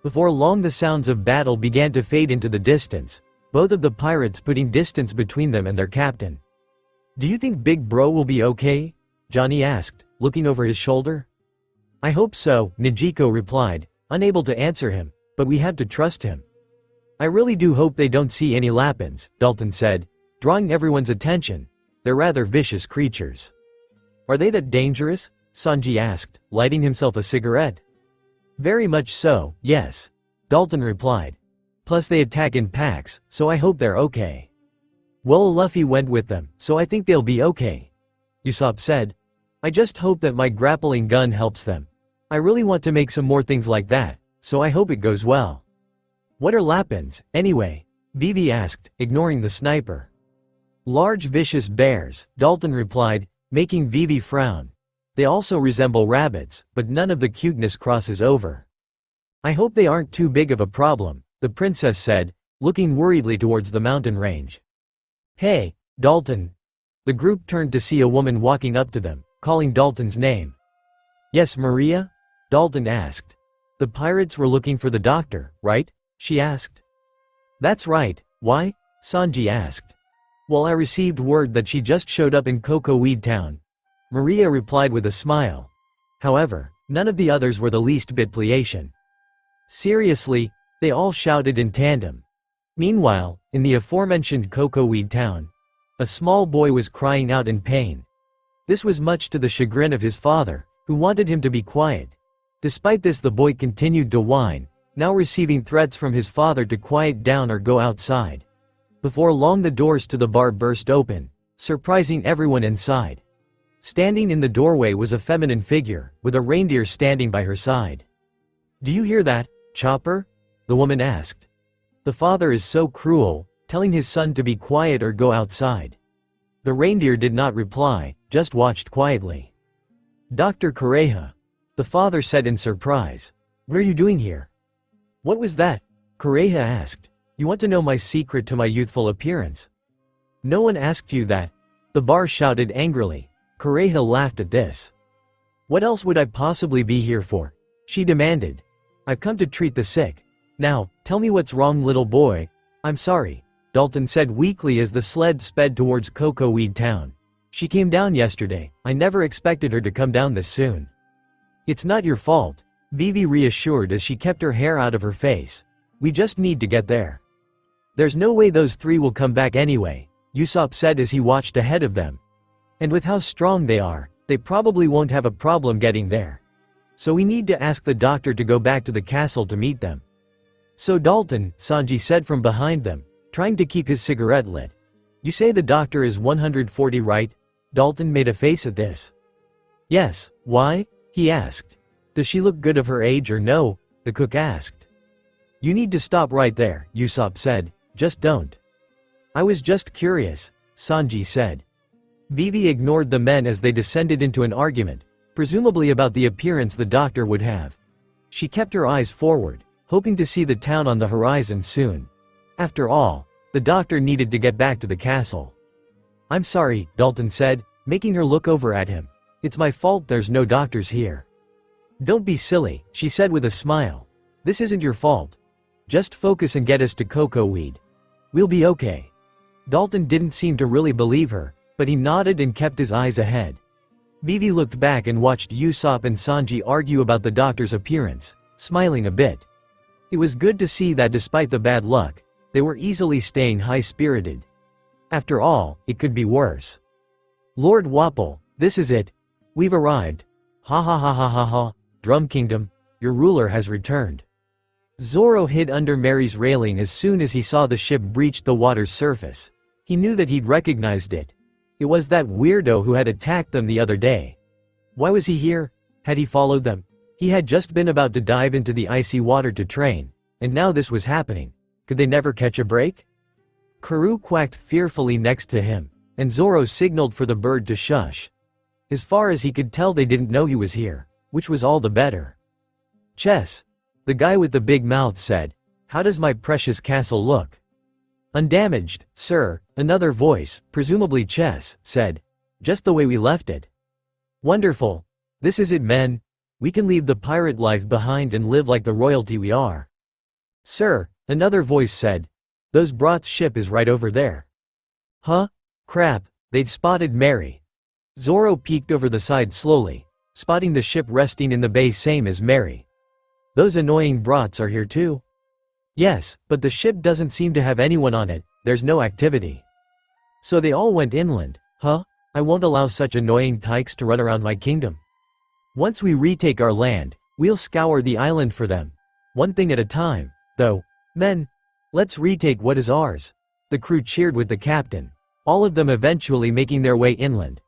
Before long the sounds of battle began to fade into the distance, both of the pirates putting distance between them and their captain. Do you think Big Bro will be okay? Johnny asked, looking over his shoulder. I hope so, Nijiko replied, unable to answer him, but we have to trust him. I really do hope they don't see any Lapins, Dalton said, drawing everyone's attention. They're rather vicious creatures. Are they that dangerous? Sanji asked, lighting himself a cigarette. Very much so, yes. Dalton replied. Plus they attack in packs, so I hope they're okay. Well, Luffy went with them, so I think they'll be okay. Usopp said. I just hope that my grappling gun helps them. I really want to make some more things like that, so I hope it goes well. What are Lapins, anyway? Vivi asked, ignoring the sniper. Large vicious bears, Dalton replied, making Vivi frown. They also resemble rabbits, but none of the cuteness crosses over. I hope they aren't too big of a problem, the princess said, looking worriedly towards the mountain range. Hey, Dalton. The group turned to see a woman walking up to them, calling Dalton's name. Yes, Maria? Dalton asked. The pirates were looking for the doctor, right? She asked. That's right, why? Sanji asked. Well, I received word that she just showed up in Cocoa Weed Town. Maria replied with a smile. However, none of the others were the least bit Pleiadian. Seriously, they all shouted in tandem. Meanwhile, in the aforementioned Cocoa Weed Town, A small boy was crying out in pain. This was much to the chagrin of his father, who wanted him to be quiet. Despite this, the boy continued to whine, now receiving threats from his father to quiet down or go outside. Before long, the doors to the bar burst open, surprising everyone inside. Standing in the doorway was a feminine figure, with a reindeer standing by her side. "Do you hear that, Chopper?" the woman asked. The father is so cruel, telling his son to be quiet or go outside. The reindeer did not reply, just watched quietly. "Dr. Kureha," the father said in surprise. "What are you doing here?" "What was that?" Kureha asked. "You want to know my secret to my youthful appearance?" "No one asked you that," the bar shouted angrily. Kureha laughed at this. "What else would I possibly be here for?" she demanded. "I've come to treat the sick. Now, tell me what's wrong, little boy." "I'm sorry," Dalton said weakly as the sled sped towards Cocoa Weed Town. "She came down yesterday. I never expected her to come down this soon." "It's not your fault," Vivi reassured as she kept her hair out of her face. "We just need to get there." "There's no way those three will come back anyway," Usopp said as he watched ahead of them. "And with how strong they are, they probably won't have a problem getting there. So we need to ask the doctor to go back to the castle to meet them." "So Dalton," Sanji said from behind them, trying to keep his cigarette lit. "You say the doctor is 140, right?" Dalton made a face at this. "Yes, why?" he asked. "Does she look good of her age or no?" the cook asked. "You need to stop right there," Usopp said. "Just don't." "I was just curious," Sanji said. Vivi ignored the men as they descended into an argument, presumably about the appearance the doctor would have. She kept her eyes forward, hoping to see the town on the horizon soon. After all, the doctor needed to get back to the castle. "I'm sorry," Dalton said, making her look over at him. "It's my fault there's no doctors here." "Don't be silly," she said with a smile. "This isn't your fault. Just focus and get us to Cocoa Weed. We'll be okay." Dalton didn't seem to really believe her, but he nodded and kept his eyes ahead. Vivi looked back and watched Usopp and Sanji argue about the doctor's appearance, smiling a bit. It was good to see that despite the bad luck, they were easily staying high-spirited. After all, it could be worse. "Lord Wapol, this is it. We've arrived. Ha ha ha ha ha ha, Drum Kingdom, your ruler has returned." Zoro hid under Mary's railing as soon as he saw the ship breach the water's surface. He knew that he'd recognized it. It was that weirdo who had attacked them the other day. Why was he here? Had he followed them? He had just been about to dive into the icy water to train, and now this was happening. Could they never catch a break? Karoo quacked fearfully next to him, and Zoro signaled for the bird to shush. As far as he could tell, they didn't know he was here, which was all the better. "Chess," the guy with the big mouth said. "How does my precious castle look?" "Undamaged, sir," another voice, presumably Chess, said. "Just the way we left it." "Wonderful. This is it, men. We can leave the pirate life behind and live like the royalty we are." "Sir," another voice said. "Those Brat's ship is right over there." "Huh? Crap, they'd spotted Mary." Zoro peeked over the side slowly, spotting the ship resting in the bay same as Mary. "Those annoying Brats are here too?" "Yes, but the ship doesn't seem to have anyone on it, there's no activity." "So they all went inland, huh? I won't allow such annoying tykes to run around my kingdom. Once we retake our land, we'll scour the island for them. One thing at a time, though. Men, let's retake what is ours." The crew cheered with the captain, all of them eventually making their way inland.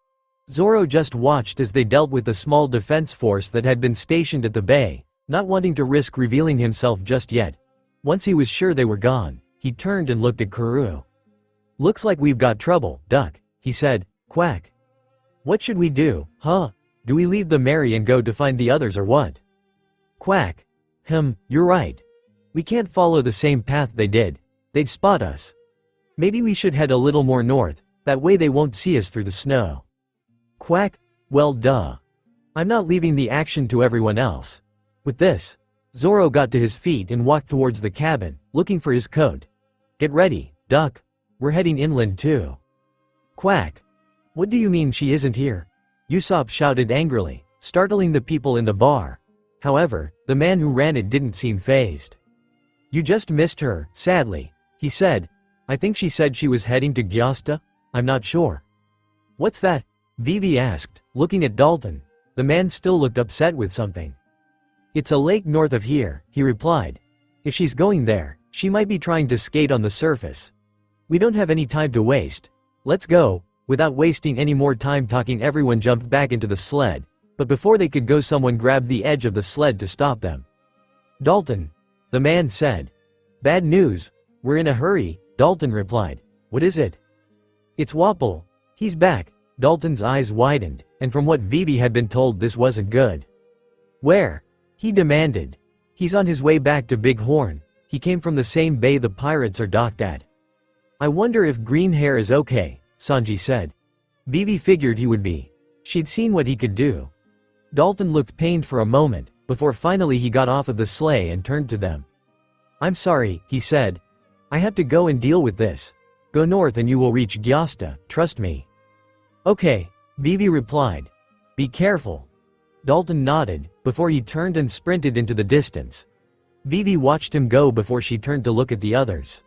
Zoro just watched as they dealt with the small defense force that had been stationed at the bay, not wanting to risk revealing himself just yet. Once he was sure they were gone, he turned and looked at Karoo. "Looks like we've got trouble, Duck," he said. "Quack. What should we do, huh? Do we leave the Mary and go to find the others or what?" Quack. You're right. We can't follow the same path they did. They'd spot us. Maybe we should head a little more north, that way they won't see us through the snow." Quack. "Well duh. I'm not leaving the action to everyone else." With this, Zoro got to his feet and walked towards the cabin, looking for his coat. "Get ready, Duck. We're heading inland too." Quack. "What do you mean she isn't here?" Usopp shouted angrily, startling the people in the bar. However, the man who ran it didn't seem fazed. "You just missed her, sadly," he said. "I think she said she was heading to Gyosta. I'm not sure. What's that? Vivi asked, looking at Dalton. The man still looked upset with something. It's a lake north of here, he replied. If she's going there, she might be trying to skate on the surface. We don't have any time to waste. Let's go. Without wasting any more time talking, everyone jumped back into the sled, but before they could go, someone grabbed the edge of the sled to stop them. Dalton, the man said. Bad news. We're in a hurry, Dalton replied. What is it? It's Wapple. He's back. Dalton's eyes widened, and from what Vivi had been told, this wasn't good. Where? He demanded. He's on his way back to Big Horn. He came from the same bay the pirates are docked at. I wonder if Green Hair is okay, Sanji said. Vivi figured he would be. She'd seen what he could do. Dalton looked pained for a moment, before finally he got off of the sleigh and turned to them. I'm sorry, he said. I have to go and deal with this. Go north and you will reach Gyosta, trust me. Okay, Vivi replied. Be careful. Dalton nodded, before he turned and sprinted into the distance. Vivi watched him go before she turned to look at the others.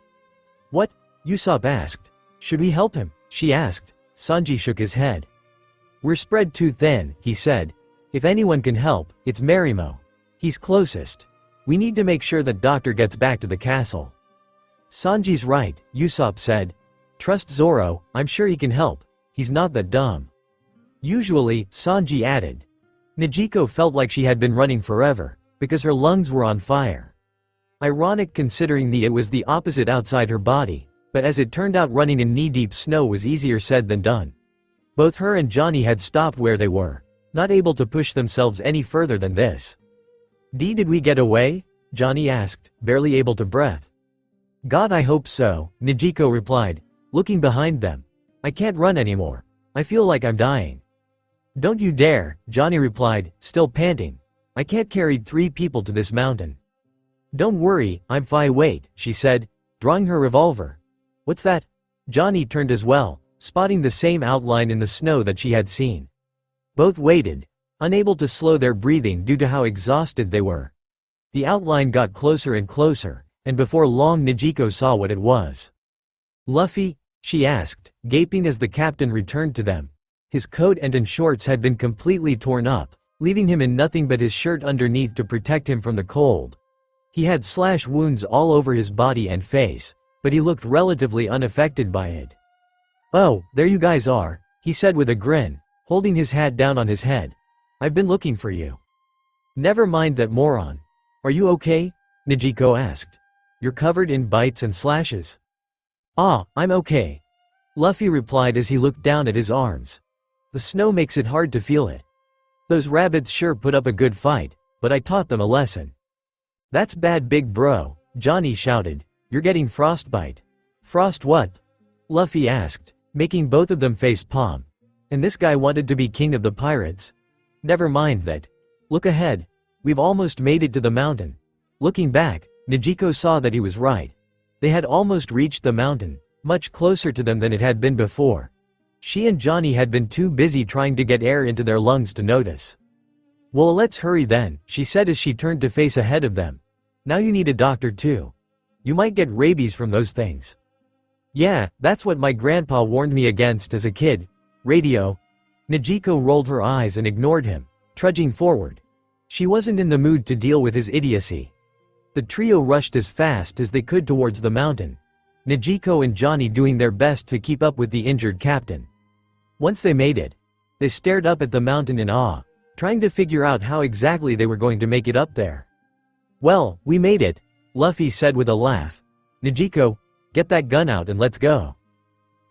What? Usopp asked. Should we help him? She asked. Sanji shook his head. We're spread too thin, he said. If anyone can help, it's Marimo. He's closest. We need to make sure that Doctor gets back to the castle. Sanji's right, Usopp said. Trust Zoro, I'm sure he can help. He's not that dumb. Usually, Sanji added. Nijiko felt like she had been running forever, because her lungs were on fire. Ironic considering it was the opposite outside her body, but as it turned out, running in knee-deep snow was easier said than done. Both her and Johnny had stopped where they were, not able to push themselves any further than this. Did we get away? Johnny asked, barely able to breathe. God, I hope so, Nijiko replied, looking behind them. I can't run anymore. I feel like I'm dying. Don't you dare, Johnny replied, still panting. I can't carry 3 people to this mountain. Don't worry, I'm fine. Wait, she said, drawing her revolver. What's that? Johnny turned as well, spotting the same outline in the snow that she had seen. Both waited, unable to slow their breathing due to how exhausted they were. The outline got closer and closer, and before long Nijiko saw what it was. Luffy? She asked, gaping as the captain returned to them. His coat and shorts had been completely torn up, leaving him in nothing but his shirt underneath to protect him from the cold. He had slash wounds all over his body and face, but he looked relatively unaffected by it. Oh, there you guys are, he said with a grin, holding his hat down on his head. I've been looking for you. Never mind that moron. Are you okay? Nijiko asked. You're covered in bites and slashes. Ah, I'm okay. Luffy replied as he looked down at his arms. The snow makes it hard to feel it. Those rabbits sure put up a good fight, but I taught them a lesson. That's bad, big bro, Johnny shouted. You're getting frostbite. Frost what? Luffy asked, making both of them face palm. And this guy wanted to be king of the pirates? Never mind that. Look ahead. We've almost made it to the mountain. Looking back, Nijiko saw that he was right. They had almost reached the mountain, much closer to them than it had been before. She and Johnny had been too busy trying to get air into their lungs to notice. Well, let's hurry then, she said as she turned to face ahead of them. Now you need a doctor too. You might get rabies from those things. Yeah, that's what my grandpa warned me against as a kid. Radio. Nijiko rolled her eyes and ignored him, trudging forward. She wasn't in the mood to deal with his idiocy. The trio rushed as fast as they could towards the mountain, Nijiko and Johnny doing their best to keep up with the injured captain. Once they made it, they stared up at the mountain in awe, trying to figure out how exactly they were going to make it up there. Well, we made it, Luffy said with a laugh. Nijiko, get that gun out and let's go.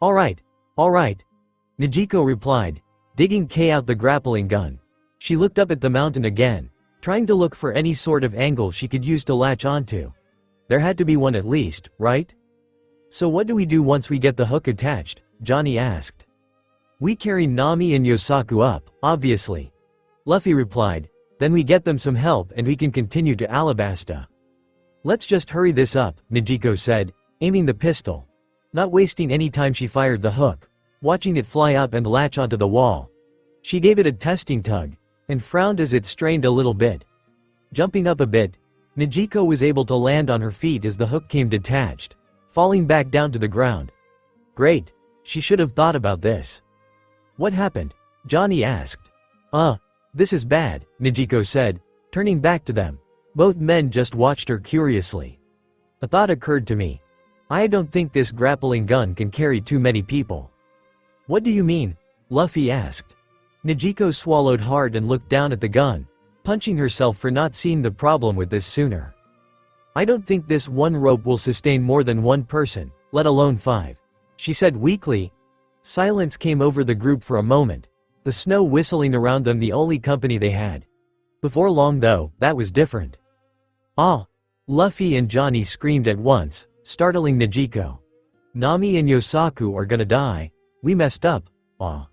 Alright, Nijiko replied, digging K out the grappling gun. She looked up at the mountain again, trying to look for any sort of angle she could use to latch onto. There had to be one at least, right? So what do we do once we get the hook attached? Johnny asked. We carry Nami and Yosaku up, obviously. Luffy replied, then we get them some help and we can continue to Alabasta. Let's just hurry this up, Nijiko said, aiming the pistol. Not wasting any time, she fired the hook, watching it fly up and latch onto the wall. She gave it a testing tug, and frowned as it strained a little bit. Jumping up a bit, Nijiko was able to land on her feet as the hook came detached, falling back down to the ground. Great, She should have thought about this. What happened? Johnny asked. This is bad, Nijiko said, turning back to them. Both men just watched her curiously. A thought occurred to me. I don't think this grappling gun can carry too many people. What do you mean? Luffy asked. Nijiko swallowed hard and looked down at the gun, punching herself for not seeing the problem with this sooner. I don't think this one rope will sustain more than one person, let alone 5. She said weakly. Silence came over the group for a moment, the snow whistling around them, the only company they had. Before long though, that was different. Ah! Luffy and Johnny screamed at once, startling Nijiko. Nami and Yosaku are gonna die. We messed up. Ah!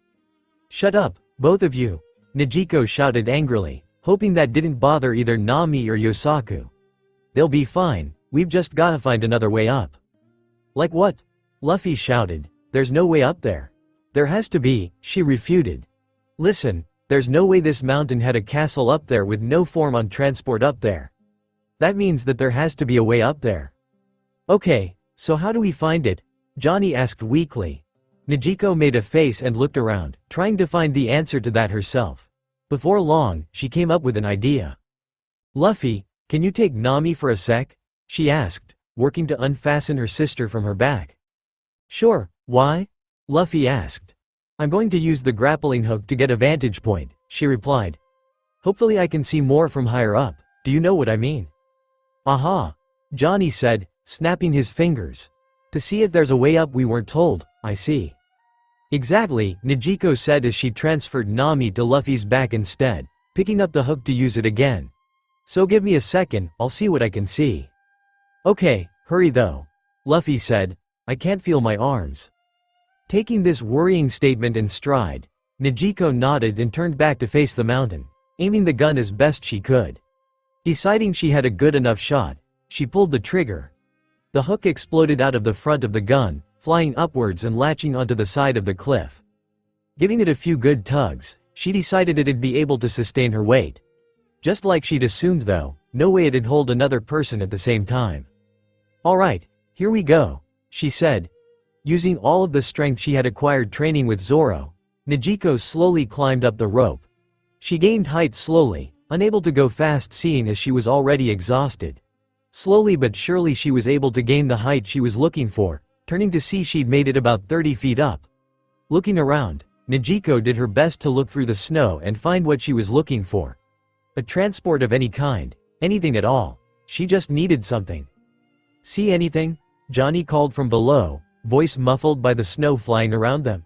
Shut up, both of you! Nijiko shouted angrily, hoping that didn't bother either Nami or Yosaku. They'll be fine, we've just gotta find another way up. Like what? Luffy shouted. There's no way up there. There has to be, she refuted. Listen, there's no way this mountain had a castle up there with no form on transport up there. That means that there has to be a way up there. Okay, so how do we find it? Johnny asked weakly. Nijiko made a face and looked around, trying to find the answer to that herself. Before long, she came up with an idea. Luffy, can you take Nami for a sec? She asked, working to unfasten her sister from her back. Sure, why? Luffy asked. I'm going to use the grappling hook to get a vantage point, she replied. Hopefully I can see more from higher up, do you know what I mean? Aha! Johnny said, snapping his fingers. To see if there's a way up we weren't told, I see. Exactly, Nijiko said as she transferred Nami to Luffy's back instead, picking up the hook to use it again. So give me a second, I'll see what I can see. Okay, hurry though. Luffy said, I can't feel my arms. Taking this worrying statement in stride, Nijiko nodded and turned back to face the mountain, aiming the gun as best she could. Deciding she had a good enough shot, she pulled the trigger. The hook exploded out of the front of the gun, flying upwards and latching onto the side of the cliff. Giving it a few good tugs, she decided it'd be able to sustain her weight. Just like she'd assumed though, no way it'd hold another person at the same time. Alright, here we go, she said. Using all of the strength she had acquired training with Zoro, Nijiko slowly climbed up the rope. She gained height slowly, unable to go fast seeing as she was already exhausted. Slowly but surely she was able to gain the height she was looking for, turning to see she'd made it about 30 feet up. Looking around, Nijiko did her best to look through the snow and find what she was looking for. A transport of any kind, anything at all. She just needed something. See anything? Johnny called from below, voice muffled by the snow flying around them.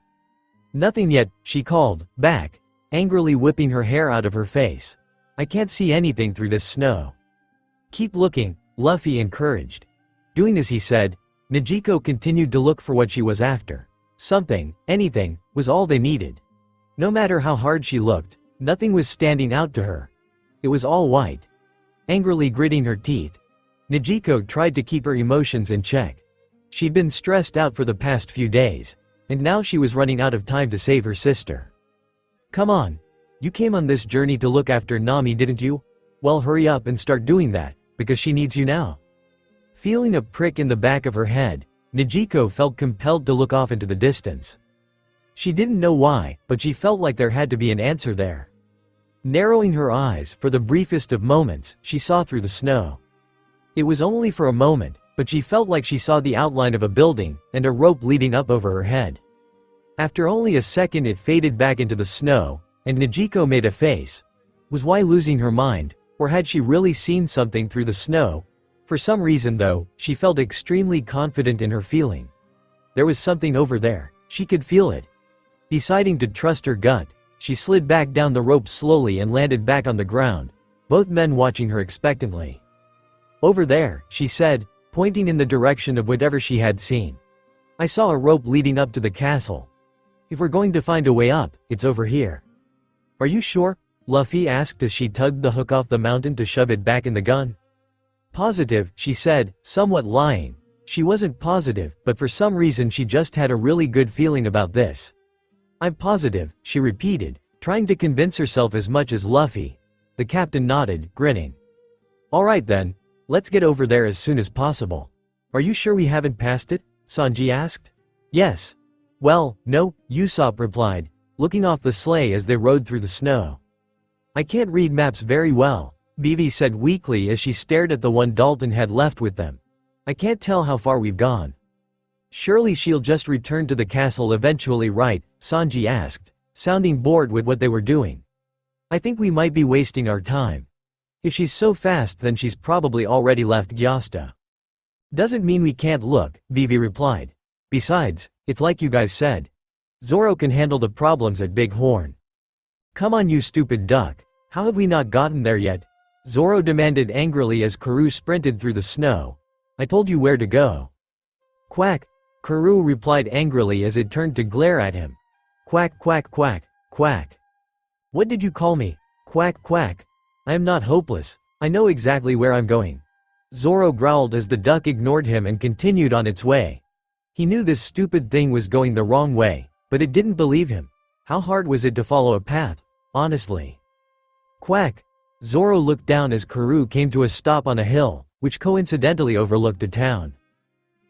Nothing yet, she called, back, angrily whipping her hair out of her face. I can't see anything through this snow. Keep looking, Luffy encouraged. Doing as he said, Nijiko continued to look for what she was after. Something, anything, was all they needed. No matter how hard she looked, nothing was standing out to her. It was all white. Angrily gritting her teeth, Nijiko tried to keep her emotions in check. She'd been stressed out for the past few days, and now she was running out of time to save her sister. Come on. You came on this journey to look after Nami, didn't you? Well, hurry up and start doing that, because she needs you now. Feeling a prick in the back of her head, Nijiko felt compelled to look off into the distance. She didn't know why, but she felt like there had to be an answer there. Narrowing her eyes for the briefest of moments, she saw through the snow. It was only for a moment, but she felt like she saw the outline of a building and a rope leading up over her head. After only a second it faded back into the snow, and Nijiko made a face. Was Why losing her mind, or had she really seen something through the snow? For some reason though, she felt extremely confident in her feeling. There was something over there, she could feel it. Deciding to trust her gut, she slid back down the rope slowly and landed back on the ground, both men watching her expectantly. Over there, she said, pointing in the direction of whatever she had seen. I saw a rope leading up to the castle. If we're going to find a way up, it's over here. Are you sure? Luffy asked as she tugged the hook off the mountain to shove it back in the gun. Positive, she said, somewhat lying. She wasn't positive, but for some reason she just had a really good feeling about this. I'm positive, she repeated, trying to convince herself as much as Luffy. The captain nodded, grinning. Alright then, let's get over there as soon as possible. Are you sure we haven't passed it? Sanji asked. Yes. Well, no, Usopp replied, looking off the sleigh as they rode through the snow. I can't read maps very well, Vivi said weakly as she stared at the one Dalton had left with them. I can't tell how far we've gone. Surely she'll just return to the castle eventually, right? Sanji asked, sounding bored with what they were doing. I think we might be wasting our time. If she's so fast, then she's probably already left Gyasta. Doesn't mean we can't look, Vivi replied. Besides, it's like you guys said. Zoro can handle the problems at Big Horn. Come on, you stupid duck. How have we not gotten there yet? Zoro demanded angrily as Karoo sprinted through the snow. I told you where to go. Quack. Karoo replied angrily as it turned to glare at him. Quack, quack, quack, quack. What did you call me? Quack, quack. I am not hopeless. I know exactly where I'm going. Zoro growled as the duck ignored him and continued on its way. He knew this stupid thing was going the wrong way, but it didn't believe him. How hard was it to follow a path, honestly? Quack. Zoro looked down as Karoo came to a stop on a hill, which coincidentally overlooked a town.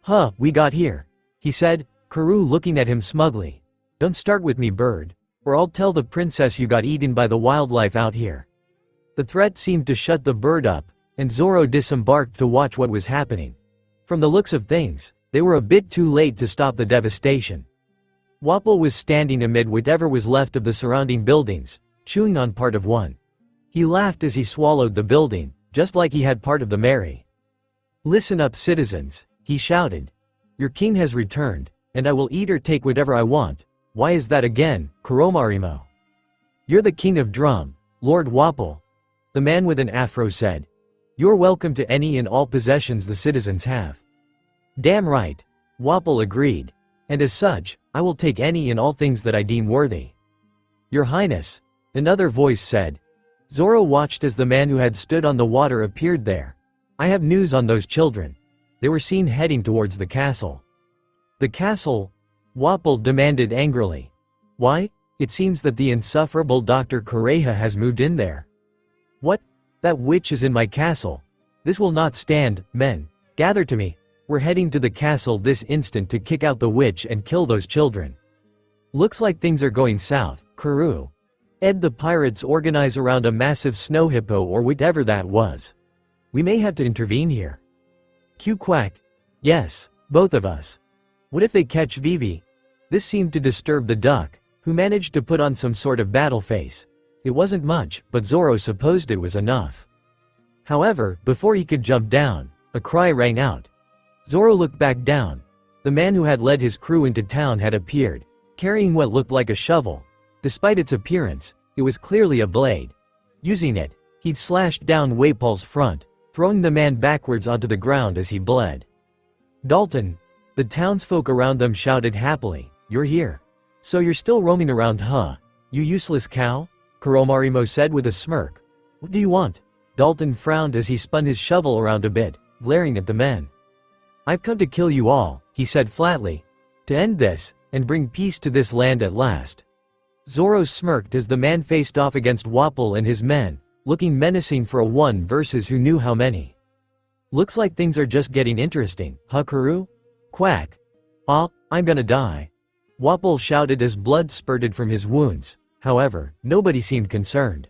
Huh, we got here, he said, Karoo looking at him smugly. Don't start with me, bird, or I'll tell the princess you got eaten by the wildlife out here. The threat seemed to shut the bird up, and Zoro disembarked to watch what was happening. From the looks of things, they were a bit too late to stop the devastation. Wapol was standing amid whatever was left of the surrounding buildings, chewing on part of one. He laughed as he swallowed the building, just like he had part of the Mary. Listen up, citizens, he shouted. Your king has returned, and I will eat or take whatever I want. Why is that again, Kuromarimo? You're the king of Drum, Lord Wapol. The man with an afro said. You're welcome to any and all possessions the citizens have. Damn right, Wapol agreed. And as such, I will take any and all things that I deem worthy. Your Highness, another voice said. Zoro watched as the man who had stood on the water appeared there. I have news on those children. They were seen heading towards the castle. The castle? Wapol demanded angrily. Why? It seems that the insufferable Dr. Kureha has moved in there. What? That witch is in my castle. This will not stand, men. Gather to me. We're heading to the castle this instant to kick out the witch and kill those children. Looks like things are going south, Karoo. Ed, the pirates organize around a massive snow hippo or whatever that was. We may have to intervene here. Q quack. Yes, both of us. What if they catch Vivi? This seemed to disturb the duck, who managed to put on some sort of battle face. It wasn't much, but Zoro supposed it was enough. However, before he could jump down, a cry rang out. Zoro looked back down. The man who had led his crew into town had appeared, carrying what looked like a shovel. Despite its appearance, it was clearly a blade. Using it, he'd slashed down Wapol's front, throwing the man backwards onto the ground as he bled. Dalton. The townsfolk around them shouted happily, You're here. So you're still roaming around, huh? You useless cow? Kuromarimo said with a smirk. What do you want? Dalton frowned as he spun his shovel around a bit, glaring at the men. I've come to kill you all, he said flatly. To end this, and bring peace to this land at last. Zoro smirked as the man faced off against Wapol and his men, looking menacing for a one versus who knew how many. Looks like things are just getting interesting, huh, Karoo? Quack. I'm gonna die. Wapol shouted as blood spurted from his wounds. However, nobody seemed concerned.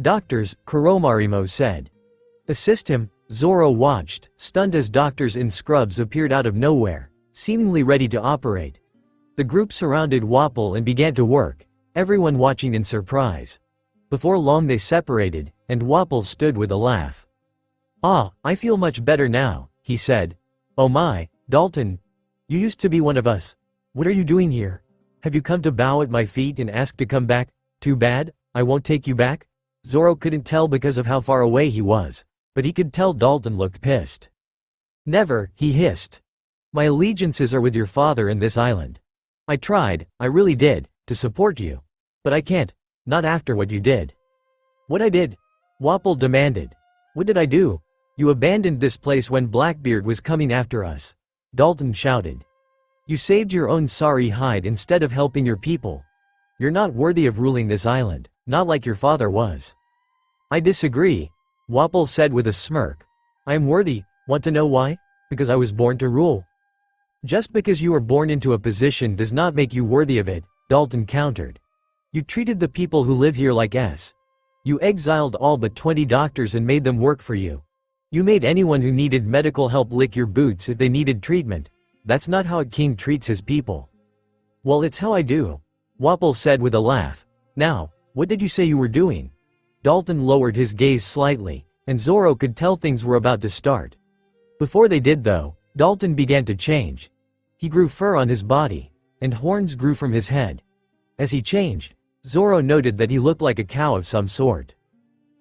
Doctors, Kuromarimo said. Assist him. Zoro watched, stunned as doctors in scrubs appeared out of nowhere, seemingly ready to operate. The group surrounded Wapol and began to work, everyone watching in surprise. Before long they separated, and Wapol stood with a laugh. I feel much better now, he said. Oh my, Dalton. You used to be one of us. What are you doing here? Have you come to bow at my feet and ask to come back? Too bad, I won't take you back? Zoro couldn't tell because of how far away he was, but he could tell Dalton looked pissed. Never, he hissed. My allegiances are with your father and this island. I tried, I really did, to support you. But I can't, not after what you did. What I did? Wapol demanded. What did I do? You abandoned this place when Blackbeard was coming after us. Dalton shouted. You saved your own sorry hide instead of helping your people. You're not worthy of ruling this island, not like your father was. I disagree, Wapol said with a smirk. I am worthy, want to know why? Because I was born to rule. Just because you were born into a position does not make you worthy of it, Dalton countered. You treated the people who live here like s. You exiled all but 20 doctors and made them work for you. You made anyone who needed medical help lick your boots if they needed treatment. That's not how a king treats his people. Well, it's how I do, Wapol said with a laugh. Now, what did you say you were doing? Dalton lowered his gaze slightly, and Zoro could tell things were about to start. Before they did though, Dalton began to change. He grew fur on his body, and horns grew from his head. As he changed, Zoro noted that he looked like a cow of some sort.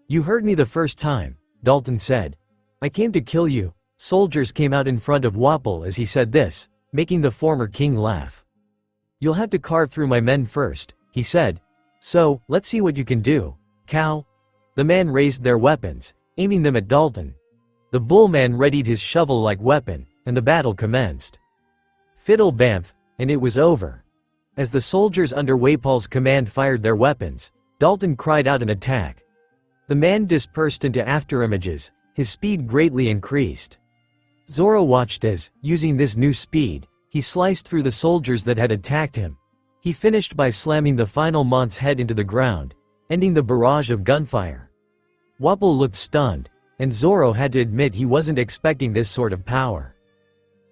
You heard me the first time, Dalton said. I came to kill you. Soldiers came out in front of Wapol as he said this, making the former king laugh. You'll have to carve through my men first, he said. So, let's see what you can do, cow. The men raised their weapons, aiming them at Dalton. The bullman readied his shovel-like weapon, and the battle commenced. Fiddle bamf, and it was over. As the soldiers under Wapol's command fired their weapons, Dalton cried out an attack. The man dispersed into afterimages, his speed greatly increased. Zoro watched as, using this new speed, he sliced through the soldiers that had attacked him. He finished by slamming the final Mont's head into the ground, ending the barrage of gunfire. Wapol looked stunned, and Zoro had to admit he wasn't expecting this sort of power.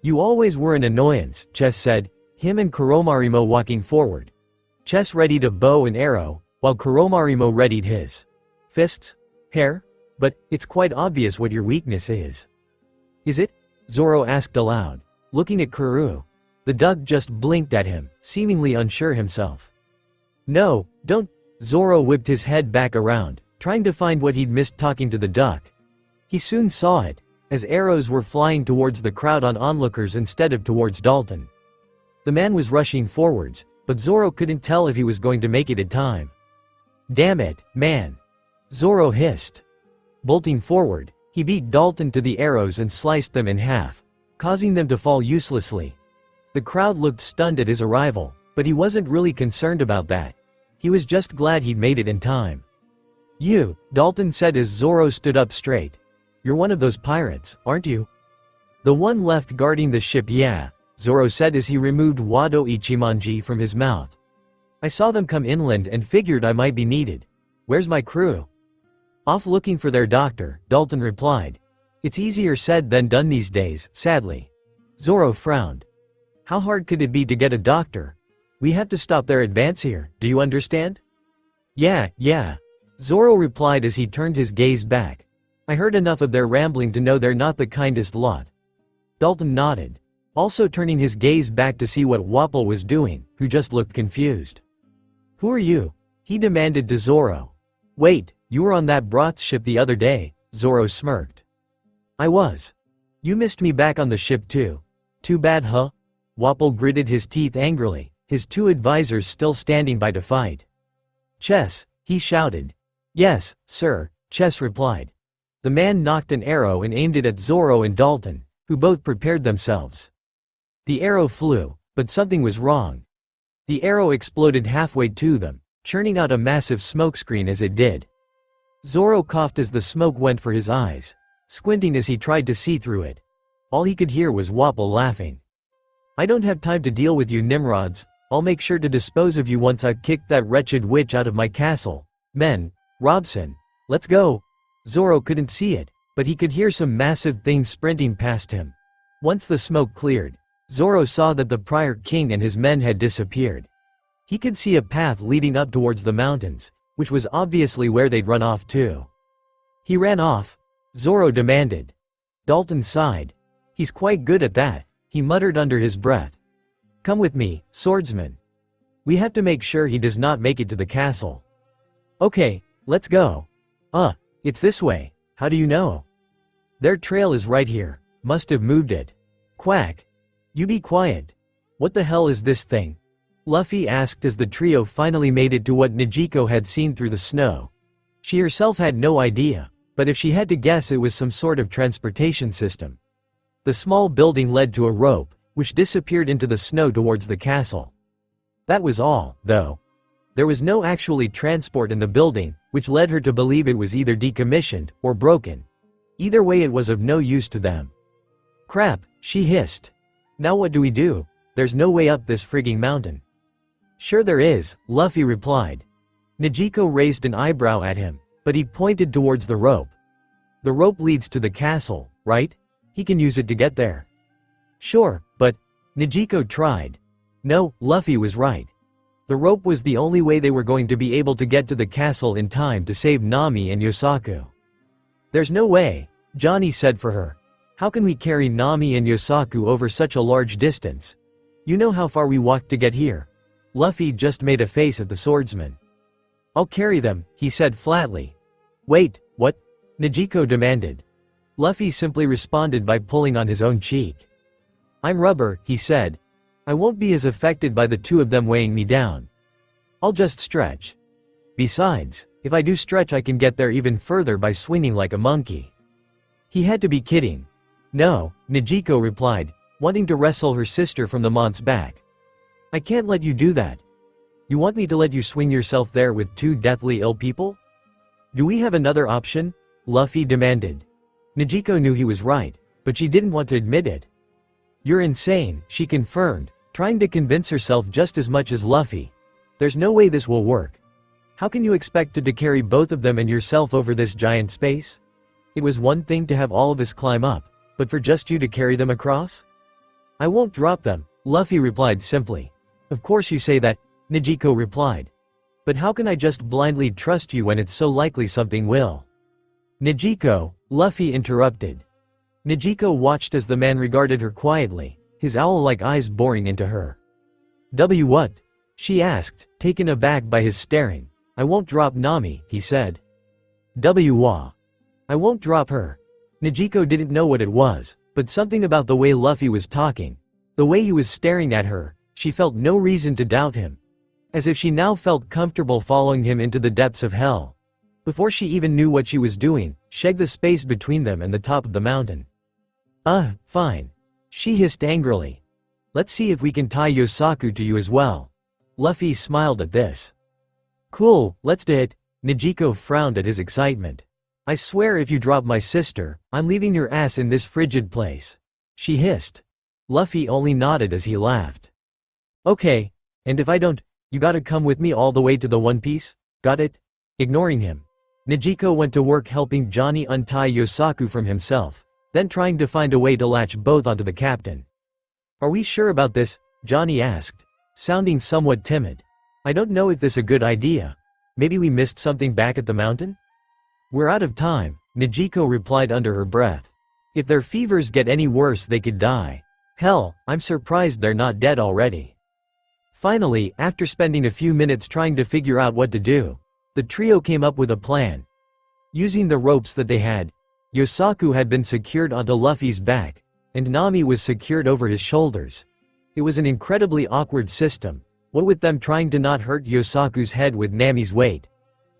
You always were an annoyance, Chess said, him and Kuromarimo walking forward. Chess readied a bow and arrow, while Kuromarimo readied his fists, hair? But, it's quite obvious what your weakness is. Is it? Zoro asked aloud, looking at Kuru. The duck just blinked at him, seemingly unsure himself. No, don't. Zoro whipped his head back around, trying to find what he'd missed talking to the duck. He soon saw it, as arrows were flying towards the crowd on onlookers instead of towards Dalton. The man was rushing forwards, but Zoro couldn't tell if he was going to make it in time. Damn it, man! Zoro hissed. Bolting forward, he beat Dalton to the arrows and sliced them in half, causing them to fall uselessly. The crowd looked stunned at his arrival, but he wasn't really concerned about that. He was just glad he'd made it in time. You, Dalton said as Zoro stood up straight. You're one of those pirates, aren't you? The one left guarding the ship, yeah, Zoro said as he removed Wado Ichimonji from his mouth. I saw them come inland and figured I might be needed. Where's my crew? Off looking for their doctor, Dalton replied. It's easier said than done these days, sadly. Zoro frowned. How hard could it be to get a doctor? We have to stop their advance here, do you understand? Yeah, Zoro replied as he turned his gaze back. I heard enough of their rambling to know they're not the kindest lot. Dalton nodded, also turning his gaze back to see what Wapol was doing, who just looked confused. Who are you? He demanded to Zoro. Wait, you were on that Bratz ship the other day, Zoro smirked. I was. You missed me back on the ship too. Too bad, huh? Wapol gritted his teeth angrily, his two advisors still standing by to fight. Chess, he shouted. Yes, sir, Chess replied. The man knocked an arrow and aimed it at Zoro and Dalton, who both prepared themselves. The arrow flew, but something was wrong. The arrow exploded halfway to them, churning out a massive smokescreen as it did. Zoro coughed as the smoke went for his eyes, squinting as he tried to see through it. All he could hear was Wapol laughing. I don't have time to deal with you Nimrods, I'll make sure to dispose of you once I've kicked that wretched witch out of my castle. Men, Robson, let's go. Zoro couldn't see it, but he could hear some massive thing sprinting past him. Once the smoke cleared, Zoro saw that the prior king and his men had disappeared. He could see a path leading up towards the mountains, which was obviously where they'd run off to. He ran off? Zoro demanded. Dalton sighed. He's quite good at that, he muttered under his breath. Come with me, swordsman. We have to make sure he does not make it to the castle. Okay, let's go. It's this way, how do you know? Their trail is right here, must have moved it. Quack. You be quiet. What the hell is this thing? Luffy asked as the trio finally made it to what Nijiko had seen through the snow. She herself had no idea, but if she had to guess it was some sort of transportation system. The small building led to a rope, which disappeared into the snow towards the castle. That was all, though. There was no actually transport in the building, which led her to believe it was either decommissioned or broken. Either way it was of no use to them. Crap, she hissed. Now what do we do? There's no way up this frigging mountain. Sure there is, Luffy replied. Negico raised an eyebrow at him, but he pointed towards the rope. The rope leads to the castle, right? He can use it to get there. Sure, but Negico tried. No, Luffy was right. The rope was the only way they were going to be able to get to the castle in time to save Nami and Yosaku. There's no way, Johnny said for her. How can we carry Nami and Yosaku over such a large distance? You know how far we walked to get here. Luffy just made a face at the swordsman. I'll carry them, he said flatly. Wait, what? Negico demanded. Luffy simply responded by pulling on his own cheek. I'm rubber, he said. I won't be as affected by the two of them weighing me down. I'll just stretch. Besides, if I do stretch I can get there even further by swinging like a monkey. He had to be kidding. No, Negico replied, wanting to wrestle her sister from the mont's back. I can't let you do that. You want me to let you swing yourself there with two deathly ill people? Do we have another option? Luffy demanded. Negico knew he was right, but she didn't want to admit it. You're insane, she confirmed, trying to convince herself just as much as Luffy. There's no way this will work. How can you expect to carry both of them and yourself over this giant space? It was one thing to have all of us climb up, but for just you to carry them across? I won't drop them, Luffy replied simply. Of course you say that, Negico replied. But how can I just blindly trust you when it's so likely something will? Negico, Luffy interrupted. Negico watched as the man regarded her quietly, his owl-like eyes boring into her. What? She asked, taken aback by his staring. I won't drop Nami, he said. What? I won't drop her. Negico didn't know what it was, but something about the way Luffy was talking, the way he was staring at her, she felt no reason to doubt him. As if she now felt comfortable following him into the depths of hell. Before she even knew what she was doing, shake the space between them and the top of the mountain. Fine. She hissed angrily. Let's see if we can tie Yosaku to you as well. Luffy smiled at this. Cool, let's do it. Negico frowned at his excitement. I swear if you drop my sister, I'm leaving your ass in this frigid place. She hissed. Luffy only nodded as he laughed. Okay, and if I don't, you gotta come with me all the way to the One Piece, got it? Ignoring him, Negico went to work helping Johnny untie Yosaku from himself, then trying to find a way to latch both onto the captain. Are we sure about this? Johnny asked, sounding somewhat timid. I don't know if this a good idea. Maybe we missed something back at the mountain? We're out of time, Negico replied under her breath. If their fevers get any worse they could die. Hell, I'm surprised they're not dead already. Finally, after spending a few minutes trying to figure out what to do, the trio came up with a plan. Using the ropes that they had, Yosaku had been secured onto Luffy's back, and Nami was secured over his shoulders. It was an incredibly awkward system, what with them trying to not hurt Yosaku's head with Nami's weight.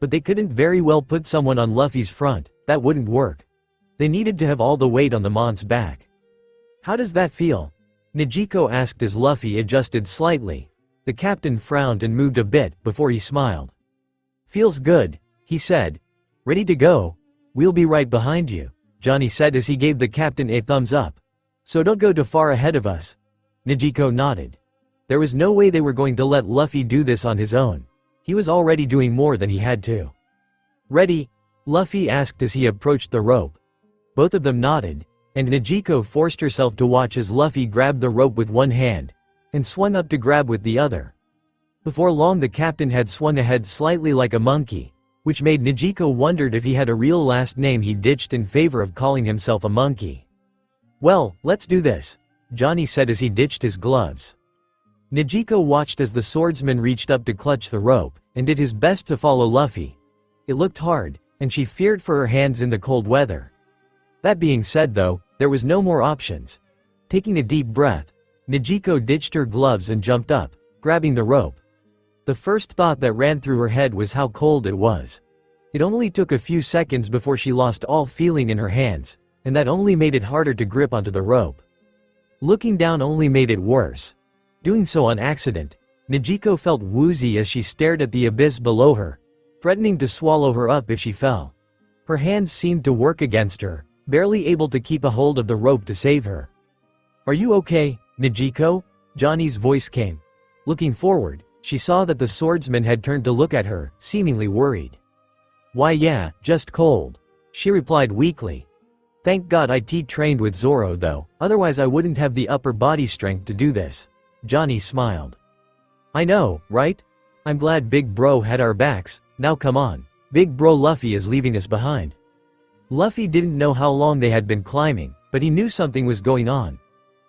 But they couldn't very well put someone on Luffy's front, that wouldn't work. They needed to have all the weight on the Mont's back. How does that feel? Negico asked as Luffy adjusted slightly. The captain frowned and moved a bit before he smiled. Feels good, he said. Ready to go? We'll be right behind you, Johnny said as he gave the captain a thumbs up. So don't go too far ahead of us. Negico nodded. There was no way they were going to let Luffy do this on his own. He was already doing more than he had to. Ready? Luffy asked as he approached the rope. Both of them nodded, and Negico forced herself to watch as Luffy grabbed the rope with one hand, and swung up to grab with the other. Before long the captain had swung ahead slightly like a monkey, which made Negico wondered if he had a real last name he ditched in favor of calling himself a monkey. Well, let's do this, Johnny said as he ditched his gloves. Negico watched as the swordsman reached up to clutch the rope, and did his best to follow Luffy. It looked hard, and she feared for her hands in the cold weather. That being said though, there was no more options. Taking a deep breath, Negico ditched her gloves and jumped up, grabbing the rope. The first thought that ran through her head was how cold it was. It only took a few seconds before she lost all feeling in her hands, and that only made it harder to grip onto the rope. Looking down only made it worse. Doing so on accident, Negico felt woozy as she stared at the abyss below her, threatening to swallow her up if she fell. Her hands seemed to work against her, barely able to keep a hold of the rope to save her. Are you okay? Najiko? Johnny's voice came. Looking forward, she saw that the swordsman had turned to look at her, seemingly worried. Why yeah, just cold. She replied weakly. Thank God I trained with Zoro though, otherwise I wouldn't have the upper body strength to do this. Johnny smiled. I know, right? I'm glad Big Bro had our backs, now come on. Big Bro Luffy is leaving us behind. Luffy didn't know how long they had been climbing, but he knew something was going on.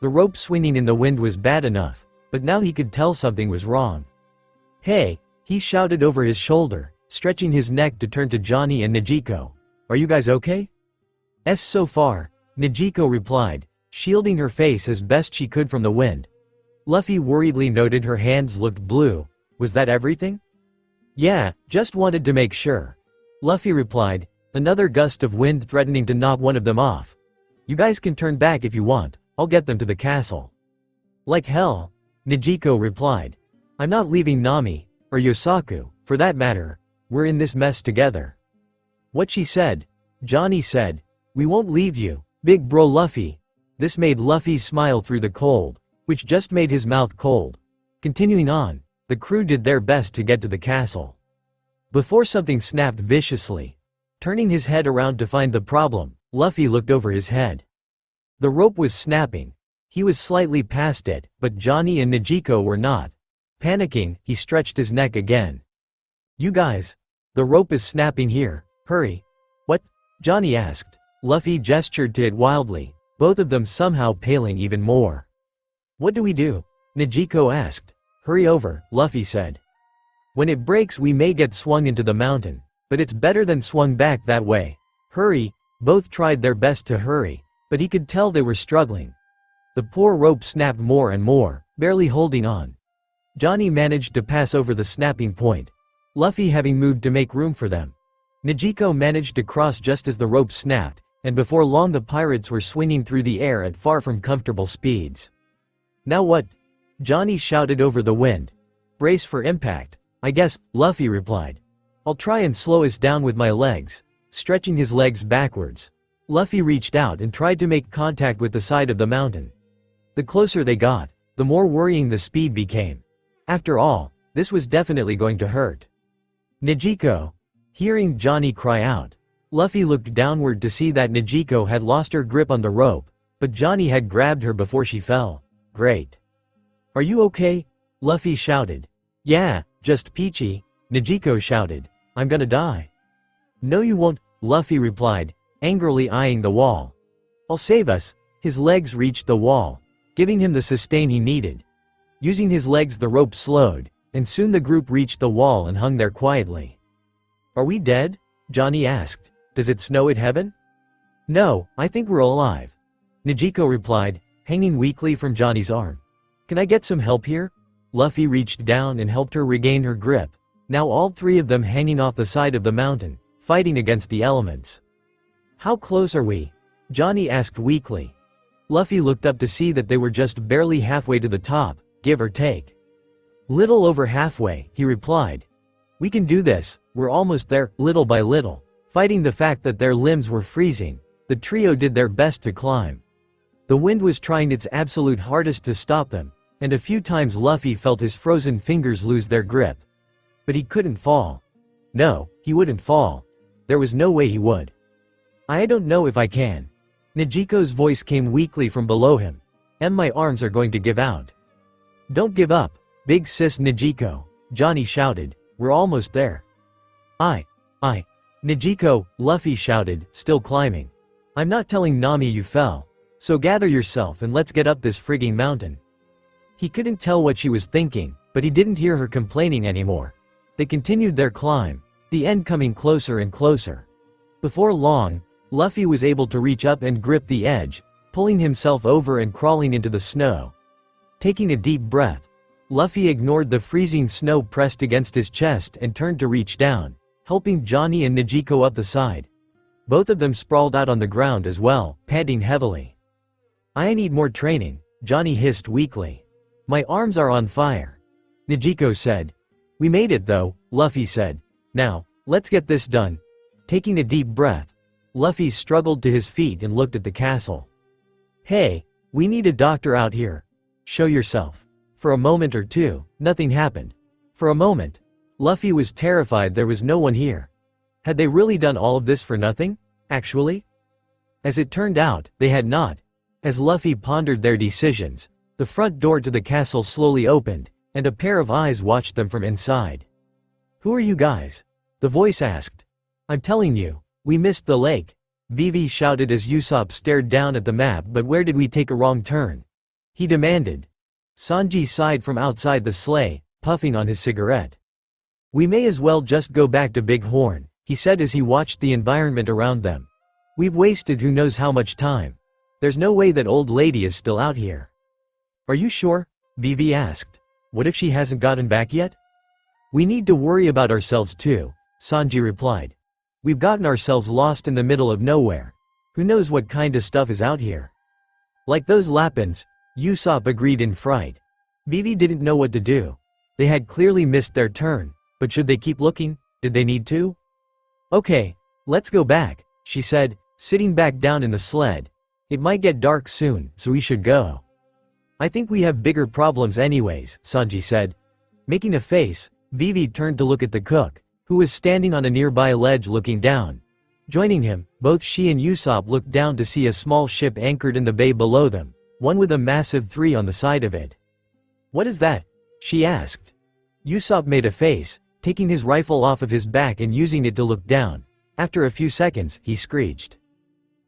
The rope swinging in the wind was bad enough, but now he could tell something was wrong. Hey, he shouted over his shoulder, stretching his neck to turn to Johnny and Najiko. Are you guys okay? So far, Najiko replied, shielding her face as best she could from the wind. Luffy worriedly noted her hands looked blue. Was that everything? Yeah, just wanted to make sure. Luffy replied, another gust of wind threatening to knock one of them off. You guys can turn back if you want, I'll get them to the castle. Like hell, Najiko replied. I'm not leaving Nami, or Yosaku, for that matter, we're in this mess together. What she said? Johnny said, we won't leave you, Big Bro Luffy. This made Luffy smile through the cold, which just made his mouth cold. Continuing on, the crew did their best to get to the castle. Before something snapped viciously. Turning his head around to find the problem, Luffy looked over his head. The rope was snapping. He was slightly past it, but Johnny and Najiko were not. Panicking, he stretched his neck again. You guys. The rope is snapping here, hurry. What? Johnny asked. Luffy gestured to it wildly, both of them somehow paling even more. What do we do? Najiko asked. Hurry over, Luffy said. When it breaks we may get swung into the mountain, but it's better than swung back that way. Hurry. Both tried their best to hurry, but he could tell they were struggling. The poor rope snapped more and more, barely holding on. Johnny managed to pass over the snapping point, Luffy having moved to make room for them. Najiko managed to cross just as the rope snapped, and before long the pirates were swinging through the air at far from comfortable speeds. Now what? Johnny shouted over the wind. Brace for impact, I guess, Luffy replied. I'll try and slow us down with my legs. Stretching his legs backwards, Luffy reached out and tried to make contact with the side of the mountain. The closer they got, the more worrying the speed became. After all, this was definitely going to hurt. Najiko. Hearing Johnny cry out, Luffy looked downward to see that Najiko had lost her grip on the rope, but Johnny had grabbed her before she fell. Great. Are you okay? Luffy shouted. Yeah, just peachy, Najiko shouted. I'm gonna die. No you won't, Luffy replied, angrily eyeing the wall. I'll save us. His legs reached the wall, giving him the sustain he needed. Using his legs the rope slowed, and soon the group reached the wall and hung there quietly. Are we dead? Johnny asked. Does it snow at heaven? No, I think we're alive. Najiko replied, hanging weakly from Johnny's arm. Can I get some help here? Luffy reached down and helped her regain her grip, now all three of them hanging off the side of the mountain, fighting against the elements. How close are we? Johnny asked weakly. Luffy looked up to see that they were just barely halfway to the top, give or take. Little over halfway, he replied. We can do this, we're almost there. Little by little, fighting the fact that their limbs were freezing, the trio did their best to climb. The wind was trying its absolute hardest to stop them, and a few times Luffy felt his frozen fingers lose their grip. But he couldn't fall. No, he wouldn't fall. There was no way he would. I don't know if I can. Najiko's voice came weakly from below him. My arms are going to give out. Don't give up, big sis Najiko, Johnny shouted. We're almost there. I. Najiko, Luffy shouted, still climbing. I'm not telling Nami you fell. So gather yourself and let's get up this frigging mountain. He couldn't tell what she was thinking, but he didn't hear her complaining anymore. They continued their climb, the end coming closer and closer. Before long, Luffy was able to reach up and grip the edge, pulling himself over and crawling into the snow. Taking a deep breath, Luffy ignored the freezing snow pressed against his chest and turned to reach down, helping Johnny and Najiko up the side. Both of them sprawled out on the ground as well, panting heavily. I need more training, Johnny hissed weakly. My arms are on fire. Najiko said. We made it though, Luffy said. Now, let's get this done. Taking a deep breath, Luffy struggled to his feet and looked at the castle. Hey, we need a doctor out here. show yourself. For a moment or two, nothing happened. For a moment, Luffy was terrified there was no one here. Had they really done all of this for nothing, actually? As it turned out, they had not. As Luffy pondered their decisions, the front door to the castle slowly opened, and a pair of eyes watched them from inside. "Who are you guys?" the voice asked. "I'm telling you, we missed the lake," Vivi shouted as Usopp stared down at the map. "But where did we take a wrong turn?" he demanded. Sanji sighed from outside the sleigh, puffing on his cigarette. "We may as well just go back to Big Horn," he said as he watched the environment around them. "We've wasted who knows how much time. There's no way that old lady is still out here." "Are you sure?" Vivi asked. "What if she hasn't gotten back yet?" "We need to worry about ourselves too," Sanji replied. "We've gotten ourselves lost in the middle of nowhere. Who knows what kind of stuff is out here?" "Like those Lapins," Usopp agreed in fright. Vivi didn't know what to do. They had clearly missed their turn, but should they keep looking? Did they need to? "Okay, let's go back," she said, sitting back down in the sled. "It might get dark soon, so we should go." "I think we have bigger problems anyways," Sanji said. Making a face, Vivi turned to look at the cook, who was standing on a nearby ledge looking down. Joining him, both she and Usopp looked down to see a small ship anchored in the bay below them, one with a massive 3 on the side of it. "What is that?" she asked. Usopp made a face, taking his rifle off of his back and using it to look down. After a few seconds, he screeched.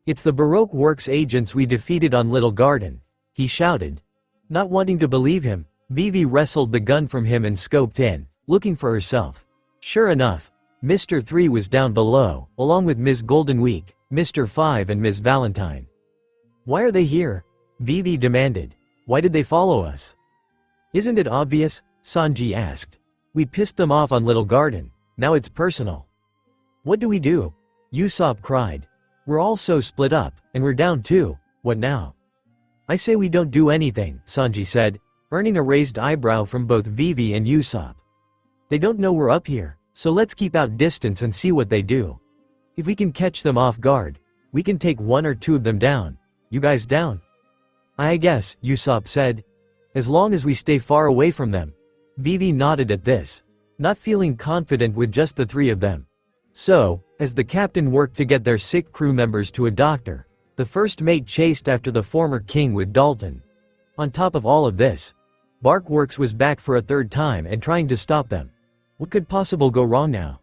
"It's the Baroque Works agents we defeated on Little Garden," he shouted. Not wanting to believe him, Vivi wrestled the gun from him and scoped in, looking for herself. Sure enough, Mr. 3 was down below, along with Ms. Golden Week, Mr. 5 and Ms. Valentine. "Why are they here?" Vivi demanded. "Why did they follow us?" "Isn't it obvious?" Sanji asked. "We pissed them off on Little Garden. Now it's personal." "What do we do?" Usopp cried. "We're all so split up, and we're down too. What now?" "I say we don't do anything," Sanji said, earning a raised eyebrow from both Vivi and Usopp. "They don't know we're up here, so let's keep out distance and see what they do. If we can catch them off guard, we can take 1 or 2 of them down. You guys down?" "I guess," Usopp said. "As long as we stay far away from them." Vivi nodded at this, not feeling confident with just the 3 of them. So, as the captain worked to get their sick crew members to a doctor, the first mate chased after the former king with Dalton. On top of all of this, Barkworks was back for a 3rd time and trying to stop them. What could possibly go wrong now?